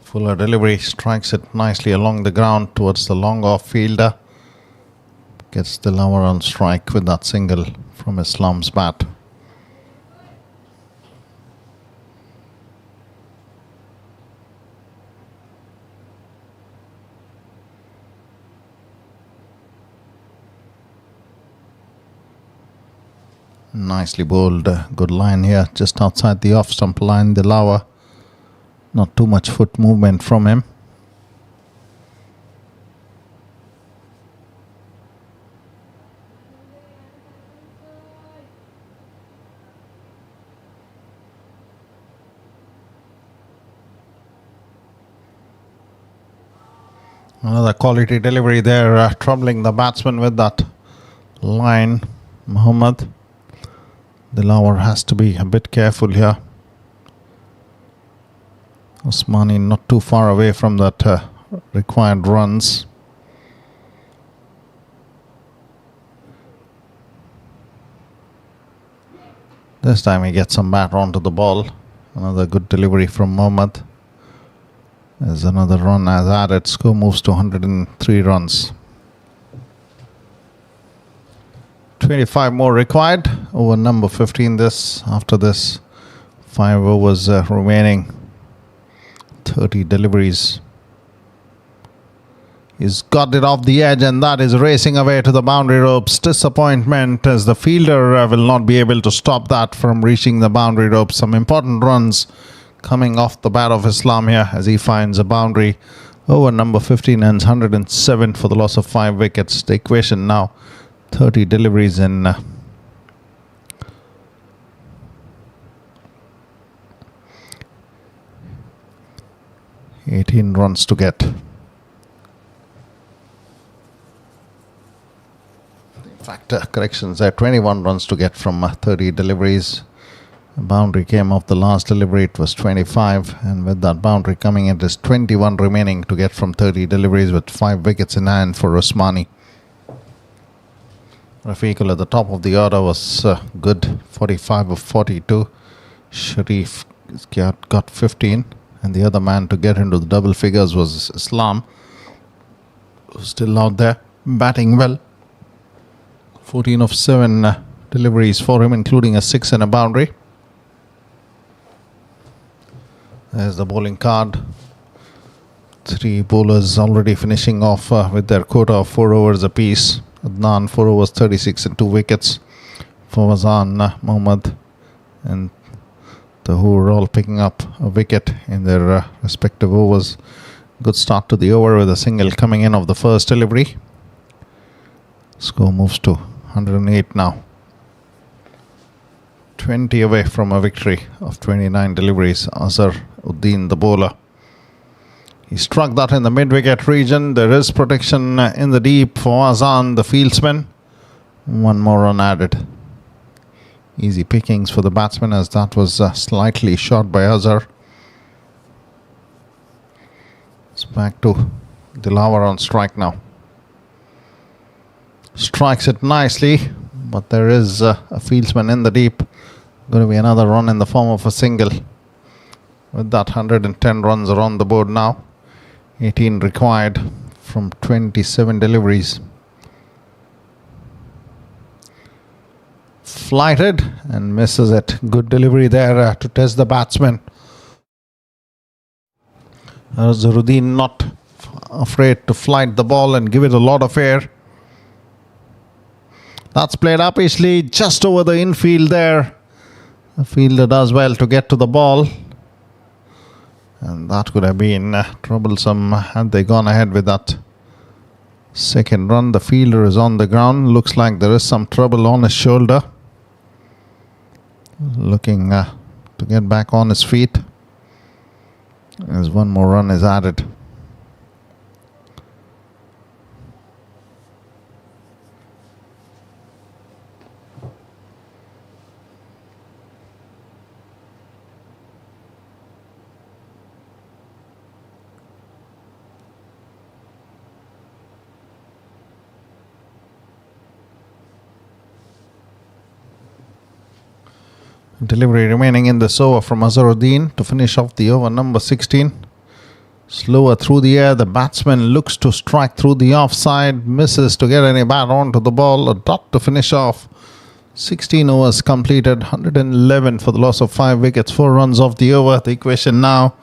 Fuller delivery, strikes it nicely along the ground towards the long off fielder. Gets the lower on strike with that single from Islam's bat. Nicely bowled, good line here, just outside the off stump line, the lower. Not too much foot movement from him. Another quality delivery there, troubling the batsman with that line. Muhammad. The lower has to be a bit careful here. Usmani not too far away from that required runs. This time he gets some bat onto the ball. Another good delivery from Mohammad. There's another run as added. Score moves to 103 runs. 25 more required. Over number 15 this. After this, 5 overs remaining. 30 deliveries. He's got it off the edge, and that is racing away to the boundary ropes. Disappointment as the fielder will not be able to stop that from reaching the boundary ropes. Some important runs coming off the bat of Islam here as he finds a boundary. Over number 15 ends 107 for the loss of 5 wickets. The equation now 30 deliveries in 18 runs to get. In fact, corrections there, 21 runs to get from 30 deliveries. A boundary came off the last delivery, it was 25, and with that boundary coming in, there's 21 remaining to get from 30 deliveries with 5 wickets in hand for Usmani. Rafiqul at the top of the order was good, 45 of 42. Sharif got 15. And the other man to get into the double figures was Islam, who's still out there batting well. 14 of 7 deliveries for him, including a 6 and a boundary. There's the bowling card. 3 bowlers already finishing off with their quota of 4 overs apiece. Adnan, 4 overs, 36 and 2 wickets. Fawazan, Mohammad, and who are all picking up a wicket in their respective overs. Good start to the over with a single coming in of the first delivery. Score moves to 108 now. 20 away from a victory of 29 deliveries. Azharuddin, the bowler. He struck that in the mid-wicket region. There is protection in the deep for Azan, the fieldsman. One more run added. Easy pickings for the batsman, as that was slightly short by Azhar. It's back to Dilawar on strike now. Strikes it nicely, but there is a fieldsman in the deep. Going to be another run in the form of a single. With that, 110 runs are on the board now. 18 required from 27 deliveries. Flighted and misses it. Good delivery there to test the batsman. Azharuddin not afraid to flight the ball and give it a lot of air. That's played uppishly just over the infield there. The fielder does well to get to the ball. And that could have been troublesome had they gone ahead with that second run. The fielder is on the ground. Looks like there is some trouble on his shoulder. Looking to get back on his feet. As one more run is added. Delivery remaining in this over from Azharuddin to finish off the over number 16. Slower through the air. The batsman looks to strike through the offside. Misses to get any bat onto the ball. A dot to finish off. 16 overs completed. 111 for the loss of 5 wickets. 4 runs off the over. The equation now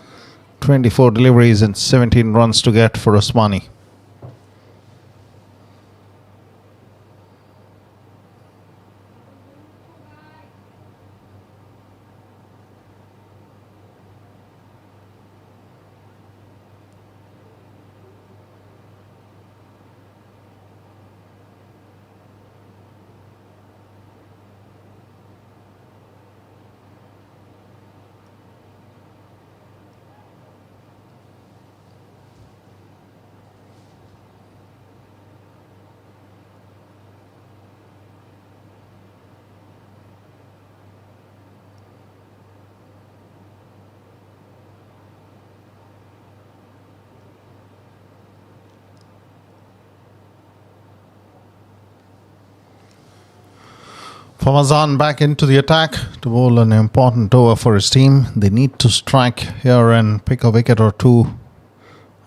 24 deliveries and 17 runs to get for Usmani. Fawazan back into the attack to bowl an important over for his team. They need to strike here and pick a wicket or two.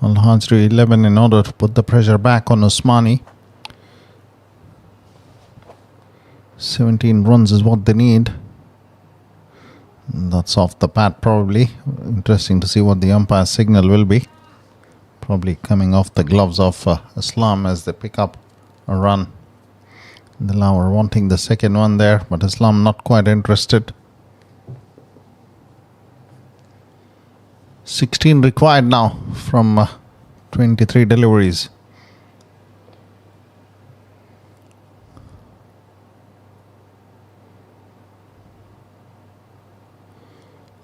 Alhajri 11 in order to put the pressure back on Usmani. 17 runs is what they need. That's off the pad probably. Interesting to see what the umpire's signal will be. Probably coming off the gloves of Islam as they pick up a run. Dilawar wanting the second one there, but Islam not quite interested. 16 required now from 23 deliveries.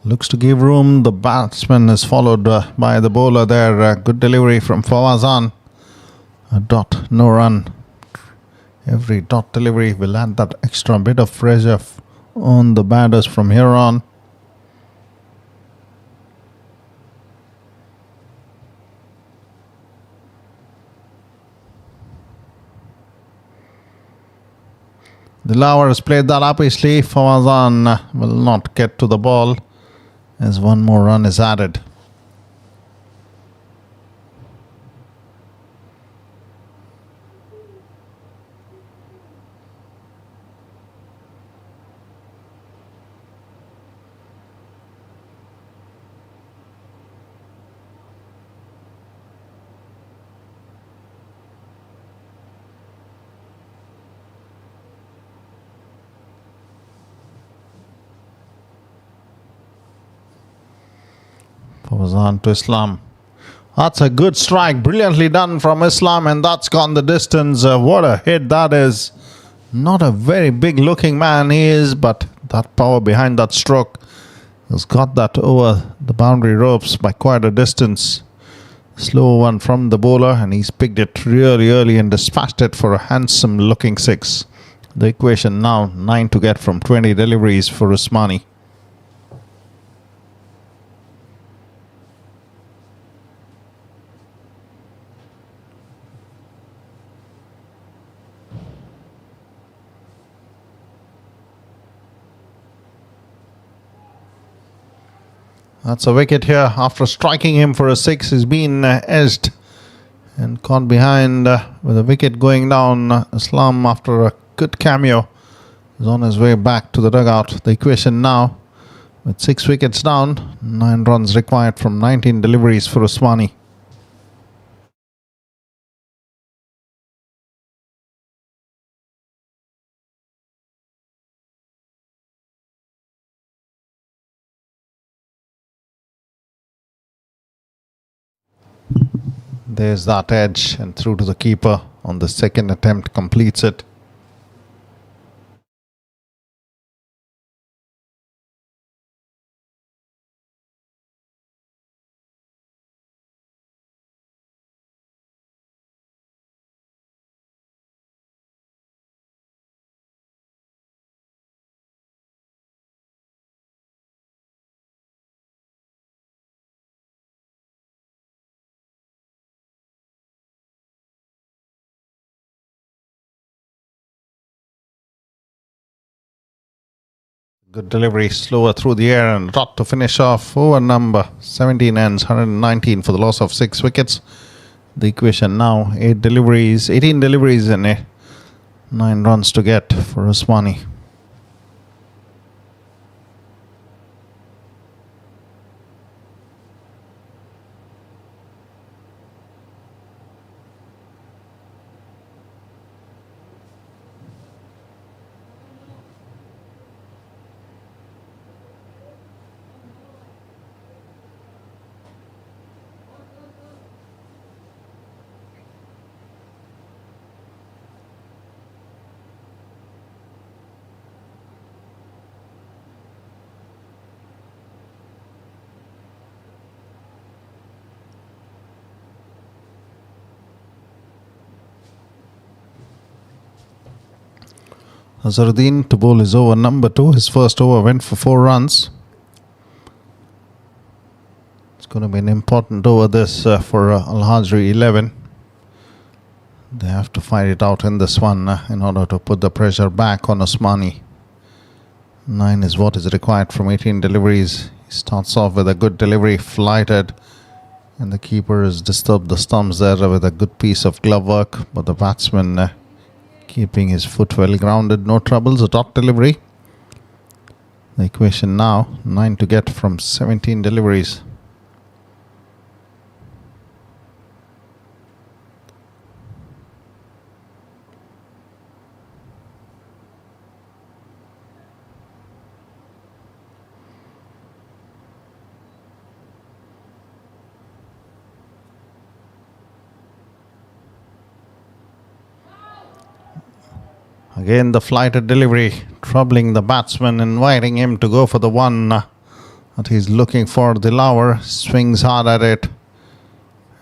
Looks to give room. The batsman is followed by the bowler there. Good delivery from Fawazan. A dot, no run. Every dot delivery will add that extra bit of pressure on the batters from here on. Dilawar has played that up his sleeve. Fawazan will not get to the ball as one more run is added. Fawazan to Islam. That's a good strike. Brilliantly done from Islam, and that's gone the distance. What a hit that is. Not a very big looking man he is, but that power behind that stroke has got that over the boundary ropes by quite a distance. Slow one from the bowler, and he's picked it really early and dispatched it for a handsome looking 6. The equation now 9 to get from 20 deliveries for Usmani. That's a wicket here. After striking him for a 6, he's been edged and caught behind with a wicket going down. Islam, after a good cameo, is on his way back to the dugout. The equation now, with 6 wickets down, 9 runs required from 19 deliveries for Usmani. There's that edge and through to the keeper on the second attempt, completes it. Good delivery, slower through the air and dot to finish off. Over number 17 ends, 119 for the loss of 6 wickets. The equation now 18 deliveries and 9 runs to get for Usmani. Azharuddin to bowl his over number 2. His first over went for 4 runs. It's going to be an important over this for Alhajri 11. They have to fight it out in this one in order to put the pressure back on Usmani. 9 is what is required from 18 deliveries. He starts off with a good delivery, flighted, and the keeper has disturbed the stumps there with a good piece of glove work, but the batsman keeping his foot well grounded. No troubles, a dot delivery. The equation now 9 to get from 17 deliveries. Again the flighted delivery, troubling the batsman, inviting him to go for the one that he's looking for. Dilawar swings hard at it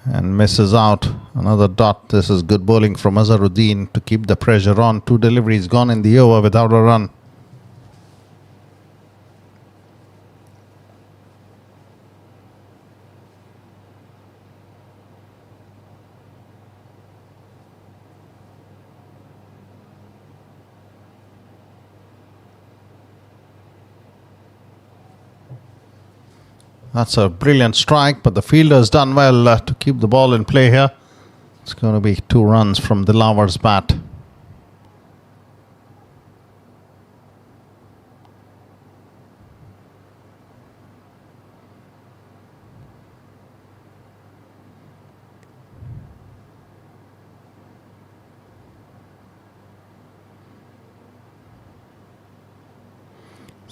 and misses out. Another dot. This is good bowling from Azharuddin to keep the pressure on. 2 deliveries gone in the over without a run. That's a brilliant strike, but the fielder's done well to keep the ball in play here. It's going to be 2 runs from Dilawar's bat.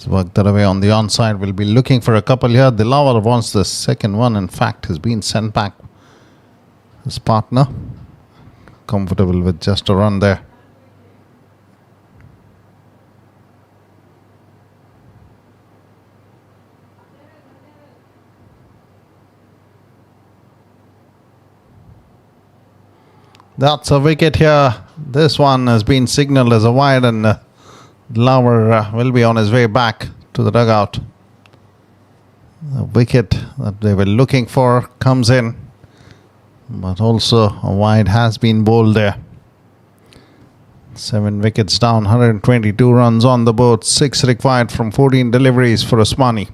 Work that away on the onside. We'll be looking for a couple here. Dilawar wants the second one. In fact, has been sent back. His partner comfortable with just a run there. That's a wicket here. This one has been signalled as a wide, and Lauer will be on his way back to the dugout. The wicket that they were looking for comes in, but also a wide has been bowled there. 7 wickets down, 122 runs on the board, 6 required from 14 deliveries for Usmani.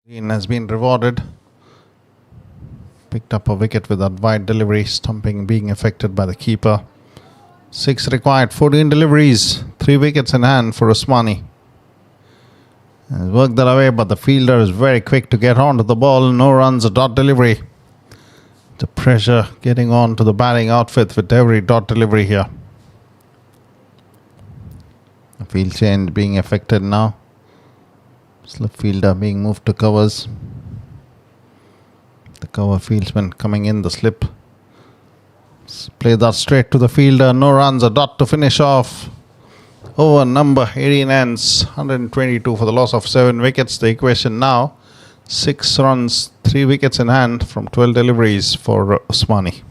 Green has been rewarded. Picked up a wicket with that wide delivery, stumping being affected by the keeper. 6 required, 14 deliveries, 3 wickets in hand for Usmani. He's worked that away, but the fielder is very quick to get onto the ball. No runs, a dot delivery. The pressure getting on to the batting outfit with every dot delivery here. The field change being affected now. Slip fielder being moved to covers. The cover fieldsman coming in the slip. Play that straight to the fielder. No runs, a dot to finish off. Over number 18 ends. 122 for the loss of 7 wickets. The equation now 6 runs, 3 wickets in hand from 12 deliveries for Usmani.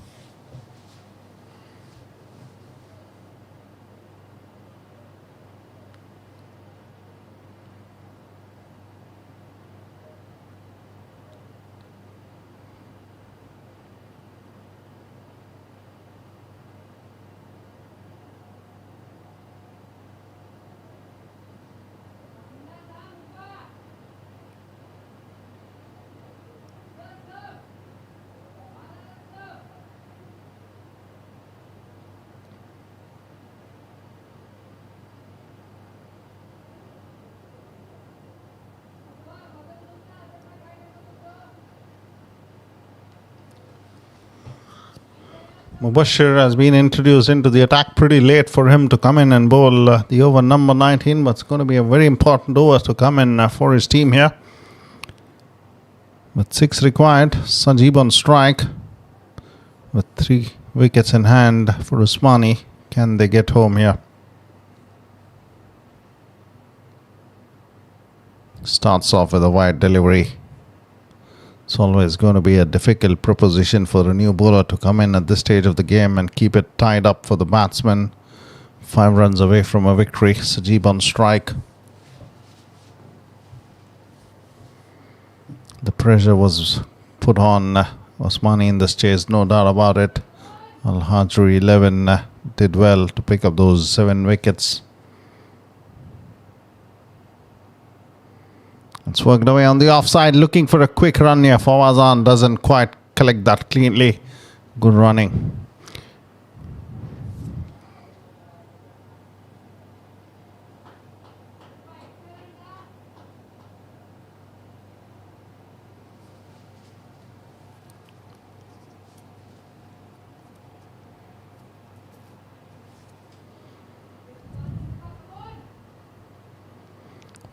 Mubashir has been introduced into the attack pretty late for him to come in and bowl the over number 19, but it's going to be a very important over to come in for his team here. With 6 required, Sajib on strike. With 3 wickets in hand for Usmani, can they get home here? Starts off with a wide delivery. It's always going to be a difficult proposition for a new bowler to come in at this stage of the game and keep it tied up for the batsman. 5 runs away from a victory. Sajib on strike. The pressure was put on Usmani in this chase, no doubt about it. Alhajri 11 did well to pick up those 7 wickets. It's worked away on the offside, looking for a quick run here. Fawazan doesn't quite collect that cleanly. Good running.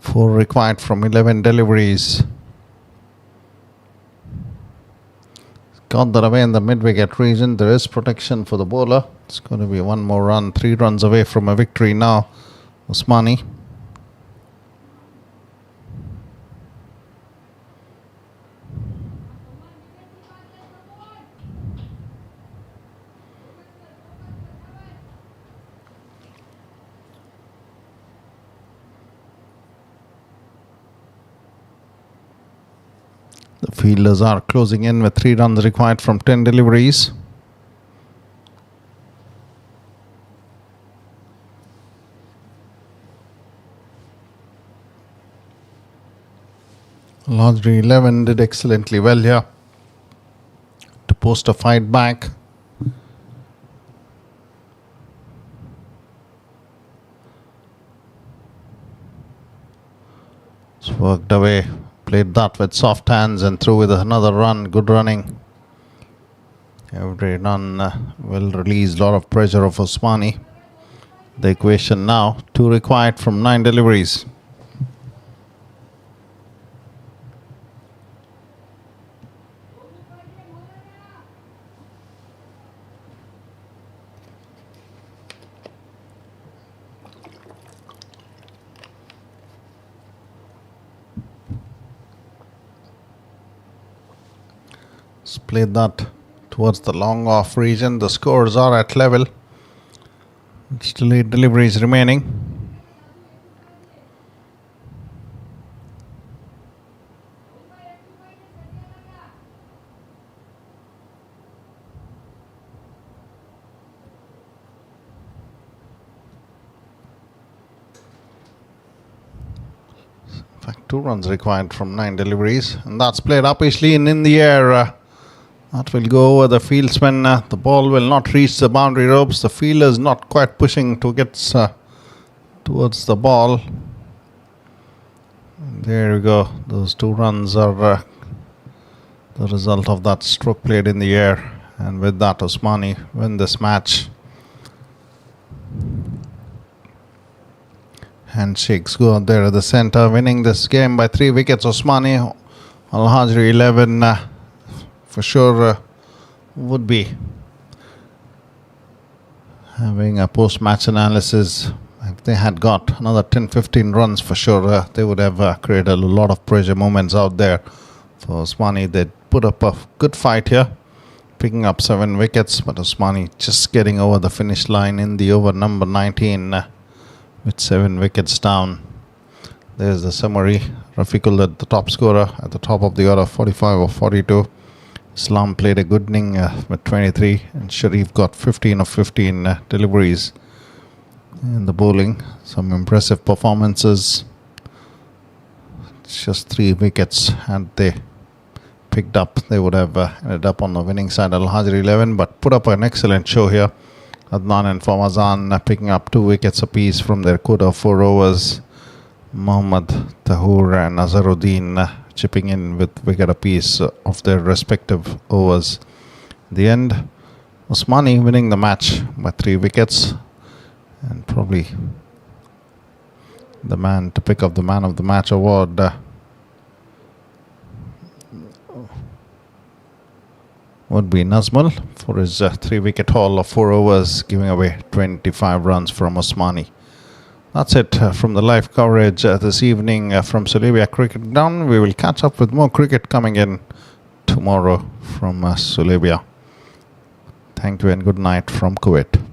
Four required from 11 deliveries. Got that away in the mid-wicket region. There is protection for the bowler. It's going to be 1 more run. 3 runs away from a victory now. Usmani. The fielders are closing in with 3 runs required from 10 deliveries. Alhajri 11 did excellently well here. post a fight back. It's worked away. Played that with soft hands and threw with another run. Good running. Every run will release a lot of pressure of Usmani. The equation now, 2 required from 9 deliveries. Let's play that towards the long off region. The scores are at level. Still 8 deliveries remaining. In fact, 2 runs required from 9 deliveries, and that's played uppishly in the air. That will go over the fieldsman. The ball will not reach the boundary ropes. The fielder is not quite pushing to get towards the ball. And there you go. Those 2 runs are the result of that stroke played in the air. And with that, Usmani win this match. Handshakes go out there at the center. Winning this game by 3 wickets, Usmani. Alhajri 11. For sure would be having a post-match analysis. If they had got another 10-15 runs, for sure they would have created a lot of pressure moments out there for Usmani. They put up a good fight here, picking up 7 wickets, but Usmani just getting over the finish line in the over number 19 with 7 wickets down. There's the summary. Rafiqul, the top scorer at the top of the order, 45 of 42. Islam played a good inning with 23, and Sharif got 15 of 15 deliveries in the bowling. Some impressive performances. It's just 3 wickets, and they picked up. They would have ended up on the winning side. Alhajri 11, but put up an excellent show here. Adnan and Fawazan picking up 2 wickets apiece from their quota of 4 overs. Mohammad Tahur and Azharuddin chipping in with wicket apiece of their respective overs. In the end, Usmani winning the match by 3 wickets, and probably the man to pick up the man of the match award would be Nazmul for his 3 wicket haul of 4 overs, giving away 25 runs from Usmani. That's it from the live coverage this evening from Sulebia Cricket Ground. We will catch up with more cricket coming in tomorrow from Sulebia. Thank you and good night from Kuwait.